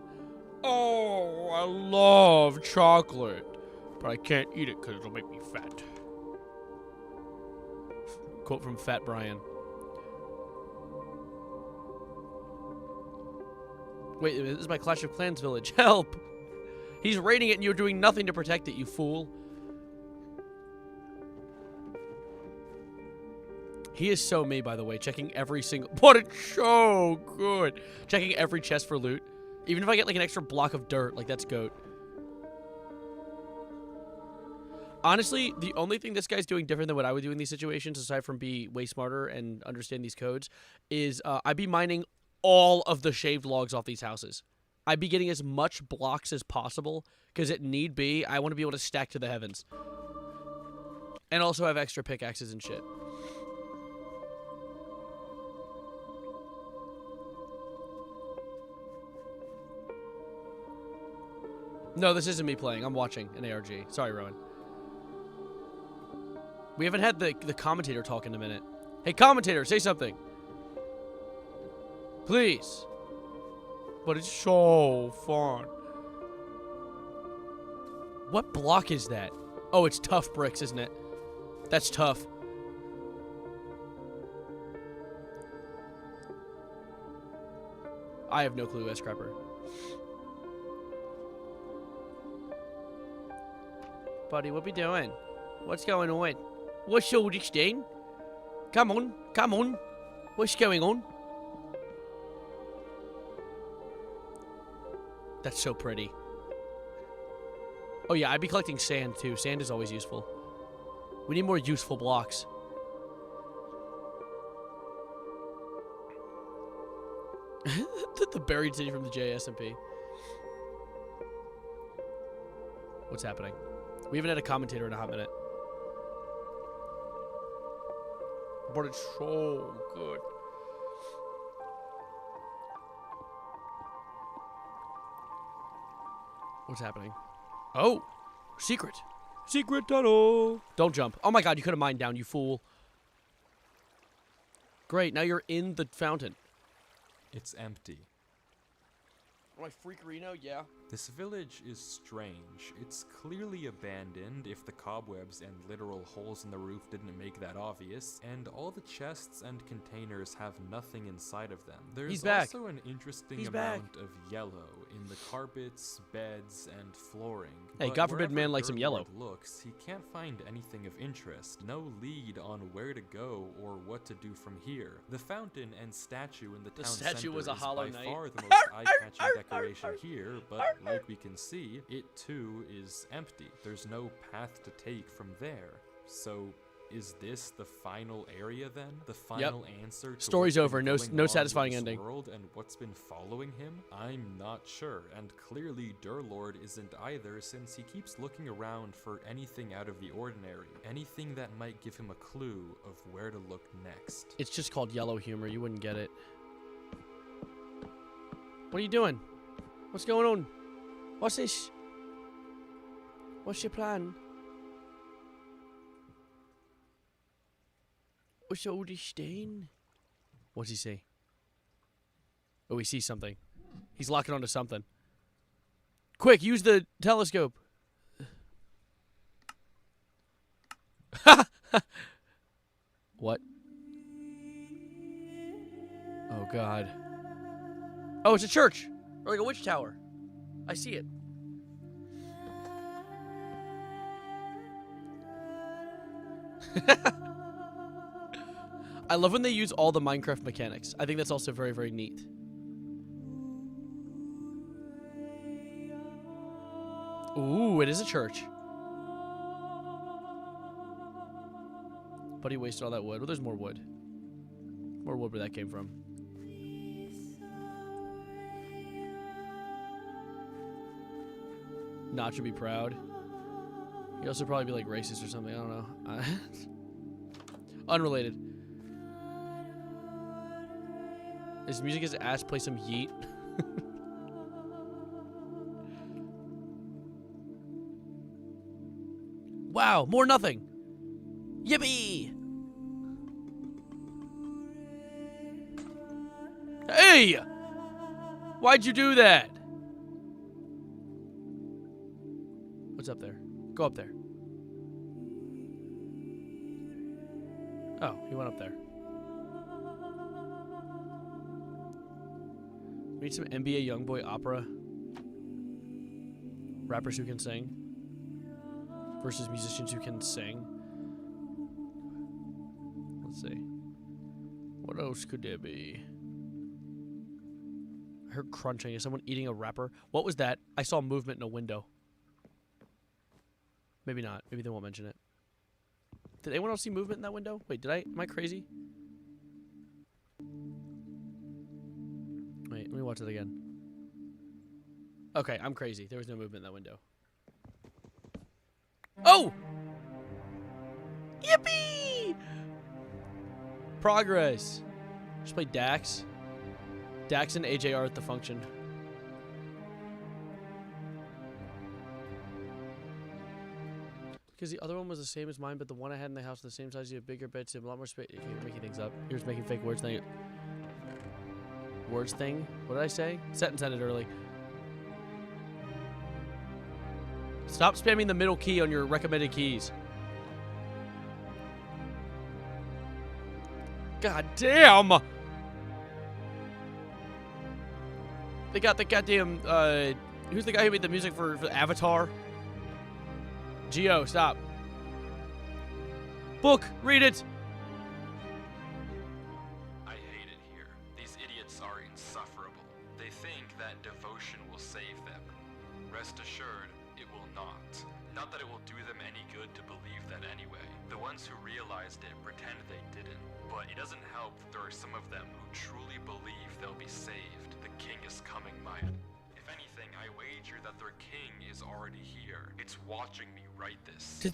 Oh, I love chocolate. But I can't eat it because it'll make me fat. Quote from Fat Brian. Wait, this is my Clash of Clans village. Help! He's raiding it and you're doing nothing to protect it, you fool. He is so me, by the way, checking every single... What, it's so good! Checking every chest for loot. Even if I get, like, an extra block of dirt, like, that's goat. Honestly, the only thing this guy's doing different than what I would do in these situations, aside from be way smarter and understand these codes, is I'd be mining all of the shaved logs off these houses. I'd be getting as much blocks as possible, because it need be, I want to be able to stack to the heavens. And also have extra pickaxes and shit. No, this isn't me playing. I'm watching an ARG. Sorry, Rowan. We haven't had the commentator talk in a minute. Hey, commentator, say something. Please. But it's so fun. What block is that? Oh, it's tough bricks, isn't it? That's tough. I have no clue, S-Crapper. Buddy, what we doing? What's going on? What's all this thing? Come on, come on. What's going on? That's so pretty. Oh yeah, I'd be collecting sand too. Sand is always useful. We need more useful blocks. The buried city from the JSMP. What's happening? We haven't had a commentator in a hot minute. But it's so good. What's happening? Oh! Secret! Secret tunnel! Don't jump. Oh my god, you could have mined down, you fool. Great, now you're in the fountain. It's empty. My freakerino, yeah. This village is strange. It's clearly abandoned, if the cobwebs and literal holes in the roof didn't make that obvious, and all the chests and containers have nothing inside of them. There's also an interesting amount of yellow in the carpets, beds, and flooring. Hey, But God forbid wherever man likes some yellow. looks, he can't find anything of interest. No lead on where to go or what to do from here. The fountain and statue in the town statue center was a is Hollow by Knight. far the most eye-catching decoration here, but like we can see, it too is empty. There's no path to take from there. So, is this the final area then? The final answer to Story's what's over. been No going no on satisfying with this ending. world and what's been following him? I'm not sure, and clearly Durlord isn't either, since he keeps looking around for anything out of the ordinary, anything that might give him a clue of where to look next. It's just called yellow humor. You wouldn't get it. What are you doing? What's going on? What's this? What's your plan? What's all this stain? What's he say? Oh, he sees something. He's locking onto something. Quick, use the telescope. What? Oh, God. Oh, it's a church. Or like a witch tower. I see it. I love when they use all the Minecraft mechanics. I think that's also very, very neat. Ooh, it is a church. But he wasted all that wood. Well, there's more wood. More wood where that came from. Not should be proud. He'd also probably be like racist or something. I don't know. Unrelated. Is music his ass play some yeet? Wow, more nothing. Yippee! Hey! Why'd you do that? What's up there? Go up there. Oh, he went up there. We need some NBA Youngboy opera. Rappers who can sing. Versus musicians who can sing. Let's see. What else could there be? I heard crunching. Is someone eating a wrapper? What was that? I saw movement in a window. Maybe not. Maybe they won't mention it. Did anyone else see movement in that window? Wait, did I? Am I crazy? Wait, let me watch it again. Okay, I'm crazy. There was no movement in that window. Oh! Yippee! Progress. Just play Dax. Dax and AJ are at the function. Because the other one was the same as mine, but the one I had in the house was the same size. You have bigger beds, you have a lot more space. Okay, you're making things up. Here's making fake words thing. Words thing? What did I say? Set and send it early. Stop spamming the middle key on your recommended keys. God damn! They got the goddamn, who's the guy who made the music for Avatar? Geo, stop. Book, read it! I hate it here. These idiots are insufferable. They think that devotion will save them. Rest assured, it will not. Not that it will do them any good to believe that anyway. The ones who realized it pretend they didn't. But it doesn't help that there are some of them who truly believe they'll be saved. The king is coming, Maya. If anything, I wager that their king is already here. It's watching me write this.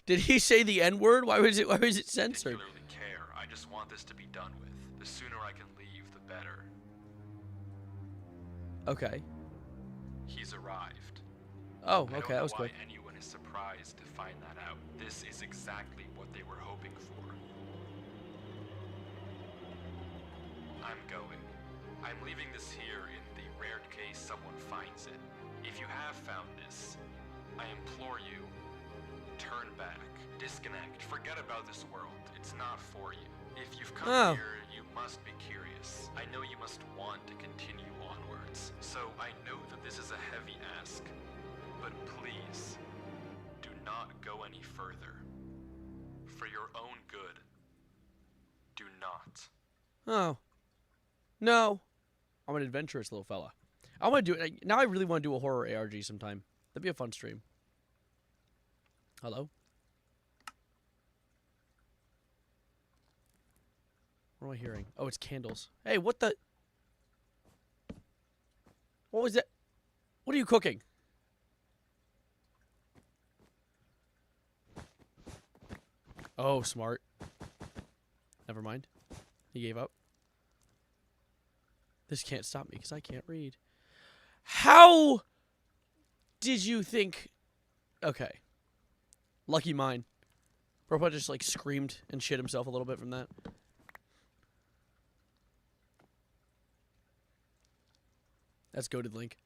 Did he say the N-word? Why was it censored? Particularly care. I just want this to be done with. The sooner I can leave, the better. Okay. He's arrived. Oh, okay, that was quick. quick. I don't know why anyone is surprised to find that out. This is exactly what they were hoping for. I'm going. I'm leaving this here in the rare case someone finds it. If you have found this, I implore you, turn back, disconnect, forget about this world. It's not for you. If you've come here, you must be curious. I know you must want to continue onwards. So I know that this is a heavy ask, but please, do not go any further. For your own good, do not. Oh. No. I'm an adventurous little fella. I want to do it. Now I really want to do a horror ARG sometime. That'd be a fun stream. Hello? What am I hearing? Oh, it's candles. Hey, what the? What was that? What are you cooking? Oh, smart. Never mind. He gave up. This can't stop me because I can't read. How did you think? Okay. Lucky mine. Bro just like screamed and shit himself a little bit from that. That's goated Link.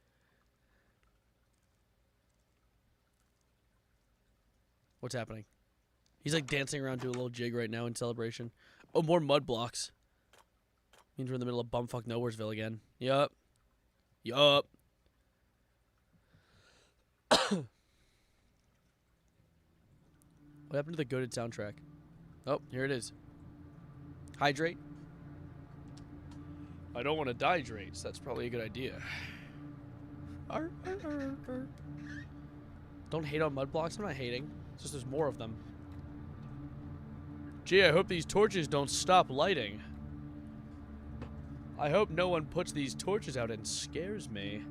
What's happening? He's like dancing around to a little jig right now in celebration. Oh, more mud blocks. Means we're in the middle of bumfuck Nowheresville again. Yup. Yup. What happened to the goated soundtrack? Oh, here it is. Hydrate. I don't want to dihydrate, so that's probably a good idea. Don't hate on mud blocks. I'm not hating. It's just there's more of them. Gee, I hope these torches don't stop lighting. I hope no one puts these torches out and scares me.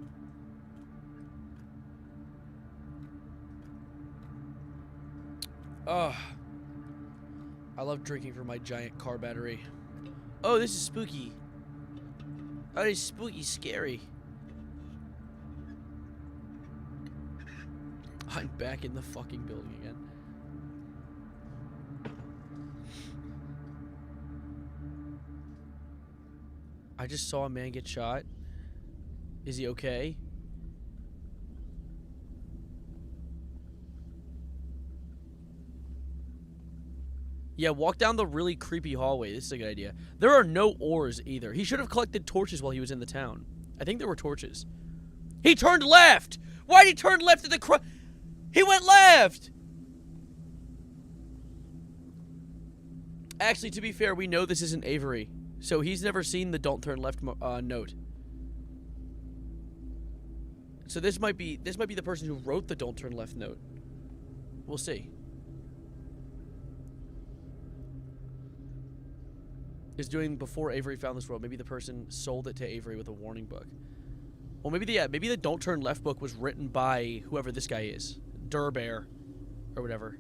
Ugh. I love drinking from my giant car battery. Oh, this is spooky. Oh, this is spooky, scary. I'm back in the fucking building again. I just saw a man get shot. Is he okay? Yeah, walk down the really creepy hallway. This is a good idea. There are no ores either. He should have collected torches while he was in the town. I think there were torches. He turned left! Why did he turn left at the He went left! Actually, to be fair, we know this isn't Avery. So he's never seen the don't turn left note. So this might be the person who wrote the don't turn left note. We'll see. Is doing before Avery found this world. Maybe the person sold it to Avery with a warning book. Well, maybe the Don't Turn Left book was written by whoever this guy is. Durbear. Or whatever.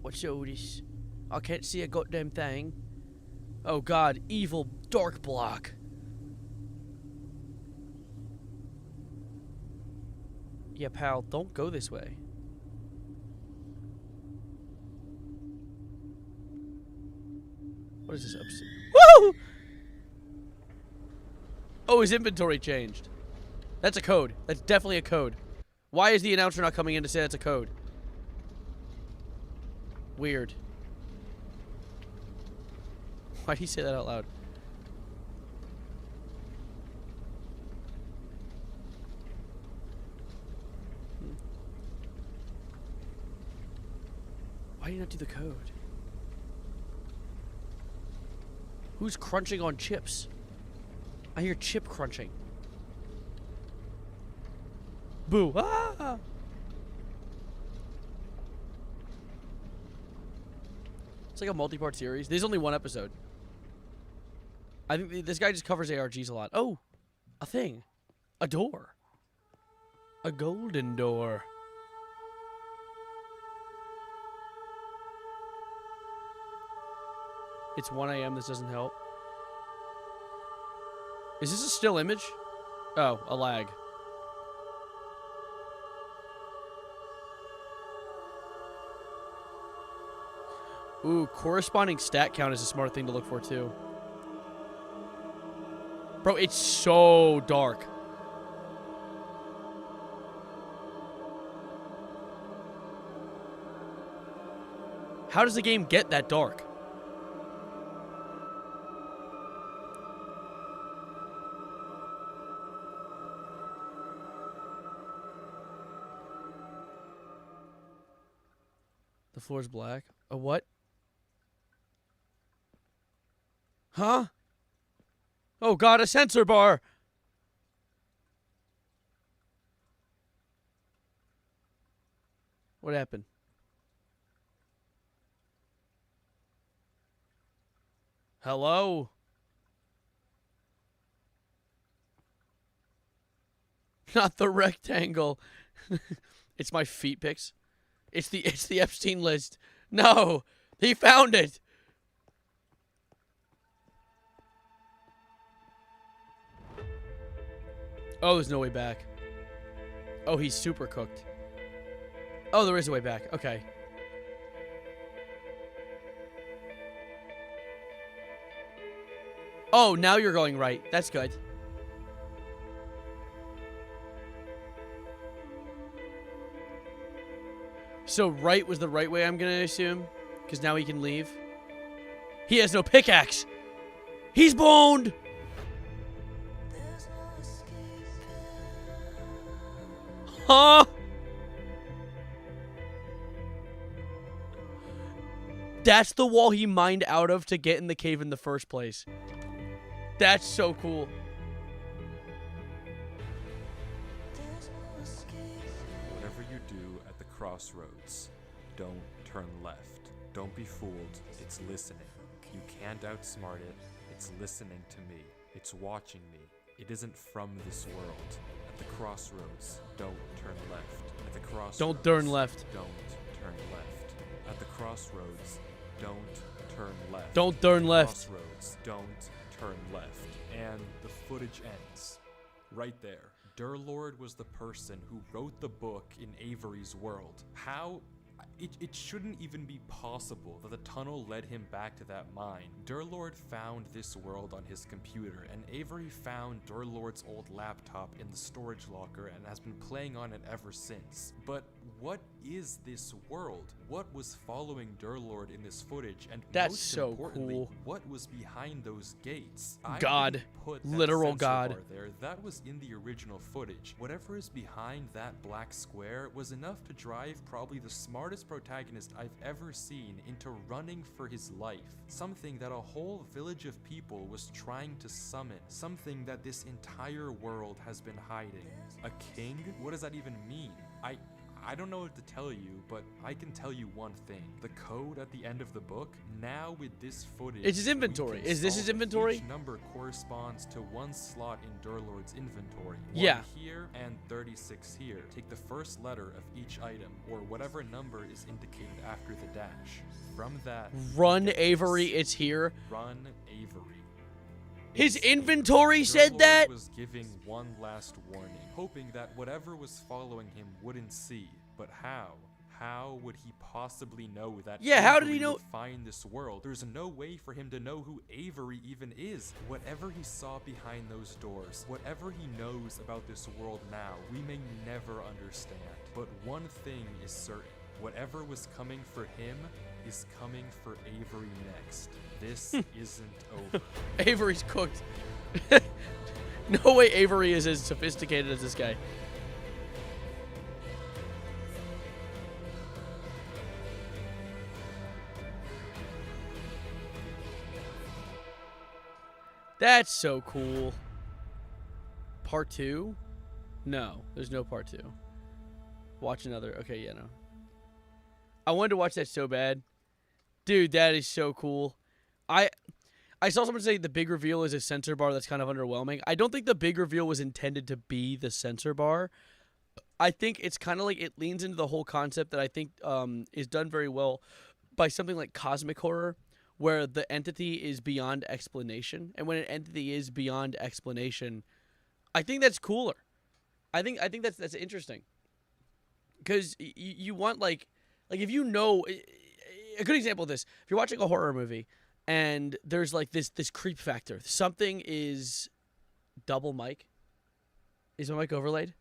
What's all this? I can't see a goddamn thing. Oh god, evil dark block. Yeah, pal, don't go this way. What is this episode? Woo! Oh, his inventory changed. That's a code. That's definitely a code. Why is the announcer not coming in to say that's a code? Weird. Why'd he say that out loud? Why did you not do the code? Who's crunching on chips? I hear chip crunching. Boo. Ah! It's like a multi-part series. There's only one episode. I think this guy just covers ARGs a lot. Oh, a thing. A door. A golden door. It's 1 a.m. This doesn't help. Is this a still image? Oh, a lag. Ooh, corresponding stat count is a smart thing to look for, too. Bro, it's so dark. How does the game get that dark? The floor's black. A what? Huh? Oh god, a sensor bar! What happened? Hello? Not the rectangle. It's my feet pics. It's the Epstein list. No! He found it! Oh, there's no way back. Oh, he's super cooked. Oh, there is a way back. Okay. Oh, now you're going right. That's good. So right was the right way, I'm going to assume? Because now he can leave? He has no pickaxe! He's boned! Huh? That's the wall he mined out of to get in the cave in the first place. That's so cool. Whatever you do at the crossroads, don't turn left. Don't be fooled. It's listening. You can't outsmart it. It's listening to me. It's watching me. It isn't from this world. At the crossroads, don't turn left. At the crossroads, Don't turn left. Don't turn left. At the crossroads, don't turn left. Don't turn left. Crossroads, don't turn left. And the footage ends. Right there. Durlord was the person who wrote the book in Avery's world. How? It shouldn't even be possible that the tunnel led him back to that mine. Durlord found this world on his computer, and Avery found Durlord's old laptop in the storage locker and has been playing on it ever since. But what is this world? What was following Durlord in this footage? And That's most so importantly, cool. what was behind those gates? God. didn't put that Literal sensor God. bar there. That was in the original footage. Whatever is behind that black square was enough to drive probably the smartest protagonist I've ever seen into running for his life. Something that a whole village of people was trying to summon. Something that this entire world has been hiding. A king? What does that even mean? I don't know what to tell you, but I can tell you one thing. The code at the end of the book, now with this footage... It's his we inventory. can Is this his solve inventory? Each number corresponds to one slot in Durlord's inventory. Yeah. 1 here and 36 here. Take the first letter of each item, or whatever number is indicated after the dash. From that... Run, get this. Avery, it's here. Run, Avery. His inventory said Durlord that? was giving one last warning, hoping that whatever was following him wouldn't see. But how? How would he possibly know that Yeah, how did he Avery know- would find this world? There's no way for him to know who Avery even is. Whatever he saw behind those doors, whatever he knows about this world now, we may never understand. But one thing is certain. Whatever was coming for him is coming for Avery next. This isn't over. Avery's cooked. No way Avery is as sophisticated as this guy. That's so cool. Part 2? No, there's no part 2. Watch another. Okay, yeah, no. I wanted to watch that so bad. Dude, that is so cool. I saw someone say the big reveal is a sensor bar that's kind of underwhelming. I don't think the big reveal was intended to be the sensor bar. I think it's kind of like it leans into the whole concept that I think is done very well by something like cosmic horror, where the entity is beyond explanation. And when an entity is beyond explanation, I think that's cooler. I think that's interesting. Because you want like if you know, a good example of this, if you're watching a horror movie and there's like this creep factor, something is double mic. Is my mic overlaid?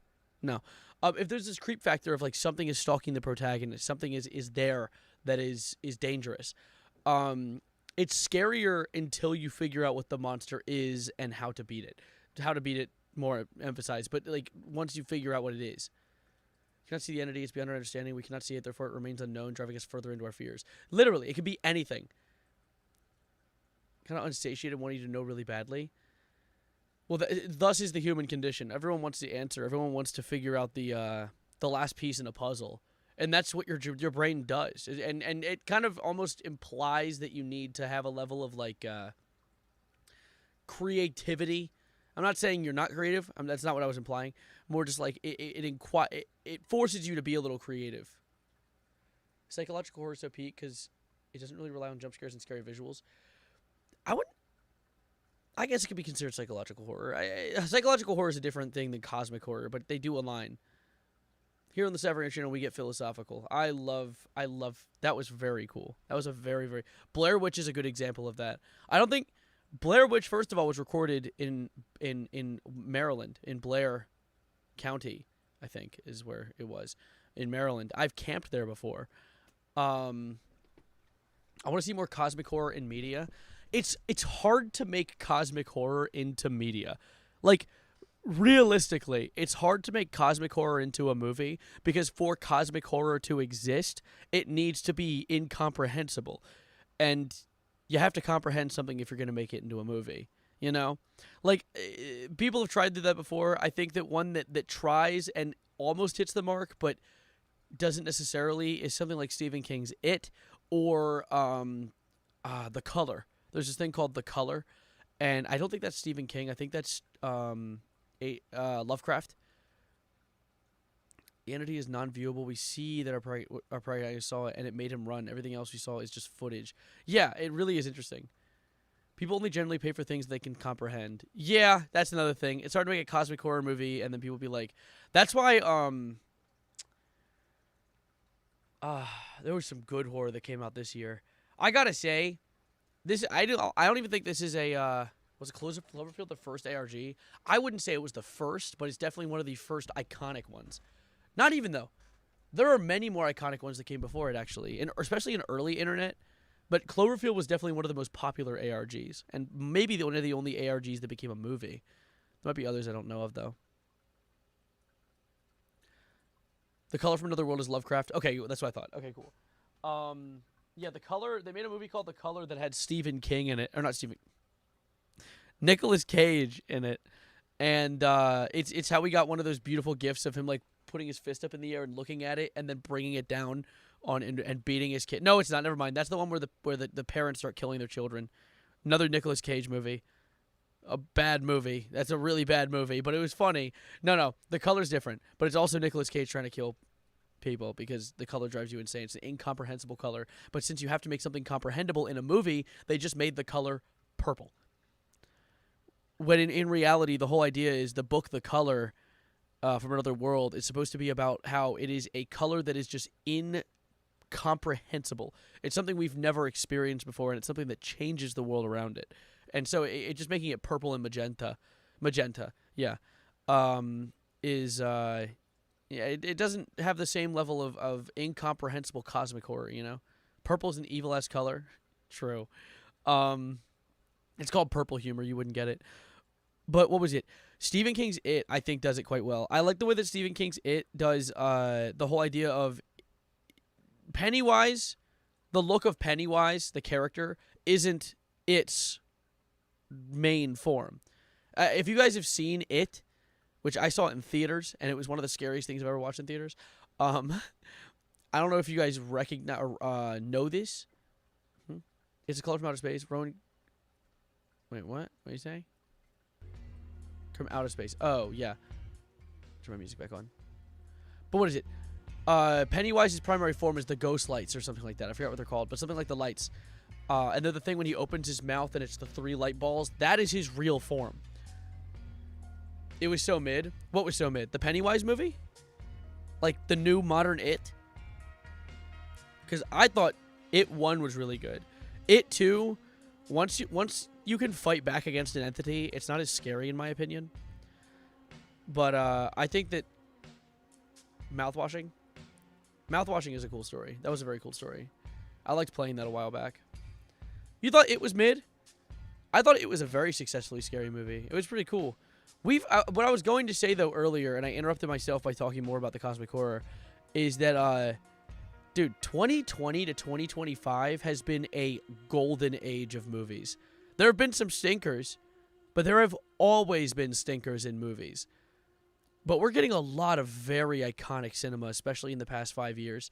No. If there's this creep factor of like something is stalking the protagonist, something is there that is dangerous. It's scarier until you figure out what the monster is and how to beat it. How to beat it, more emphasized, but like once you figure out what it is. We cannot see the entity, it's beyond our understanding. We cannot see it, therefore it remains unknown, driving us further into our fears. Literally, it could be anything. Kind of unsatiated, wanting to know really badly. Well, thus is the human condition. Everyone wants the answer. Everyone wants to figure out the last piece in a puzzle. And that's what your brain does. And it kind of almost implies that you need to have a level of like creativity. I'm not saying you're not creative. That's not what I was implying. More just like it forces you to be a little creative. Psychological horror is so peak because it doesn't really rely on jump scares and scary visuals. I guess it could be considered psychological horror. Psychological horror is a different thing than cosmic horror, but they do align. Here on the Severance channel, we get philosophical. I love. That was very cool. That was a very, very... Blair Witch is a good example of that. I don't think... Blair Witch, first of all, was recorded in Maryland, in Blair County, I think, is where it was. in Maryland. I've camped there before. I want to see more cosmic horror in media. It's hard to make cosmic horror into media. Like, realistically, it's hard to make cosmic horror into a movie because for cosmic horror to exist, it needs to be incomprehensible. And you have to comprehend something if you're going to make it into a movie, you know? Like, people have tried to do that before. I think that one that tries and almost hits the mark but doesn't necessarily is something like Stephen King's It or The Color. There's this thing called The Color, and I don't think that's Stephen King. I think that's Lovecraft. The entity is non-viewable. We see that our protagonist saw it, and it made him run. Everything else we saw is just footage. Yeah, it really is interesting. People only generally pay for things they can comprehend. Yeah, that's another thing. It's hard to make a cosmic horror movie, and then people be like, that's why, there was some good horror that came out this year. I gotta say, I don't even think this is was Cloverfield the first ARG? I wouldn't say it was the first, but it's definitely one of the first iconic ones. Not even, though. There are many more iconic ones that came before it, actually, especially in early internet. But Cloverfield was definitely one of the most popular ARGs, and maybe one of the only ARGs that became a movie. There might be others I don't know of, though. The Color from Another World is Lovecraft. Okay, that's what I thought. Okay, cool. Yeah, The Color, they made a movie called The Color that had Stephen King in it. Or not Stephen, Nicolas Cage in it. And it's how we got one of those beautiful gifs of him, like, putting his fist up in the air and looking at it and then bringing it down on and beating his kid. No, it's not. Never mind. That's the one where the parents start killing their children. Another Nicolas Cage movie. A bad movie. That's a really bad movie, but it was funny. No. The Color's different, but it's also Nicolas Cage trying to kill people because the color drives you insane. It's an incomprehensible color. But since you have to make something comprehensible in a movie, they just made the color purple. When in reality, the whole idea is the book The Color from Another World is supposed to be about how it is a color that is just incomprehensible. It's something we've never experienced before, and it's something that changes the world around it. And so it just making it purple and magenta, yeah, it doesn't have the same level of incomprehensible cosmic horror, you know? Purple's an evil-ass color. True. It's called purple humor. You wouldn't get it. But what was it? Stephen King's It, I think, does it quite well. I like the way that Stephen King's It does the whole idea of Pennywise. The look of Pennywise, the character, isn't its main form. If you guys have seen It, which I saw it in theaters, and it was one of the scariest things I've ever watched in theaters. I don't know if you guys recognize or know this. It's A Color from Outer Space. Rowan. Wait, what? What are you saying? From Outer Space. Oh, yeah. Turn my music back on. But what is it? Pennywise's primary form is the ghost lights or something like that. I forgot what they're called, but something like the lights. And then the thing when he opens his mouth and it's the 3 light balls, that is his real form. It was so mid. What was so mid? The Pennywise movie? Like the new modern It? Because I thought It 1 was really good. It 2, once you can fight back against an entity, it's not as scary in my opinion. But I think that Mouthwashing is a cool story. That was a very cool story. I liked playing that a while back. You thought It was mid? I thought it was a very successfully scary movie. It was pretty cool. What I was going to say, though, earlier, and I interrupted myself by talking more about the cosmic horror, is that, dude, 2020 to 2025 has been a golden age of movies. There have been some stinkers, but there have always been stinkers in movies. But we're getting a lot of very iconic cinema, especially in the past 5 years.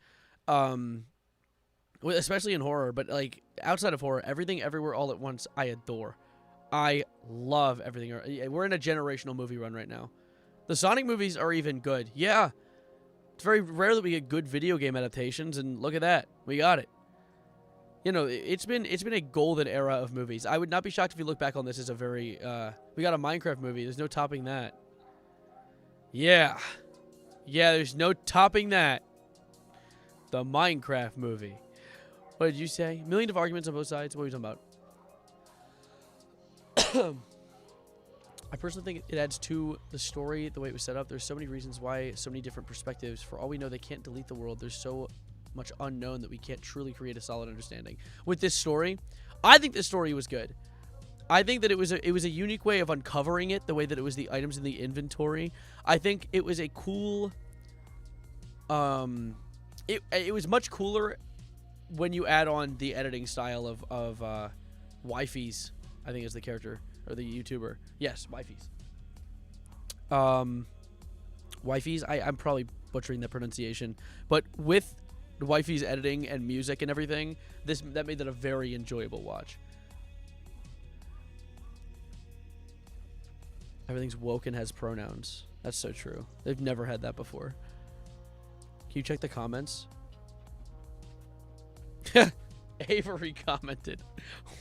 Especially in horror, but, like, outside of horror, Everything Everywhere All at Once, I adore. I love everything. We're in a generational movie run right now. The Sonic movies are even good. Yeah. It's very rare that we get good video game adaptations, and look at that. We got it. You know, it's been a golden era of movies. I would not be shocked if you look back on this as a very we got a Minecraft movie. There's no topping that. Yeah. Yeah, there's no topping that. The Minecraft movie. What did you say? Millions of arguments on both sides. What are you talking about? I personally think it adds to the story, the way it was set up. There's so many reasons why, so many different perspectives. For all we know, they can't delete the world. There's so much unknown that we can't truly create a solid understanding. With this story, I think this story was good. I think that it was a unique way of uncovering it, the way that it was the items in the inventory. I think it was a cool... It was much cooler when you add on the editing style of Wifey's, I think is the character, or the YouTuber. Yes, Wifey's. Wifey's, I'm probably butchering the pronunciation, but with Wifey's editing and music and everything, that made that a very enjoyable watch. Everything's woke and has pronouns. That's so true. They've never had that before. Can you check the comments? Avery commented.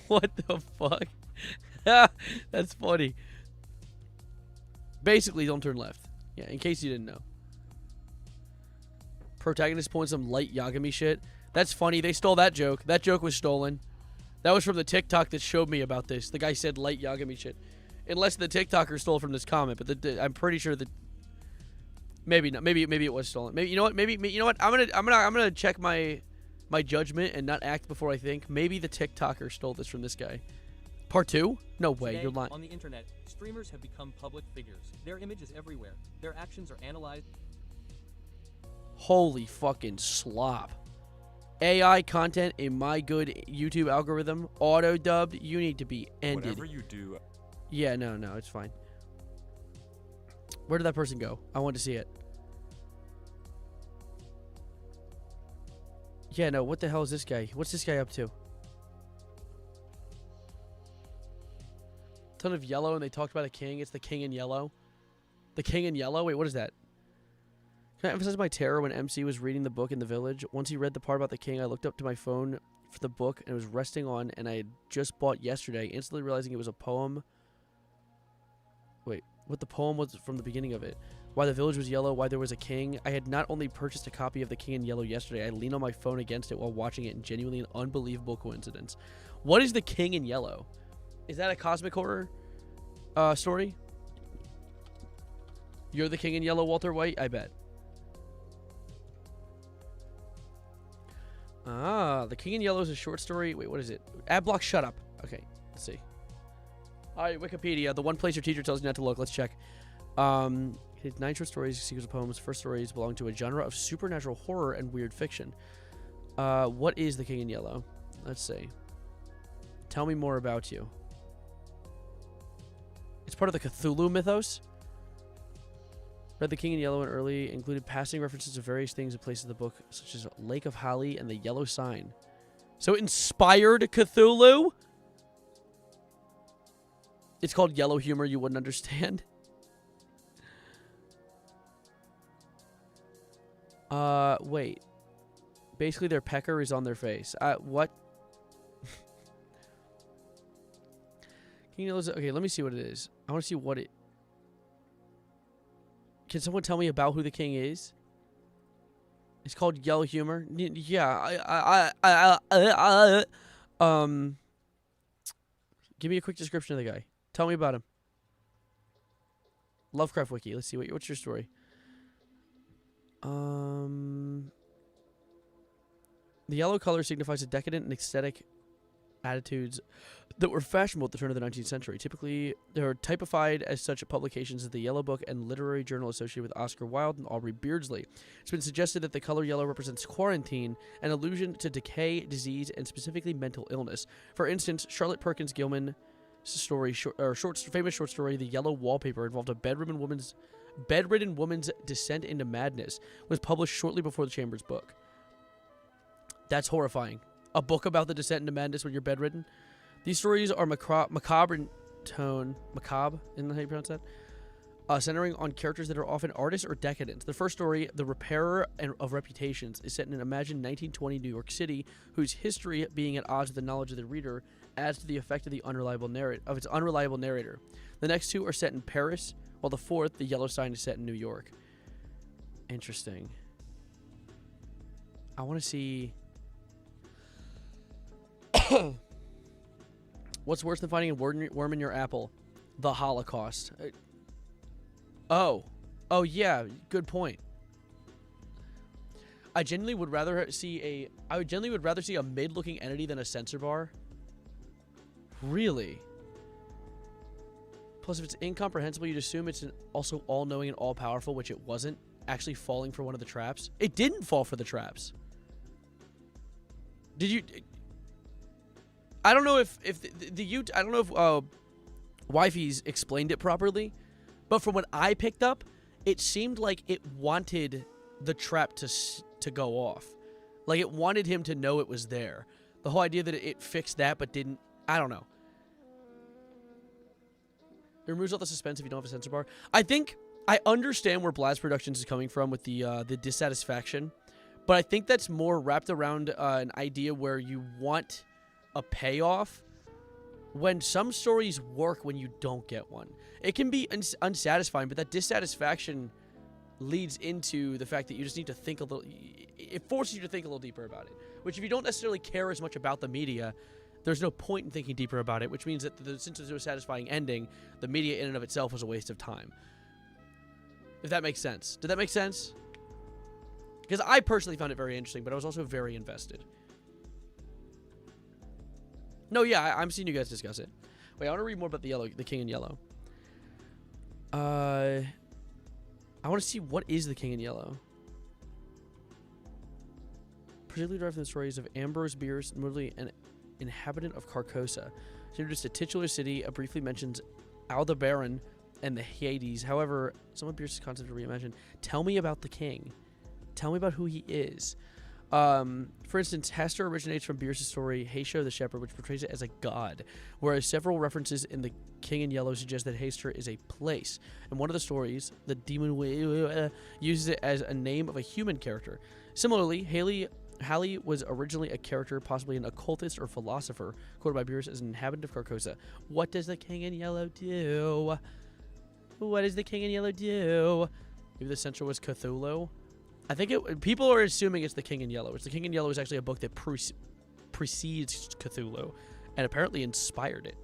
What the fuck? That's funny. Basically, don't turn left. Yeah, in case you didn't know. Protagonist points some light Yagami shit. That's funny. They stole that joke. That joke was stolen. That was from the TikTok that showed me about this. The guy said light Yagami shit. Unless the TikToker stole from this comment, but I'm pretty sure that maybe not. Maybe it was stolen. Maybe you know what? Maybe you know what? I'm gonna check my judgment and not act before I think. Maybe the TikToker stole this from this guy. Part 2? No way. Today, You're lying. on the internet, streamers have become public figures. Their image is everywhere. Their actions are analyzed. Holy fucking slop. AI content in my good YouTube algorithm, auto dubbed. You need to be ended. Whatever you do. Yeah, no, it's fine. Where did that person go? I want to see it. Yeah, no, what the hell is this guy? What's this guy up to? Ton of yellow, and they talked about a king. It's the king in yellow. The king in yellow? Wait, what is that? Can I emphasize my terror when MC was reading the book in the village? Once he read the part about the king, I looked up to my phone for the book, and it was resting on, and I had just bought yesterday, instantly realizing it was a poem. Wait, what the poem was from the beginning of it. Why the village was yellow, why there was a king. I had not only purchased a copy of The King in Yellow yesterday, I leaned on my phone against it while watching it in genuinely an unbelievable coincidence. What is The King in Yellow? Is that a cosmic horror story? You're the King in Yellow, Walter White? I bet. Ah, The King in Yellow is a short story. Wait, what is it? Adblock, shut up. Okay, let's see. All right, Wikipedia, the one place your teacher tells you not to look. Let's check. His 9 short stories, sequels of poems. First stories belong to a genre of supernatural horror and weird fiction. What is The King in Yellow? Let's see. Tell me more about you. It's part of the Cthulhu mythos. Read The King in Yellow and early included passing references to various things and places in the book, such as Lake of Hali and the Yellow Sign. So it inspired Cthulhu? It's called yellow humor you wouldn't understand. Wait. Basically, their pecker is on their face. What? Okay, let me see what it is. I want to see what it... Can someone tell me about who the king is? It's called yellow humor. Yeah, give me a quick description of the guy. Tell me about him. Lovecraft Wiki. Let's see. What's your story? The yellow color signifies a decadent and aesthetic attitudes that were fashionable at the turn of the 19th century. Typically, they are typified as such publications as the Yellow Book and literary journal associated with Oscar Wilde and Aubrey Beardsley. It's been suggested that the color yellow represents quarantine, an allusion to decay, disease, and specifically mental illness. For instance, Charlotte Perkins Gilman's famous short story, The Yellow Wallpaper, involved a bedridden woman's descent into madness, was published shortly before the Chambers book. That's horrifying. A book about the descent into madness when you're bedridden. These stories are macabre in tone. Macabre, isn't that how you pronounce that? Centering on characters that are often artists or decadents. The first story, The Repairer of Reputations, is set in an imagined 1920 New York City, whose history, being at odds with the knowledge of the reader, adds to the effect of its unreliable narrator. The next 2 are set in Paris, while the 4th, The Yellow Sign, is set in New York. Interesting. I want to see... What's worse than finding a worm in your apple? the Holocaust. Oh yeah, good point. I genuinely would rather see a mid-looking entity than a censor bar. Really? Plus, if it's incomprehensible, you'd assume it's also all-knowing and all-powerful, which it wasn't. Actually falling for one of the traps. It didn't fall for the traps. Did you? I don't know if I don't know if Wifey's explained it properly, but from what I picked up, it seemed like it wanted the trap to go off. Like it wanted him to know it was there. The whole idea that it fixed that but didn't, I don't know. It removes all the suspense if you don't have a censor bar. I think I understand where Blast Productions is coming from with the dissatisfaction, but I think that's more wrapped around an idea where you want a payoff when some stories work when you don't get one. It can be unsatisfying, but that dissatisfaction leads into the fact that you just need to think a little. It forces you to think a little deeper about it, which if you don't necessarily care as much about the media, there's no point in thinking deeper about it, which means that since there's no satisfying ending, the media in and of itself was a waste of time. If that makes sense. Did that make sense? Because I personally found it very interesting, but I was also very invested. No, yeah, I'm seeing you guys discuss it. Wait, I want to read more about the King in Yellow. I want to see what is the King in Yellow. Particularly derived from the stories of Ambrose Bierce, notably an inhabitant of Carcosa. She introduced a titular city, briefly mentions Aldebaran and the Hades. However, some of Bierce's concepts are reimagined. Tell me about the king. Tell me about who he is. For instance, Hester originates from Bierce's story, Haesho the Shepherd, which portrays it as a god, whereas several references in The King in Yellow suggest that Hester is a place. In one of the stories, the demon uses it as a name of a human character. Similarly, Hallie was originally a character, possibly an occultist or philosopher, quoted by Bierce as an inhabitant of Carcosa. What does the King in Yellow do? What does the King in Yellow do? Maybe the censor was Cthulhu. I think people are assuming it's the King in Yellow. The King in Yellow is actually a book that precedes Cthulhu, and apparently inspired it,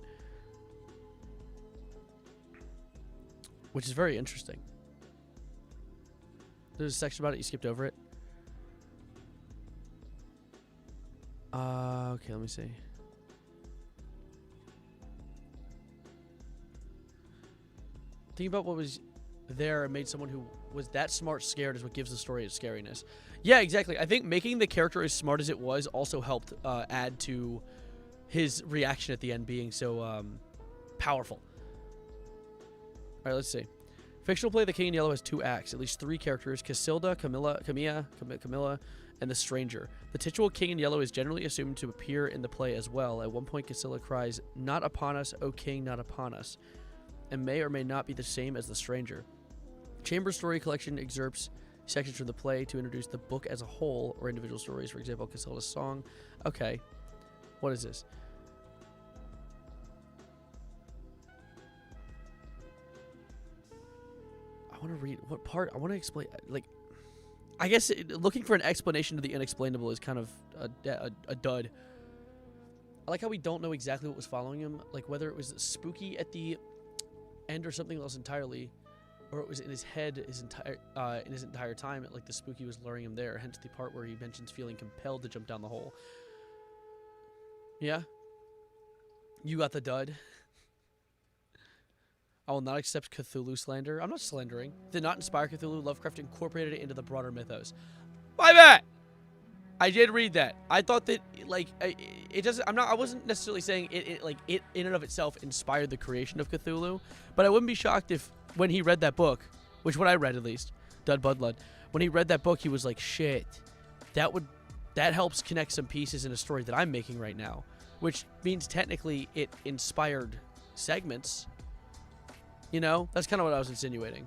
which is very interesting. There's a section about it. You skipped over it. Okay, let me see. Think about what was there and made someone who was that smart scared is what gives the story its scariness. Yeah, exactly. I think making the character as smart as it was also helped add to his reaction at the end being so powerful. All right, let's see. Fictional play The King in Yellow has 2 acts, at least 3 characters: Casilda, Camilla, and the Stranger. The titular King in Yellow is generally assumed to appear in the play as well. At one point, Casilda cries, "Not upon us, O King, not upon us," and may or may not be the same as the Stranger. Chamber Story Collection excerpts sections from the play to introduce the book as a whole or individual stories. For example, Casilda's song. Okay, what is this? I want to read what part. I want to explain. Like, I guess looking for an explanation to the unexplainable is kind of a dud. I like how we don't know exactly what was following him, like whether it was spooky at the end or something else entirely, or it was in his head in his entire time. Like the spooky was luring him there. Hence the part where he mentions feeling compelled to jump down the hole. Yeah, you got the dud. I will not accept Cthulhu slander. I'm not slandering. Did not inspire Cthulhu. Lovecraft incorporated it into the broader mythos. My bad. I did read that. I thought that like it doesn't. I wasn't necessarily saying it in and of itself inspired the creation of Cthulhu, but I wouldn't be shocked if when he read that book, which what I read at least, Dud Budlud, when he read that book, he was like, shit, that helps connect some pieces in a story that I'm making right now, which means technically it inspired segments. You know, that's kind of what I was insinuating.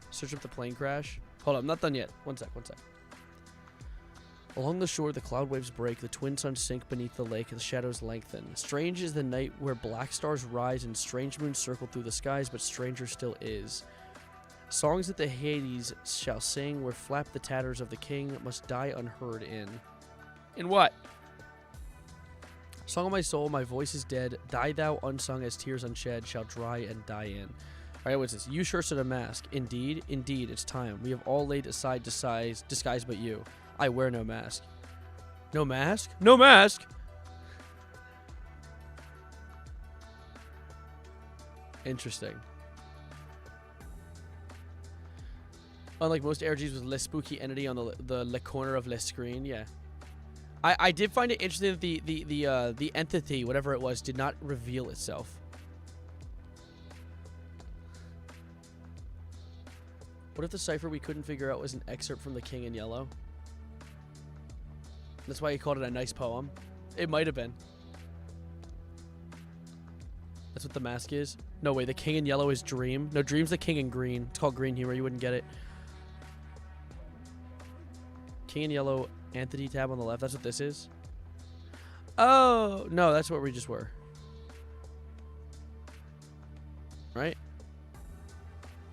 Search up the plane crash. Hold on, I'm not done yet. One sec. Along the shore, the cloud waves break, the twin suns sink beneath the lake, and the shadows lengthen. Strange is the night where black stars rise and strange moons circle through the skies, but stranger still is. Songs that the Hades shall sing, where flap the tatters of the king, must die unheard in. In what? Song of my soul, my voice is dead. Die thou unsung as tears unshed shall dry and die in. All right, what's this? You sure should a mask. Indeed, indeed, it's time. We have all laid aside disguise but you. I wear no mask. No mask? No mask! Interesting. Unlike most ARGs with less spooky entity on the corner of less screen, yeah. I did find it interesting that the entity, whatever it was, did not reveal itself. What if the cipher we couldn't figure out was an excerpt from The King in Yellow? That's why he called it a nice poem. It might have been. That's what the mask is? No way, The King in Yellow is Dream. No, Dream's the King in Green. It's called Green Humor. You wouldn't get it. King in Yellow, entity tab on the left. That's what this is? Oh, no, that's what we just were. Right?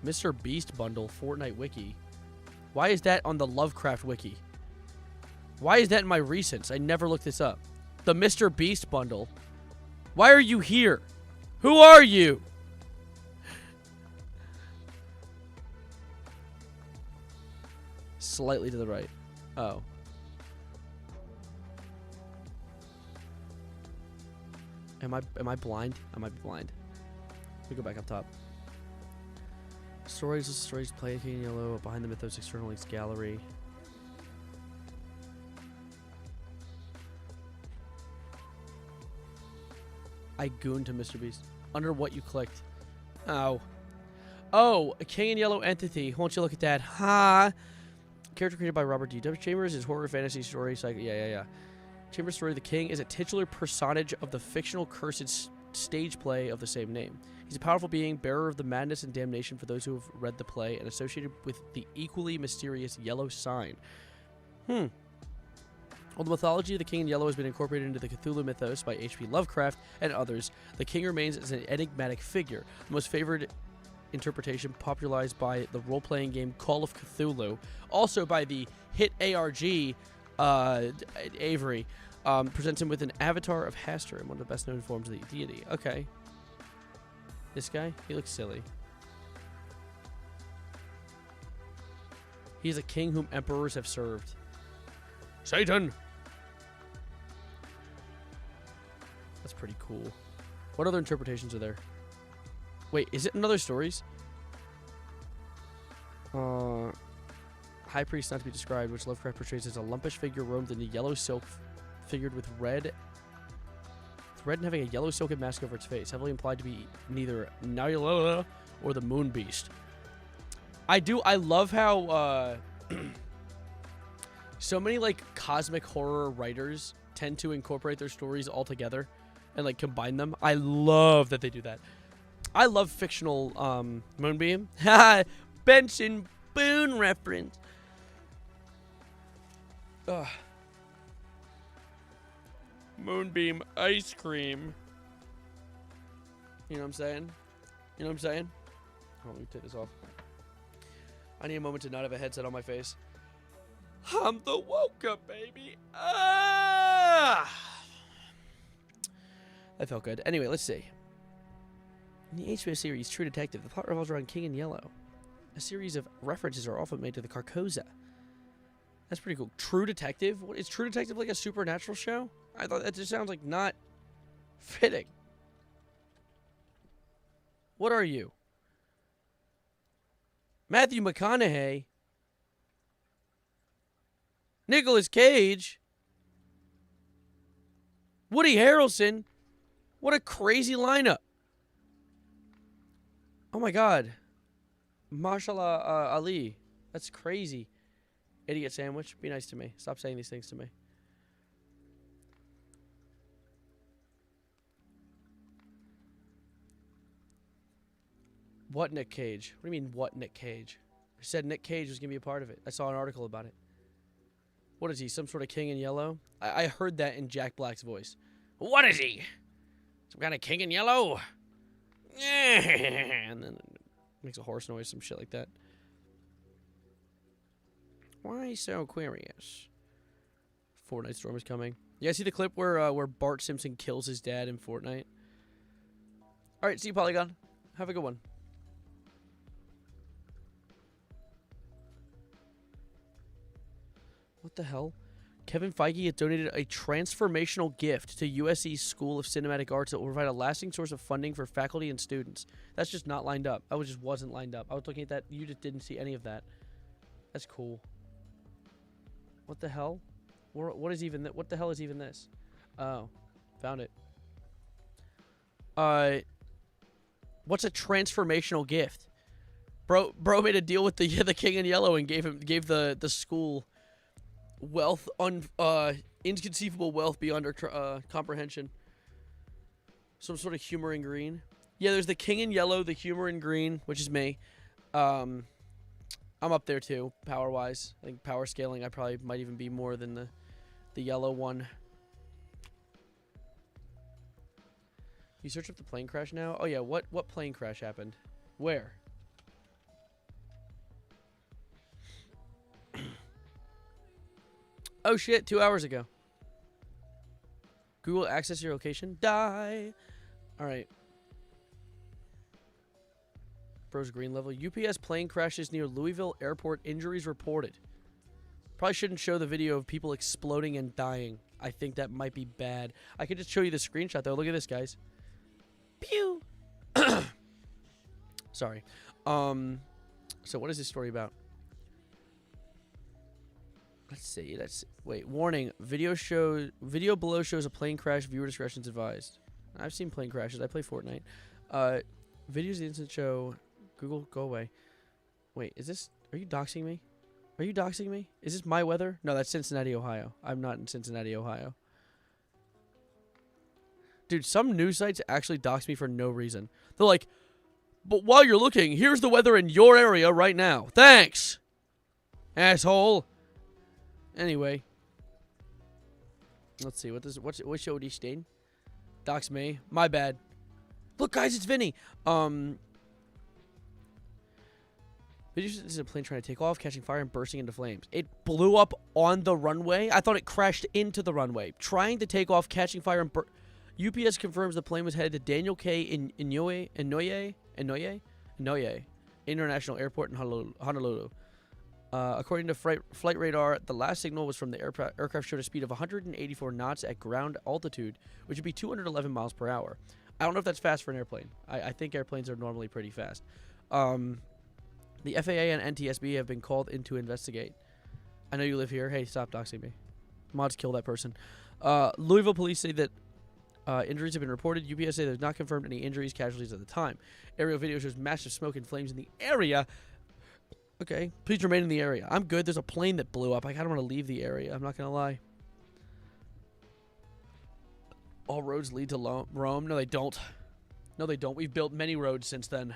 Mr. Beast bundle, Fortnite wiki. Why is that on the Lovecraft wiki? Why is that in my recents? I never looked this up. The Mr. Beast bundle. Why are you here? Who are you? Slightly to the right. Oh. Am I blind? I might be blind. Let me go back up top. Stories play in yellow. Behind the Mythos external links gallery. I gooned to Mr. Beast. Under what you clicked. Oh. Oh, a King in Yellow entity. Won't you look at that? Ha! Character created by Robert D. W. Chambers. His horror fantasy story. Yeah. Chambers' story, The King, is a titular personage of the fictional cursed stage play of the same name. He's a powerful being, bearer of the madness and damnation for those who have read the play, and associated with the equally mysterious Yellow Sign. While the mythology of the King in Yellow has been incorporated into the Cthulhu mythos by H.P. Lovecraft and others, the King remains as an enigmatic figure. The most favored interpretation, popularized by the role-playing game Call of Cthulhu, also by the hit ARG Avery, presents him with an avatar of Hastur, one of the best-known forms of the deity. Okay. This guy? He looks silly. He's a king whom emperors have served. Satan! That's pretty cool. What other interpretations are there? Wait, is it in other stories? High Priest not to be described, which Lovecraft portrays as a lumpish figure robed in a yellow silk, figured with red and having a yellow silken mask over its face, heavily implied to be neither Nyla or the Moon Beast. I love how so many like cosmic horror writers tend to incorporate their stories all together and like combine them. I love that they do that. I love fictional Moonbeam. Benson Boone reference. Ugh. Moonbeam ice cream. You know what I'm saying? You know what I'm saying? Oh, let me take this off. I need a moment to not have a headset on my face. I'm the woke up, baby. Ah! That felt good. Anyway, let's see. In the HBO series True Detective, the plot revolves around King in Yellow. A series of references are often made to the Carcosa. That's pretty cool. True Detective? What, is True Detective like a supernatural show? I thought that just sounds like not fitting. What are you? Matthew McConaughey? Nicolas Cage? Woody Harrelson? What a crazy lineup. Oh my god. Mashallah Ali. That's crazy. Idiot sandwich. Be nice to me. Stop saying these things to me. What Nick Cage? What do you mean, what Nick Cage? I said Nick Cage was going to be a part of it. I saw an article about it. What is he, some sort of king in yellow? I heard that in Jack Black's voice. What is he? Some kind of king in yellow? And then makes a horse noise, some shit like that. Why so curious? Fortnite Storm is coming. You guys see the clip where Bart Simpson kills his dad in Fortnite? All right, see you, Polygon. Have a good one. What the hell? Kevin Feige has donated a transformational gift to USC's School of Cinematic Arts that will provide a lasting source of funding for faculty and students. That's just not lined up. I just wasn't lined up. I was looking at that. You just didn't see any of that. That's cool. What the hell? What is even what the hell is even this? Oh, found it. What's a transformational gift? Bro made a deal with the King in Yellow and gave the school wealth inconceivable wealth beyond our comprehension. Some sort of humor in green. Yeah, there's the King in Yellow, the humor in green, which is me. I'm up there too, power wise. I think power scaling I probably might even be more than the yellow one. You search up the plane crash now? Oh yeah, what plane crash happened? Where? Oh shit, 2 hours ago. Google access your location? Die! Alright. Bro's green level. UPS plane crashes near Louisville Airport. Injuries reported. Probably shouldn't show the video of people exploding and dying. I think that might be bad. I could just show you the screenshot though. Look at this, guys. Pew! Sorry. So what is this story about? Let's see. Wait. Warning. Video below shows a plane crash. Viewer discretion is advised. I've seen plane crashes. I play Fortnite. Videos the instant show. Google, go away. Wait, is this... Are you doxing me? Are you doxing me? Is this my weather? No, that's Cincinnati, Ohio. I'm not in Cincinnati, Ohio. Dude, some news sites actually dox me for no reason. They're like, but while you're looking, here's the weather in your area right now. Thanks, asshole. Anyway. Let's see. What show did he stay? Dox me. My bad. Look, guys, it's Vinny. This is a plane trying to take off, catching fire and bursting into flames. It blew up on the runway. I thought it crashed into the runway. Trying to take off, catching fire and UPS confirms the plane was headed to Daniel K. Inouye International Airport in Honolulu. According to flight radar, the last signal was from the aircraft showed a speed of 184 knots at ground altitude, which would be 211 miles per hour. I don't know if that's fast for an airplane. I think airplanes are normally pretty fast. The FAA and NTSB have been called in to investigate. I know you live here. Hey, stop doxing me. Mods, kill that person. Louisville police say that injuries have been reported. UPS say they've not confirmed any injuries, casualties at the time. Aerial video shows massive smoke and flames in the area. Okay, please remain in the area. I'm good. There's a plane that blew up. I kind of want to leave the area. I'm not going to lie. All roads lead to Rome. No, they don't. No, they don't. We've built many roads since then.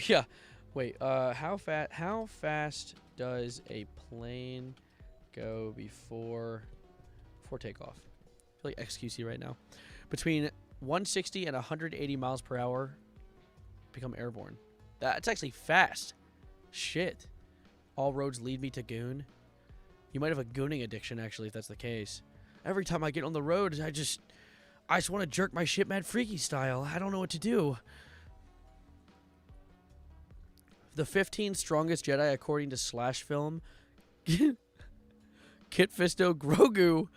Yeah. Wait. How fast does a plane go before takeoff? I feel like XQC right now. Between 160 and 180 miles per hour, become airborne. That's actually fast. Shit. All roads lead me to goon. You might have a gooning addiction, actually, if that's the case. Every time I get on the road, I just want to jerk my shit mad freaky style. I don't know what to do. The 15 strongest Jedi, according to Slash Film. Kit Fisto, Grogu,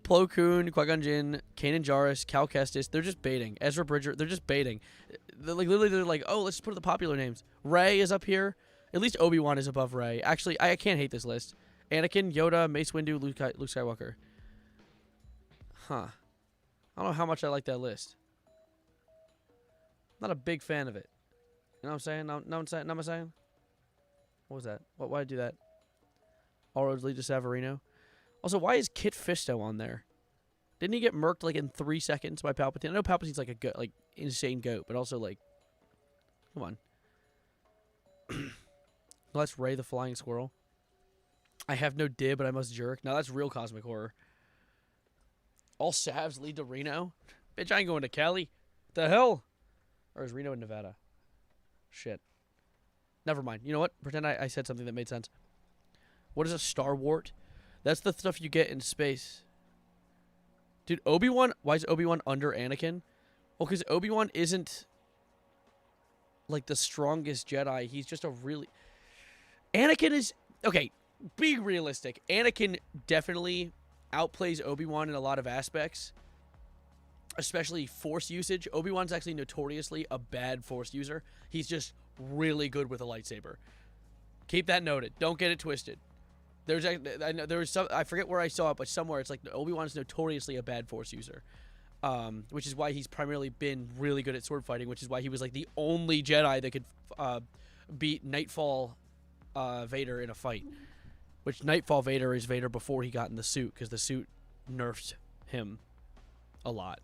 Plo Koon, Qui-Gon Jinn, Kanan Jarrus, Cal Kestis. They're just baiting. Ezra Bridger, they're just baiting. They're like, oh, let's put the popular names. Rey is up here. At least Obi-Wan is above Rey. Actually, I can't hate this list. Anakin, Yoda, Mace Windu, Luke Skywalker. Huh. I don't know how much I like that list. Not a big fan of it. You know what I'm saying? No, I'm saying? What was that? Why did I do that? All roads lead to Savarino. Also, why is Kit Fisto on there? Didn't he get murked like in 3 seconds by Palpatine? I know Palpatine's like a insane goat, but also like, come on. Well, that's Rey the Flying Squirrel. I have no dib, but I must jerk. Now that's real cosmic horror. All Savs lead to Reno. Bitch, I ain't going to Cali. The hell? Or is Reno in Nevada? Shit. Never mind. You know what? Pretend I said something that made sense. What is a Star Wart? That's the stuff you get in space. Dude, Obi-Wan... Why is Obi-Wan under Anakin? Well, because Obi-Wan isn't, like, the strongest Jedi. He's just a really... Anakin is... Okay, being realistic. Anakin definitely outplays Obi-Wan in a lot of aspects. Especially Force usage. Obi-Wan's actually notoriously a bad Force user. He's just really good with a lightsaber. Keep that noted. Don't get it twisted. I forget where I saw it, but somewhere it's like Obi-Wan's notoriously a bad Force user. Which is why he's primarily been really good at sword fighting, which is why he was like the only Jedi that could beat Nightfall Vader in a fight. Which Nightfall Vader is Vader before he got in the suit, because the suit nerfed him a lot.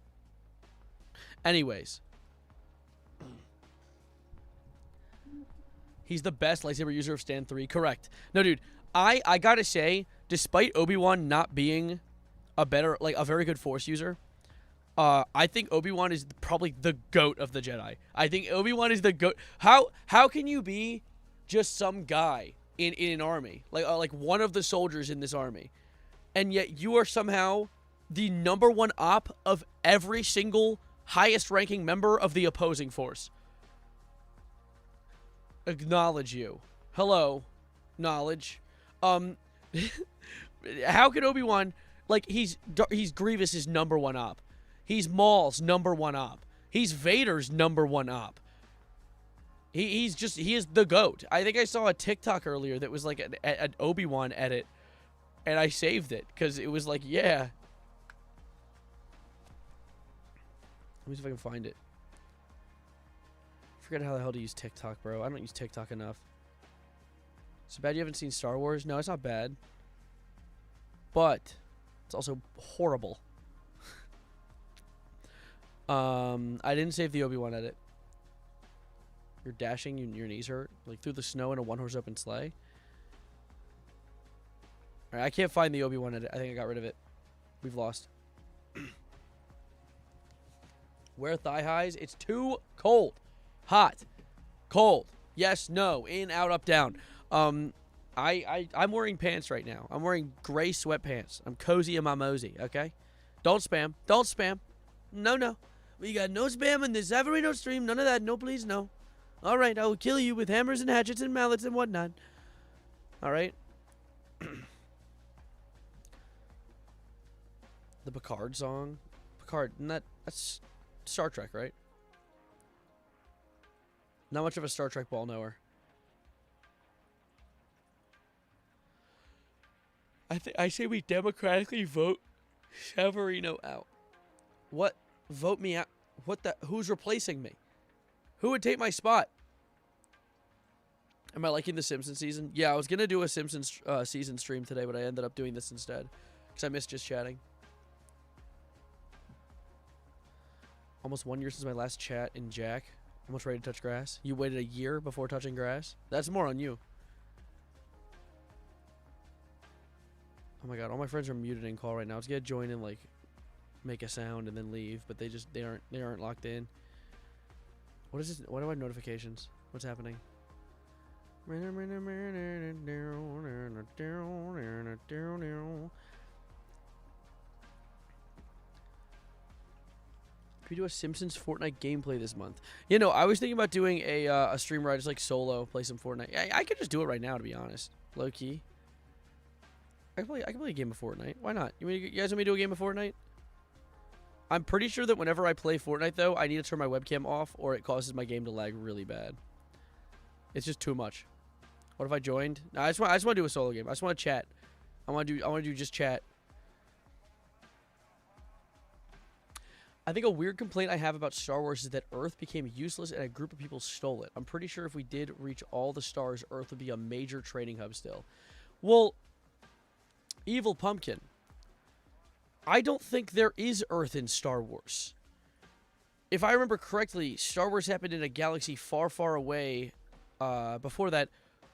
Anyways. He's the best lightsaber user of Stand 3. Correct. No, dude. I gotta say, despite Obi-Wan not being a very good Force user, I think Obi-Wan is probably the GOAT of the Jedi. I think Obi-Wan is the GOAT. How can you be just some guy in an army? Like one of the soldiers in this army. And yet you are somehow the #1 op of every single highest ranking member of the opposing force. Acknowledge you. Hello. Knowledge. How can Obi-Wan, like, he's Grievous's #1 op. He's Maul's #1 op. He's Vader's #1 op. He is the GOAT. I think I saw a TikTok earlier that was like an Obi-Wan edit, and I saved it because it was like, yeah. Let me see if I can find it. I forget how the hell to use TikTok, bro. I don't use TikTok enough. So bad you haven't seen Star Wars? No, it's not bad. But it's also horrible. I didn't save the Obi-Wan edit. You're dashing, your knees hurt. Like through the snow in a one-horse open sleigh. Alright, I can't find the Obi-Wan edit. I think I got rid of it. We've lost. Wear thigh highs. It's too cold. Hot. Cold. Yes, no. In, out, up, down. I'm wearing pants right now. I'm wearing gray sweatpants. I'm cozy in my mosey, okay? Don't spam. Don't spam. No. We got no spam in this Everino stream. None of that. No, please, no. All right, I will kill you with hammers and hatchets and mallets and whatnot. All right? The Picard song. Picard, that's Star Trek, right? Not much of a Star Trek ball knower. I say we democratically vote Severino out. What? Vote me out? What the? Who's replacing me? Who would take my spot? Am I liking the Simpsons season? Yeah, I was gonna do a Simpsons season stream today, but I ended up doing this instead because I missed just chatting. Almost 1 year since my last chat in Jack. Almost ready to touch grass. You waited a year before touching grass? That's more on you. Oh my god, all my friends are muted in call right now. Let's get join and like make a sound and then leave, but they aren't locked in. What is this? What are my notifications? What's happening? Could we do a Simpsons Fortnite gameplay this month? You know, I was thinking about doing a stream where I just like solo play some Fortnite. I could just do it right now, to be honest. Low key. I can play a game of Fortnite. Why not? You guys want me to do a game of Fortnite? I'm pretty sure that whenever I play Fortnite, though, I need to turn my webcam off or it causes my game to lag really bad. It's just too much. What if I joined? No, I just want to do a solo game. I just want to chat. I want to do just chat. I think a weird complaint I have about Star Wars is that Earth became useless and a group of people stole it. I'm pretty sure if we did reach all the stars, Earth would be a major trading hub still. Well, Evil Pumpkin. I don't think there is Earth in Star Wars. If I remember correctly, Star Wars happened in a galaxy far, far away before that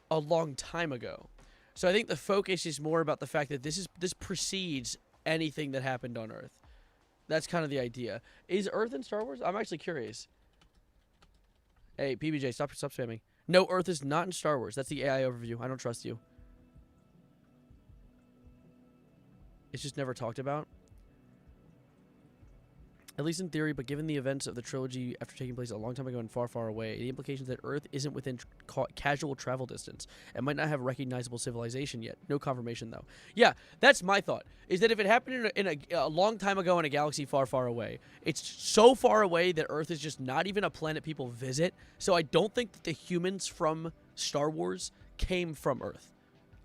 a long time ago. So I think the focus is more about the fact that this precedes anything that happened on Earth. That's kind of the idea. Is Earth in Star Wars? I'm actually curious. Hey, PBJ, stop spamming. No, Earth is not in Star Wars. That's the AI overview. I don't trust you. It's just never talked about. At least in theory, but given the events of the trilogy after taking place a long time ago and far, far away, the implications that Earth isn't within casual travel distance and might not have recognizable civilization yet. No confirmation, though. Yeah, that's my thought, is that if it happened in a long time ago in a galaxy far, far away, it's so far away that Earth is just not even a planet people visit, so I don't think that the humans from Star Wars came from Earth.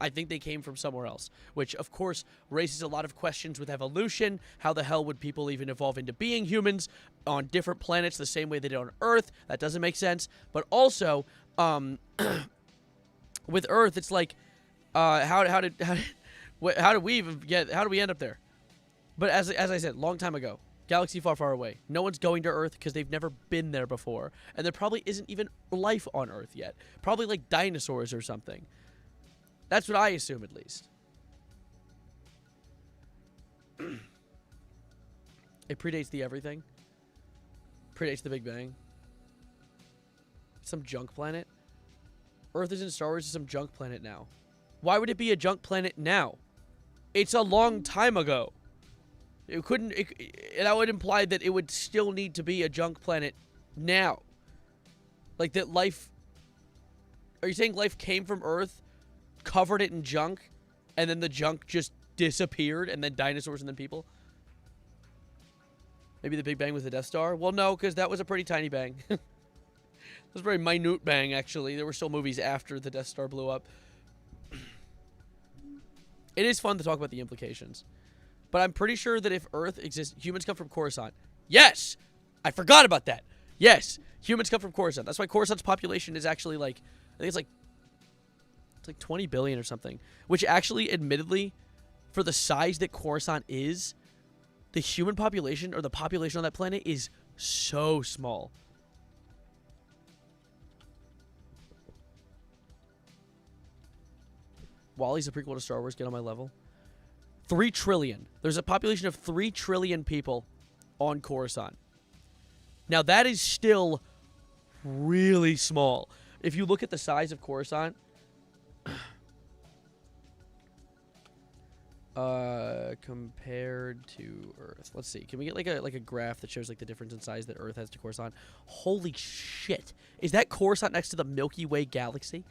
I think they came from somewhere else, which, of course, raises a lot of questions with evolution. How the hell would people even evolve into being humans on different planets the same way they did on Earth? That doesn't make sense. But also, with Earth, it's like, how did we end up there? But as I said, long time ago, galaxy far, far away. No one's going to Earth because they've never been there before, and there probably isn't even life on Earth yet. Probably like dinosaurs or something. That's what I assume, at least. It predates the everything. Predates the Big Bang. Some junk planet. Earth is in Star Wars. Is some junk planet now. Why would it be a junk planet now? It's a long time ago. It couldn't. That would imply that it would still need to be a junk planet now. Like that life. Are you saying life came from Earth? Covered it in junk, and then the junk just disappeared, and then dinosaurs and then people? Maybe the Big Bang was the Death Star? Well, no, because that was a pretty tiny bang. It was a very minute bang, actually. There were still movies after the Death Star blew up. It is fun to talk about the implications. But I'm pretty sure that if Earth exists, humans come from Coruscant. Yes! I forgot about that. Yes, humans come from Coruscant. That's why Coruscant's population is actually like, I think it's like 20 billion or something, which actually, admittedly, for the size that Coruscant is, the human population or the population on that planet is so small. WALL-E's a prequel to Star Wars. Get on my level. 3 trillion. There's a population of 3 trillion people on Coruscant. Now, that is still really small. If you look at the size of Coruscant, compared to Earth. Let's see. Can we get like a graph that shows like the difference in size that Earth has to Coruscant? Holy shit. Is that Coruscant next to the Milky Way galaxy?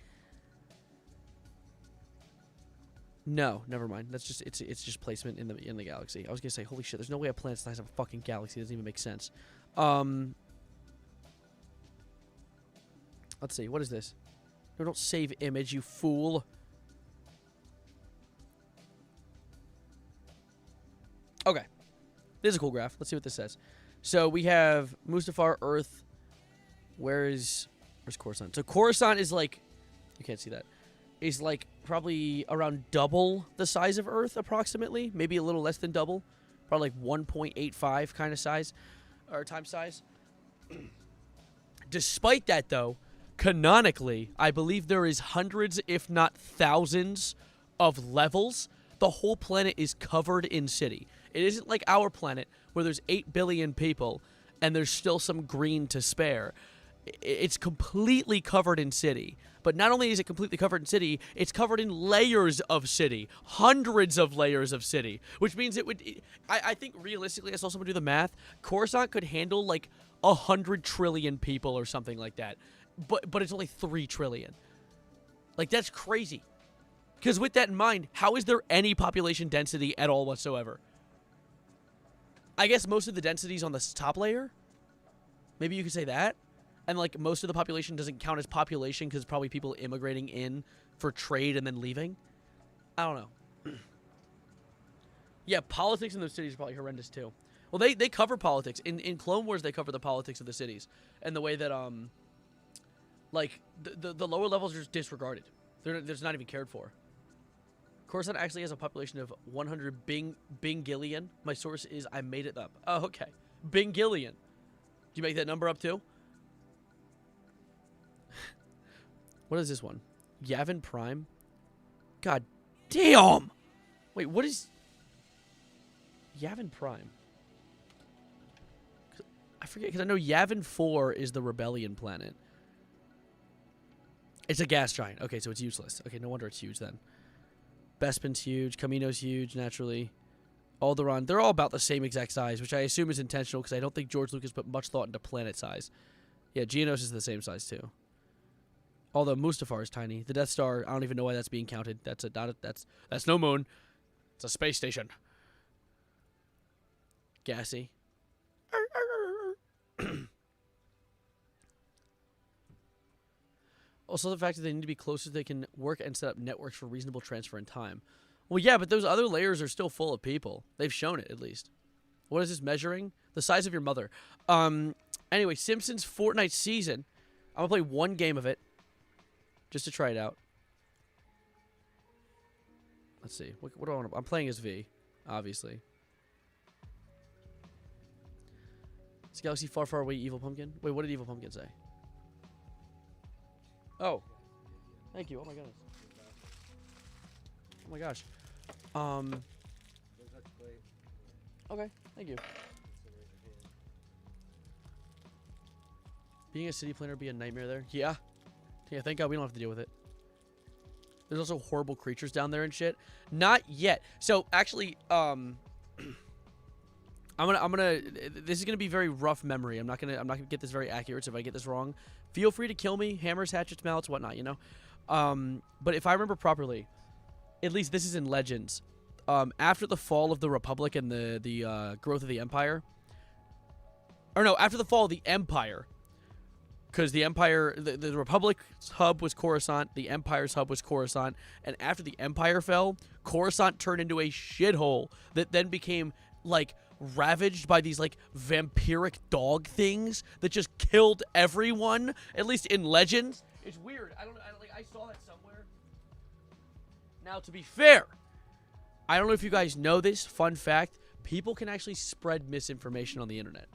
No, never mind. That's just it's just placement in the galaxy. I was going to say, holy shit, there's no way a planet the size of a fucking galaxy. It doesn't even make sense. Let's see. What is this? No, don't save image, you fool. Okay. This is a cool graph. Let's see what this says. So we have Mustafar, Earth. Where's Coruscant? So Coruscant is like, you can't see that, is like probably around double the size of Earth approximately. Maybe a little less than double. Probably like 1.85 kind of size, or times size. Despite that, though, canonically, I believe there is hundreds, if not thousands, of levels. The whole planet is covered in city. It isn't like our planet, where there's 8 billion people, and there's still some green to spare. It's completely covered in city. But not only is it completely covered in city, it's covered in layers of city. Hundreds of layers of city. Which means it would... I think realistically, I saw someone do the math. Coruscant could handle like 100 trillion people or something like that. But it's only 3 trillion. Like, that's crazy. Because with that in mind, how is there any population density at all whatsoever? I guess most of the density is on the top layer. Maybe you could say that. And, like, most of the population doesn't count as population because probably people immigrating in for trade and then leaving. I don't know. Yeah, politics in those cities are probably horrendous, too. Well, they cover politics. In Clone Wars, they cover the politics of the cities. And the way that, like, the lower levels are just disregarded. They're just not even cared for. Coruscant actually has a population of 100 Bingillion. My source is I made it up. Oh, okay. Bingillion. Did you make that number up too? What is this one? Yavin Prime? God damn! Wait, what is... Yavin Prime? I forget, because I know Yavin 4 is the Rebellion planet. It's a gas giant. Okay, so it's useless. Okay, no wonder it's huge then. Bespin's huge. Camino's huge, naturally. Alderaan. They're all about the same exact size, which I assume is intentional because I don't think George Lucas put much thought into planet size. Yeah, Geonos is the same size too. Although Mustafar is tiny. The Death Star, I don't even know why that's being counted. That's no moon. It's a space station. Gassy. Also, the fact that they need to be close so they can work and set up networks for reasonable transfer in time. Well, yeah, but those other layers are still full of people. They've shown it, at least. What is this measuring? The size of your mother. Anyway, Simpsons Fortnite season. I'm going to play one game of it. Just to try it out. Let's see. What do I want to... I'm playing as V, obviously. It's Galaxy Far, Far Away, Evil Pumpkin. Wait, what did Evil Pumpkin say? Oh. Thank you. Oh, my goodness. Oh, my gosh. Okay. Thank you. Being a city planner be a nightmare there? Yeah. Yeah, thank God we don't have to deal with it. There's also horrible creatures down there and shit. Not yet. So, actually, I'm gonna this is gonna be very rough memory. I'm not gonna get this very accurate, so if I get this wrong, feel free to kill me. Hammers, hatchets, mallets, whatnot, you know? But if I remember properly, at least this is in Legends. After the fall of the Republic and the growth of the Empire. Or no, after the fall of the Empire. Because the Empire, the Republic's hub was Coruscant, the Empire's hub was Coruscant, and after the Empire fell, Coruscant turned into a shithole that then became, like, ravaged by these, like, vampiric dog things that just killed everyone, at least in Legends. It's weird. I saw that somewhere. Now, to be fair, I don't know if you guys know this, fun fact, people can actually spread misinformation on the internet.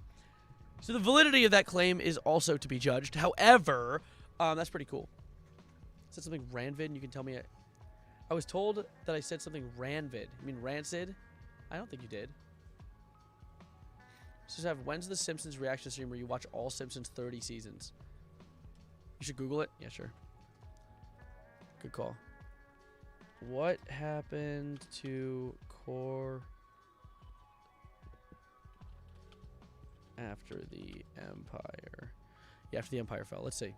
So the validity of that claim is also to be judged. However, that's pretty cool. I said something Ranvid, and you can tell me. I was told that I said something Ranvid. You mean Rancid? I don't think you did. So have when's the Simpsons reaction stream where you watch all Simpsons 30 seasons? You should Google it. Yeah, sure. Good call. What happened to Core after the Empire? Yeah, after the Empire fell. Let's see.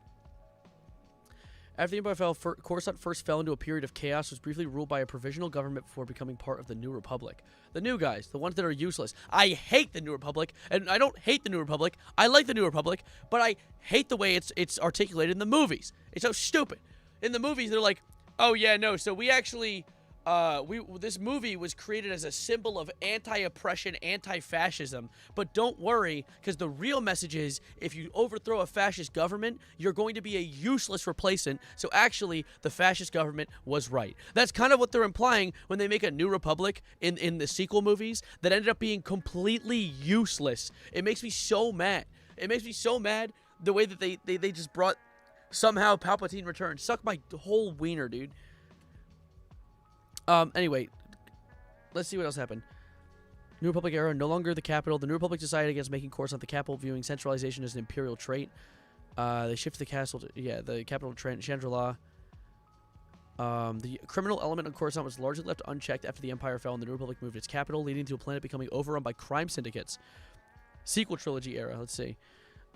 After the Empire fell, Coruscant first fell into a period of chaos, was briefly ruled by a provisional government before becoming part of the New Republic. The new guys, the ones that are useless. I hate the New Republic, and I don't hate the New Republic. I like the New Republic, but I hate the way it's articulated in the movies. It's so stupid. In the movies, they're like, oh yeah, no, so we actually... this movie was created as a symbol of anti-oppression, anti-fascism, but don't worry, because the real message is, if you overthrow a fascist government, you're going to be a useless replacement, so actually, the fascist government was right. That's kind of what they're implying when they make a New Republic in the sequel movies that ended up being completely useless. It makes me so mad. It makes me so mad the way that they just brought, somehow Palpatine returned. Suck my whole wiener, dude. Anyway, let's see what else happened. New Republic era, no longer the capital. The New Republic decided against making Coruscant the capital, viewing centralization as an imperial trait. They shifted the castle to, the capital to Chandrila. The criminal element on Coruscant was largely left unchecked after the Empire fell and the New Republic moved its capital, leading to a planet becoming overrun by crime syndicates. Sequel trilogy era, let's see.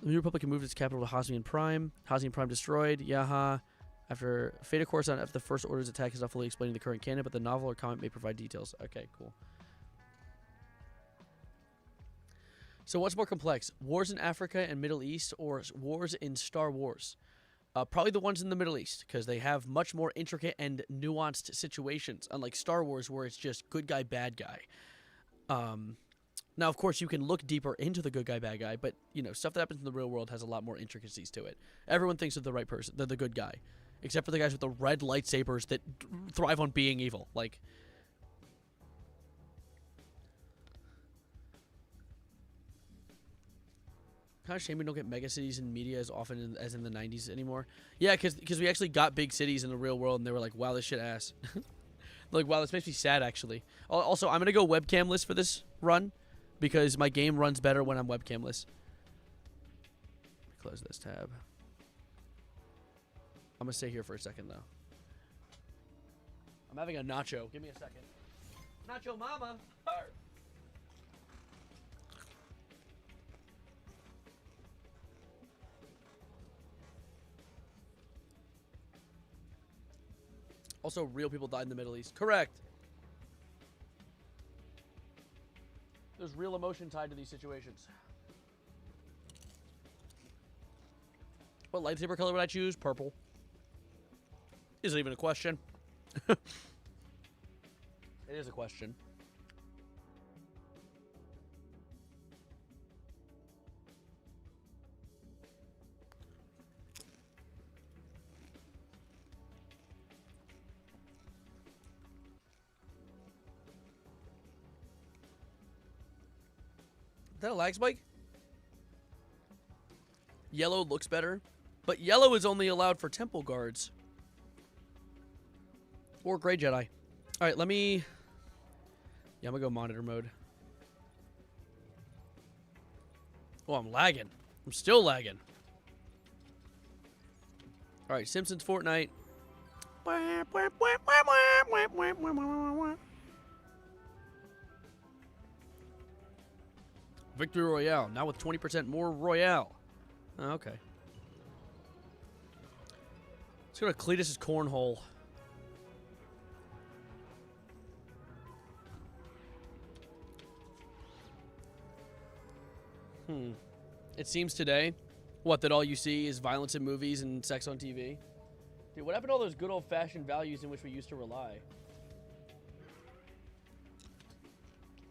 The New Republic moved its capital to Hosnian Prime. Hosnian Prime destroyed. Yaha. After Fate of Coruscant, after the First Order's attack is not fully explaining the current canon, but the novel or comic may provide details. Okay, cool. So what's more complex? Wars in Africa and Middle East or wars in Star Wars? Probably the ones in the Middle East, because they have much more intricate and nuanced situations, unlike Star Wars, where it's just good guy, bad guy. Now, of course, you can look deeper into the good guy, bad guy, but, you know, stuff that happens in the real world has a lot more intricacies to it. Everyone thinks of the right person, the good guy. Except for the guys with the red lightsabers that thrive on being evil. Like, kind of shame we don't get mega cities in media as often as in the 90s anymore. Yeah, because we actually got big cities in the real world, and they were like, wow, this shit ass. Like, wow, this makes me sad, actually. Also, I'm going to go webcamless for this run, because my game runs better when I'm webcamless. Close this tab. I'm gonna stay here for a second though. I'm having a nacho. Give me a second. Nacho mama. Arr. Also, real people died in the Middle East. Correct. There's real emotion tied to these situations. What lightsaber color would I choose? Purple. Isn't even a question. It is a question. Is that a lag spike? Yellow looks better, but yellow is only allowed for temple guards. Or Grey Jedi. Alright, let me... Yeah, I'm gonna go monitor mode. Oh, I'm lagging. I'm still lagging. Alright, Simpsons Fortnite. Victory Royale. Now with 20% more Royale. Oh, okay. Let's go to Cletus's cornhole. It seems today, what, that all you see is violence in movies and sex on TV? Dude, what happened to all those good old-fashioned values in which we used to rely?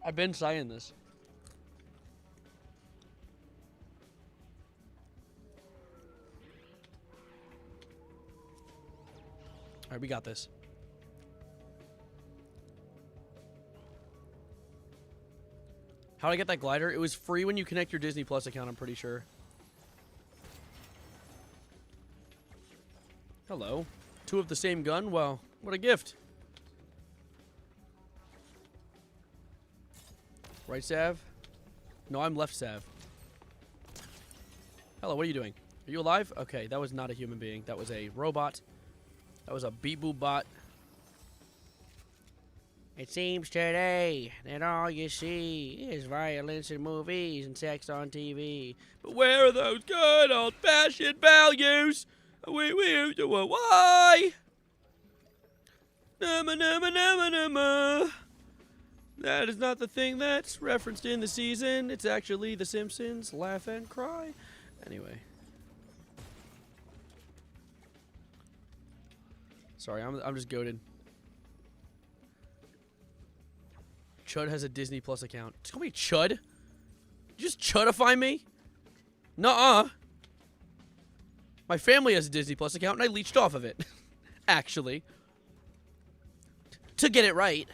I've been saying this. All right, we got this. How'd I get that glider? It was free when you connect your Disney Plus account, I'm pretty sure. Hello. Two of the same gun? Well, what a gift. Right, Sav? No, I'm left, Sav. Hello, what are you doing? Are you alive? Okay, that was not a human being. That was a robot. That was a beep-boop bot. It seems today that all you see is violence in movies and sex on TV. But where are those good old-fashioned values? Why? That is not the thing that's referenced in the season. It's actually The Simpsons. Laugh and cry. Anyway. Sorry, I'm just goated. Chud has a Disney Plus account. Just call me Chud? You just Chudify me? Nuh-uh. My family has a Disney Plus account, and I leached off of it. Actually. To get it right.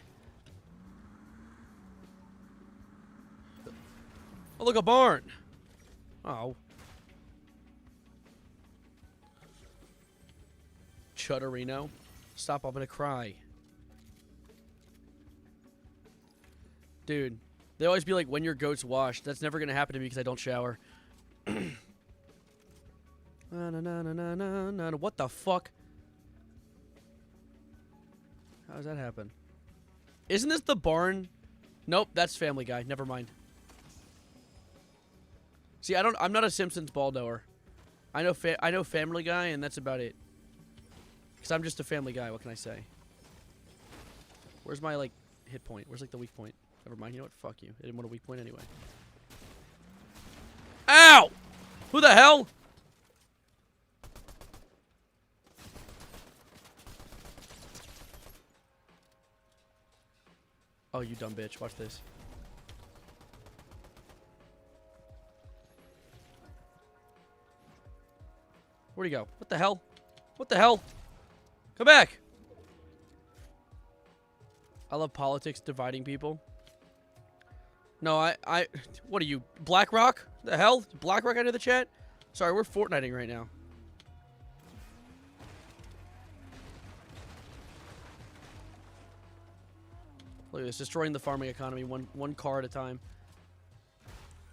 Oh, look, a barn. Oh. Chudderino. Stop, I'm gonna cry. Dude, they always be like, when your goat's washed. That's never gonna happen to me because I don't shower. What the fuck? How does that happen? Isn't this the barn? Nope, that's Family Guy. Never mind. See, I'm not a Simpsons Baldoer. I know Family Guy, and that's about it. Because I'm just a Family Guy. What can I say? Where's my, like, hit point? Where's, like, the weak point? Never mind. You know what? Fuck you. I didn't want a weak point anyway. Ow! Who the hell? Oh, you dumb bitch. Watch this. Where'd he go? What the hell? What the hell? Come back! I love politics dividing people. No, what are you, BlackRock? The hell? BlackRock out of the chat? Sorry, we're Fortniting right now. Look at this, destroying the farming economy one car at a time.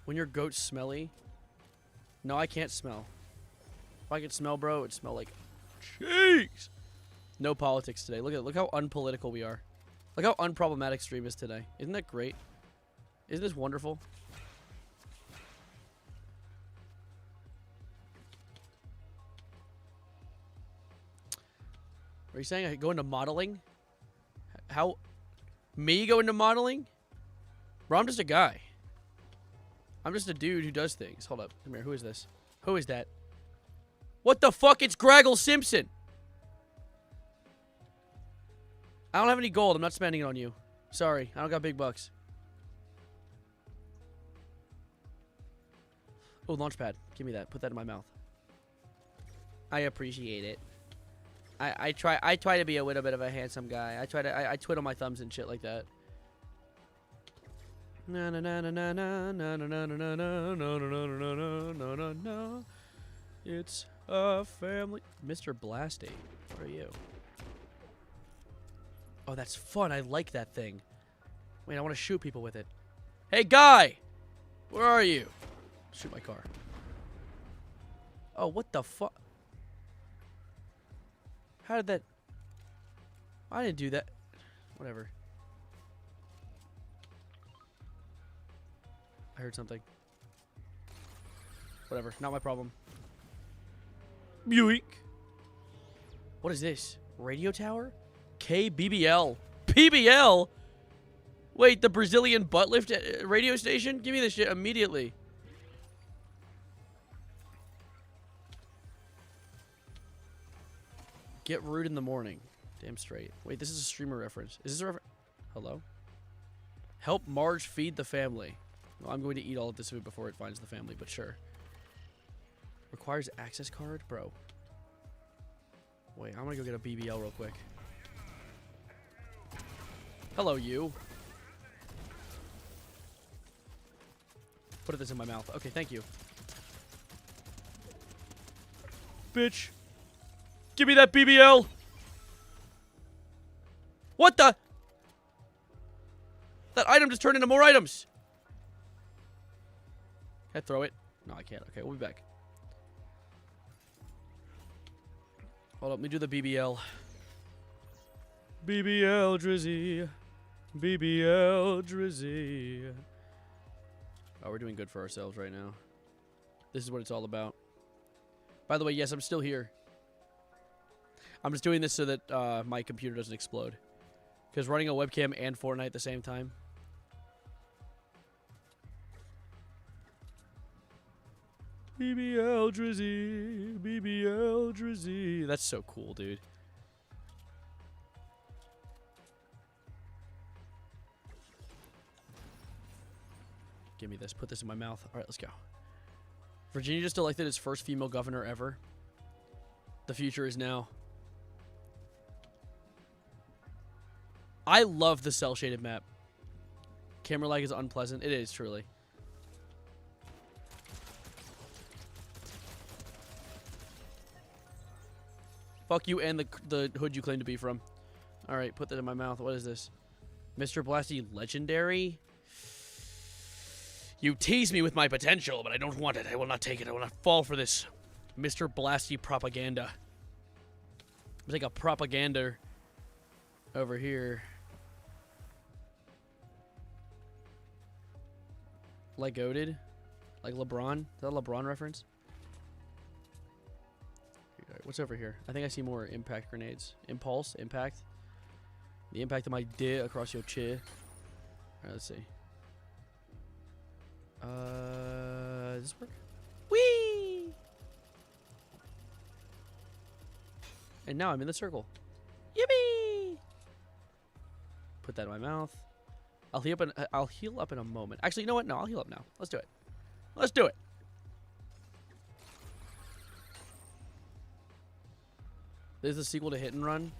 When your goat's smelly. No, I can't smell. If I could smell, bro, it'd smell like Jeez. No politics today. Look how unpolitical we are. Look how unproblematic stream is today. Isn't that great? Isn't this wonderful? Are you saying I go into modeling? How? Me go into modeling? Bro, I'm just a guy. I'm just a dude who does things. Hold up. Come here. Who is this? Who is that? What the fuck? It's Graggle Simpson. I don't have any gold. I'm not spending it on you. Sorry. I don't got big bucks. Oh, launchpad. Give me that. Put that in my mouth. I appreciate it. I try to be a little bit of a handsome guy. I twiddle my thumbs and shit like that. Na na na na na na na na na na na na na na na na. It's a family. Mr. Blasty, where are you? Oh, that's fun. I like that thing. Wait, I want to shoot people with it. Hey, guy! Where are you? Shoot my car. Oh, what the fuck? How did that... I didn't do that. Whatever. I heard something. Whatever. Not my problem. Buick. What is this? Radio tower? KBBL. PBL? Wait, the Brazilian butt lift radio station? Give me this shit immediately. Get rude in the morning. Damn straight. Wait, this is a streamer reference. Is this a reference? Hello? Help Marge feed the family. Well, I'm going to eat all of this food before it finds the family, but sure. Requires access card? Bro. Wait, I'm going to go get a BBL real quick. Hello, you. Put this in my mouth. Okay, thank you. Bitch. Give me that BBL. What the? That item just turned into more items. Can I throw it? No, I can't. Okay, we'll be back. Hold up, let me do the BBL. BBL Drizzy. BBL Drizzy. Oh, we're doing good for ourselves right now. This is what it's all about. By the way, yes, I'm still here. I'm just doing this so that my computer doesn't explode. Because running a webcam and Fortnite at the same time. BBL Drizzy. BBL Drizzy. That's so cool, dude. Give me this. Put this in my mouth. All right, let's go. Virginia just elected its first female governor ever. The future is now. I love the cel-shaded map. Camera lag is unpleasant. It is, truly. Fuck you and the hood you claim to be from. Alright, put that in my mouth. What is this? Mr. Blasty Legendary? You tease me with my potential, but I don't want it. I will not take it. I will not fall for this Mr. Blasty propaganda. There's like a propaganda over here. Like goated? Like LeBron? Is that a LeBron reference? What's over here? I think I see more impact grenades. Impulse? Impact? The impact of my dick across your chair. Alright, let's see. Does this work? Whee! And now I'm in the circle. Yippee! Put that in my mouth. I'll heal up in a moment. Actually, you know what? No, I'll heal up now. Let's do it. Let's do it. This is the sequel to Hit and Run?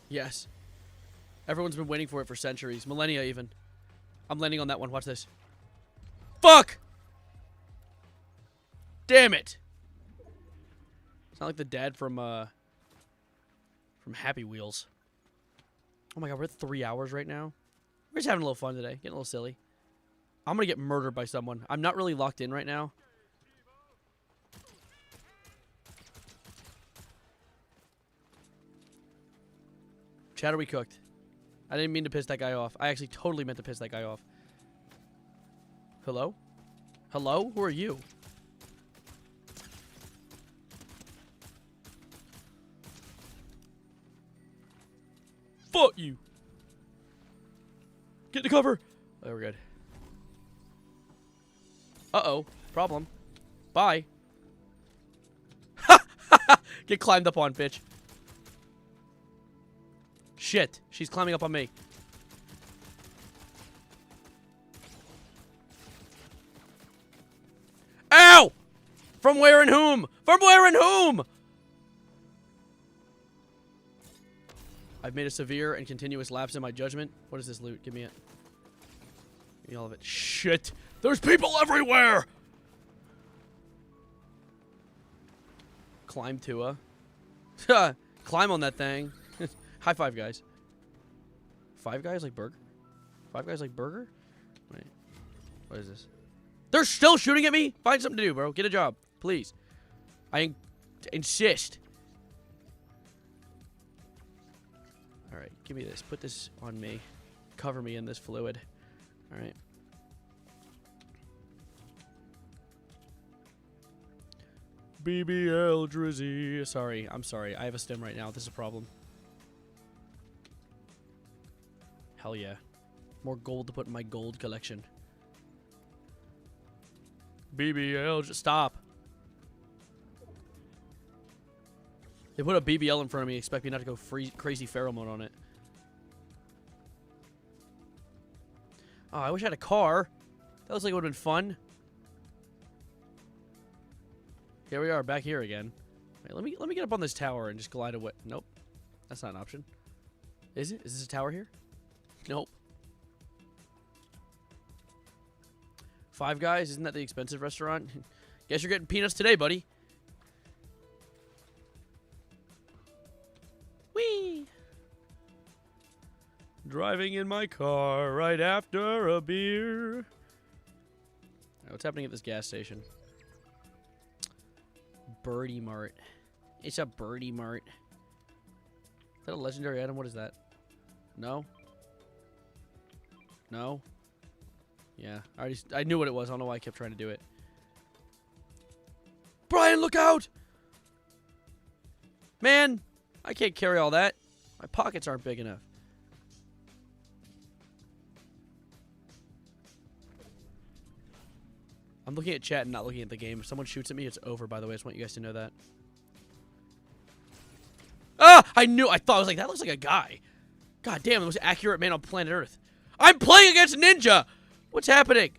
Yes. Everyone's been waiting for it for centuries. Millennia, even. I'm landing on that one. Watch this. Fuck! Damn it! It's not like the dad from Happy Wheels. Oh my god, we're at 3 hours right now. We're just having a little fun today. Getting a little silly. I'm gonna get murdered by someone. I'm not really locked in right now. Chad, are we cooked? I didn't mean to piss that guy off. I actually totally meant to piss that guy off. Hello? Hello? Who are you? Fuck you. Get the cover. Oh, we're good. Uh-oh. Problem. Bye. Get climbed up on, bitch. Shit. She's climbing up on me. Ow! From where and whom? From where and whom? I've made a severe and continuous lapse in my judgment. What is this loot? Give me it. Give me all of it. Shit! There's people everywhere! Climb to a. Climb on that thing. High five, guys. Five guys like burger? Five guys like burger? Wait. What is this? They're still shooting at me? Find something to do, bro. Get a job. Please. I insist. Alright, give me this. Put this on me. Cover me in this fluid. Alright. BBL Drizzy. Sorry, I'm sorry. I have a stem right now. This is a problem. Hell yeah. More gold to put in my gold collection. BBL, just stop. They put a BBL in front of me, expect me not to go crazy feral mode on it. Oh, I wish I had a car. That looks like it would have been fun. Here we are, back here again. Wait, let me get up on this tower and just glide away. Nope. That's not an option. Is it? Is this a tower here? Nope. Five Guys? Isn't that the expensive restaurant? Guess you're getting peanuts today, buddy. Whee! Driving in my car right after a beer. Right, what's happening at this gas station? Birdie Mart. It's a Birdie Mart. Is that a legendary item? What is that? No? No? Yeah, I knew what it was. I don't know why I kept trying to do it. Brian, look out! Man, I can't carry all that. My pockets aren't big enough. I'm looking at chat and not looking at the game. If someone shoots at me, it's over, by the way. I just want you guys to know that. Ah! I thought, I was like, that looks like a guy. God damn, the most accurate man on planet Earth. I'm playing against Ninja! What's happening?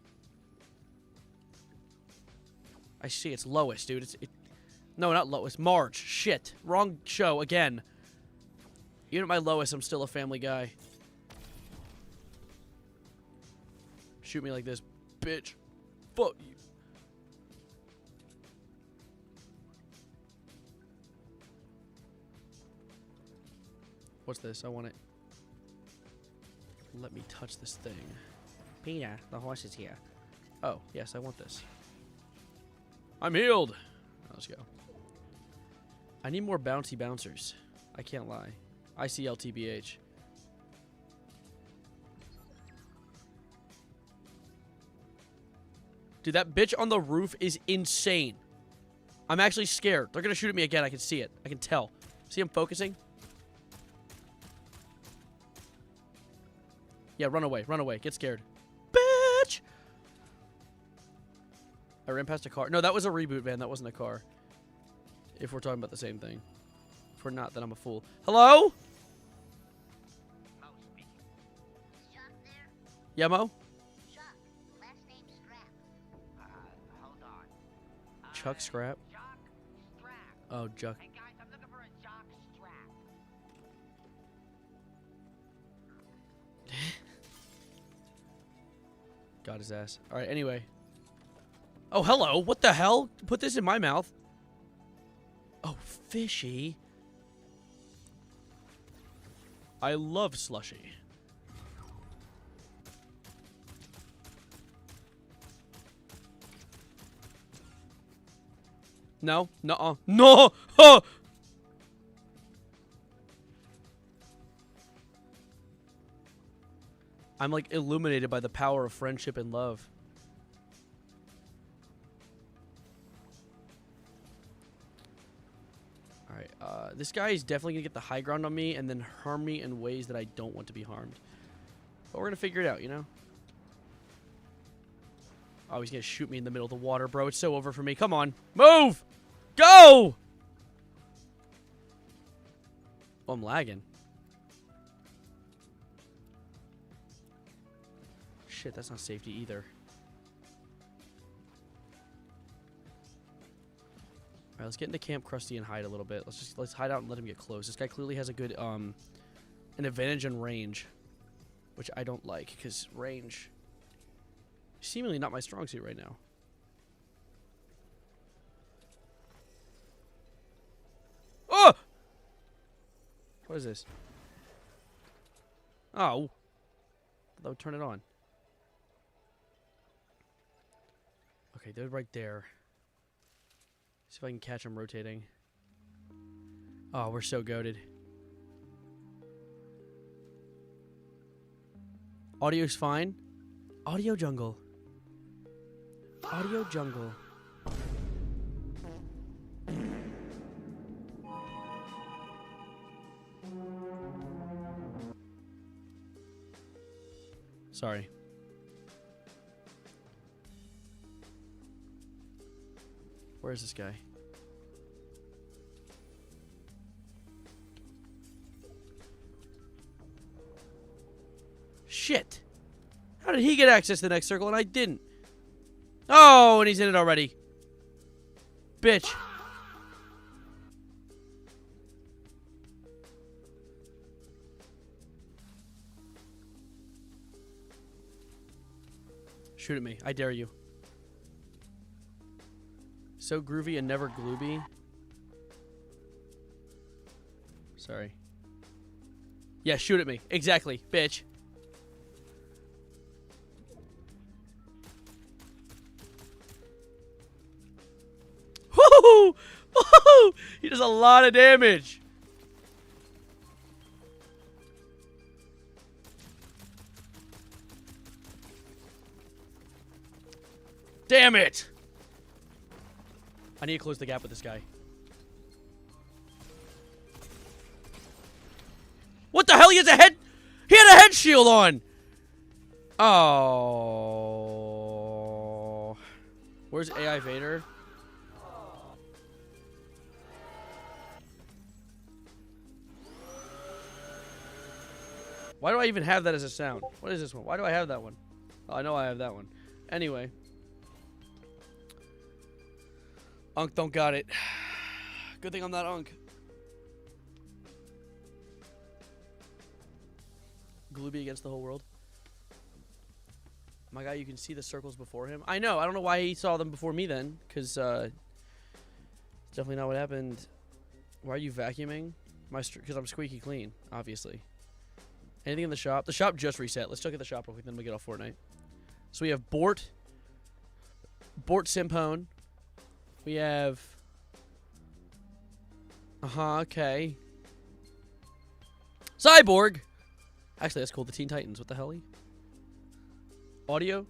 I see, it's Lois, dude. No, not Lois. Marge. Shit. Wrong show again. Even at my lowest, I'm still a family guy. Shoot me like this, bitch. Fuck you. What's this? I want it. Let me touch this thing. Peter, the horse is here. Oh, yes, I want this. I'm healed. Let's go. I need more bouncy bouncers. I can't lie. ICLTBH. Dude, that bitch on the roof is insane. I'm actually scared. They're gonna shoot at me again. I can see it. I can tell. See him focusing? Yeah, run away. Run away. Get scared. Bitch! I ran past a car. No, that was a reboot van. That wasn't a car. If we're talking about the same thing. If we're not, then I'm a fool. Hello? Yeah, Mo? Chuck Scrap? Oh, Chuck. Hey guys, I'm looking for a jock strap. Got his ass. Alright, anyway. Oh, hello. What the hell? Put this in my mouth. Oh, fishy. I love slushy. No. Nuh-uh. No! Oh! I'm like illuminated by the power of friendship and love. Alright, this guy is definitely gonna get the high ground on me and then harm me in ways that I don't want to be harmed. But we're gonna figure it out, you know? Oh, he's gonna shoot me in the middle of the water, bro. It's so over for me. Come on. Move! Go! Oh, I'm lagging. Shit, that's not safety either. Alright, let's get into Camp Krusty and hide a little bit. Let's hide out and let him get close. This guy clearly has a good an advantage in range, which I don't like because range is seemingly not my strong suit right now. Oh! What is this? Oh. That would turn it on. Okay, they're right there. See if I can catch them rotating. Oh, we're so goated. Audio's fine. Audio jungle. Audio jungle. Sorry. Where is this guy? Shit! How did he get access to the next circle and I didn't? Oh, and he's in it already. Bitch. Shoot at me. I dare you. So groovy and never glooby. Sorry. Yeah, shoot at me. Exactly, bitch. Woo! Woo! He does a lot of damage. Damn it! I need to close the gap with this guy. What the hell? He has a head... He had a head shield on! Oh... Where's AI Vader? Why do I even have that as a sound? What is this one? Why do I have that one? Oh, I know I have that one. Anyway. Unk don't got it. Good thing I'm not Unk. Glooby against the whole world. My guy, you can see the circles before him. I know. I don't know why he saw them before me then. Because, definitely not what happened. Why are you vacuuming? Because I'm squeaky clean, obviously. Anything in the shop? The shop just reset. Let's look at the shop real quick, then we get off Fortnite. So we have Bort Simpone. We have... okay. Cyborg! Actually, that's cool. The Teen Titans. What the hell? Audio?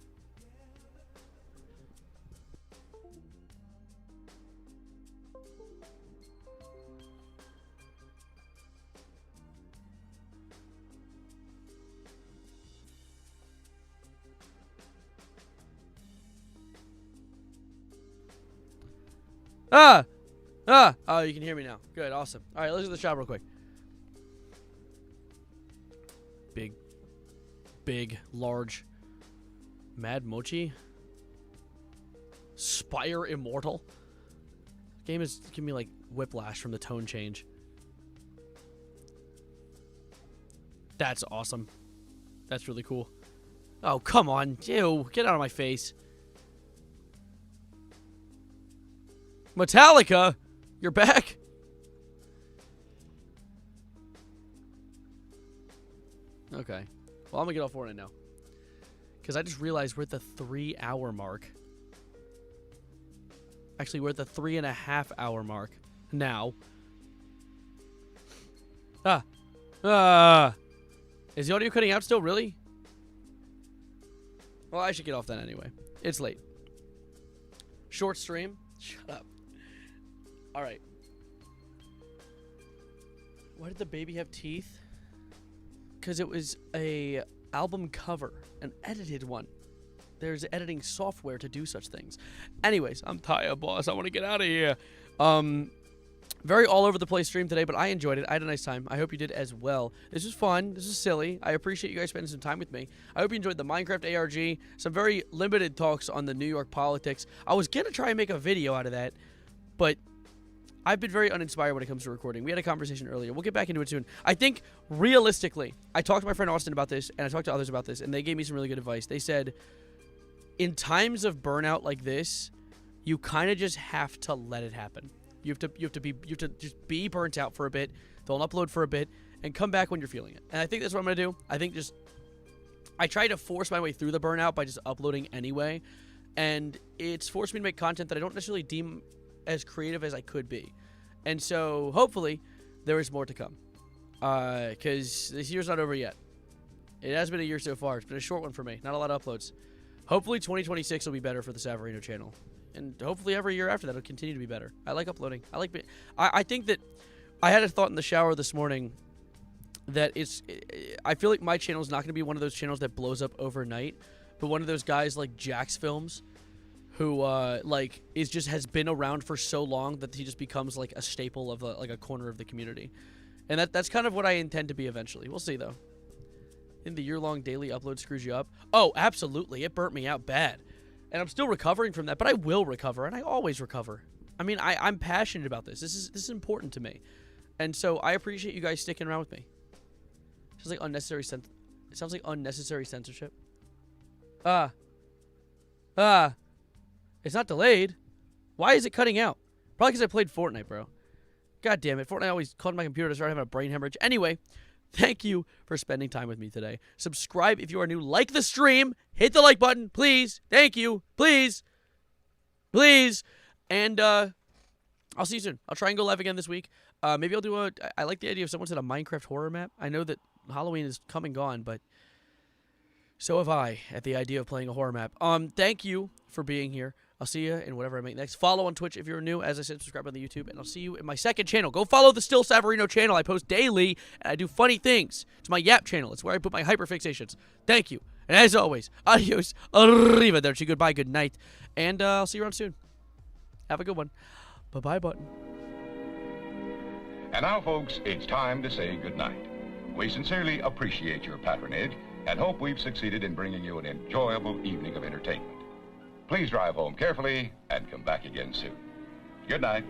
Oh, you can hear me now. Good, awesome. All right, let's look at the shop real quick. Big, large. Mad Mochi. Spire Immortal. Game is giving me like whiplash from the tone change. That's awesome. That's really cool. Oh, come on. Ew, get out of my face. Metallica? You're back? Okay. Well, I'm gonna get off Fortnite now. Because I just realized we're at the 3-hour mark. Actually, we're at the 3.5-hour mark now. Is the audio cutting out still? Really? Well, I should get off then anyway. It's late. Short stream? Shut up. All right. Why did the baby have teeth? Because it was a album cover, an edited one. There's editing software to do such things. Anyways, I'm tired, boss. I want to get out of here. Very all over the place stream today, but I enjoyed it. I had a nice time. I hope you did as well. This was fun. This is silly. I appreciate you guys spending some time with me. I hope you enjoyed the Minecraft ARG. Some very limited talks on the New York politics. I was going to try and make a video out of that, but I've been very uninspired when it comes to recording. We had a conversation earlier. We'll get back into it soon. I think, realistically, I talked to my friend Austin about this, and I talked to others about this, and they gave me some really good advice. They said, in times of burnout like this, you kind of just have to let it happen. You have to just be burnt out for a bit. Don't upload for a bit and come back when you're feeling it. And I think that's what I'm gonna do. I think I try to force my way through the burnout by just uploading anyway, and it's forced me to make content that I don't necessarily deem as creative as I could be. And so hopefully there is more to come, because this year's not over yet. It has been a year so far. It's been a short one for me. Not a lot of uploads. Hopefully 2026 will be better for the Savarino channel. And hopefully every year after that it'll continue to be better. I like uploading. I think that I had a thought in the shower this morning that I feel like my channel is not going to be one of those channels that blows up overnight, but one of those guys like Jax Films who has been around for so long that he just becomes like a staple of a corner of the community. And that's kind of what I intend to be eventually. We'll see though. In the year-long daily upload screws you up. Oh, absolutely. It burnt me out bad. And I'm still recovering from that, but I will recover, and I always recover. I mean, I'm passionate about this. This is important to me. And so I appreciate you guys sticking around with me. It sounds like unnecessary censorship. It's not delayed. Why is it cutting out? Probably because I played Fortnite, bro. God damn it. Fortnite always called my computer to start having a brain hemorrhage. Anyway, thank you for spending time with me today. Subscribe if you are new. Like the stream. Hit the like button, please. Thank you. Please. Please. And I'll see you soon. I'll try and go live again this week. Maybe I'll do I like the idea of someone said a Minecraft horror map. I know that Halloween is come and gone, but so have I at the idea of playing a horror map. Thank you for being here. I'll see you in whatever I make next. Follow on Twitch if you're new. As I said, subscribe on the YouTube, and I'll see you in my second channel. Go follow the Still Savarino channel. I post daily, and I do funny things. It's my Yap channel. It's where I put my hyperfixations. Thank you. And as always, adios, arrivederci, goodbye, good night, and I'll see you around soon. Have a good one. Bye-bye button. And now, folks, it's time to say goodnight. We sincerely appreciate your patronage and hope we've succeeded in bringing you an enjoyable evening of entertainment. Please drive home carefully and come back again soon. Good night.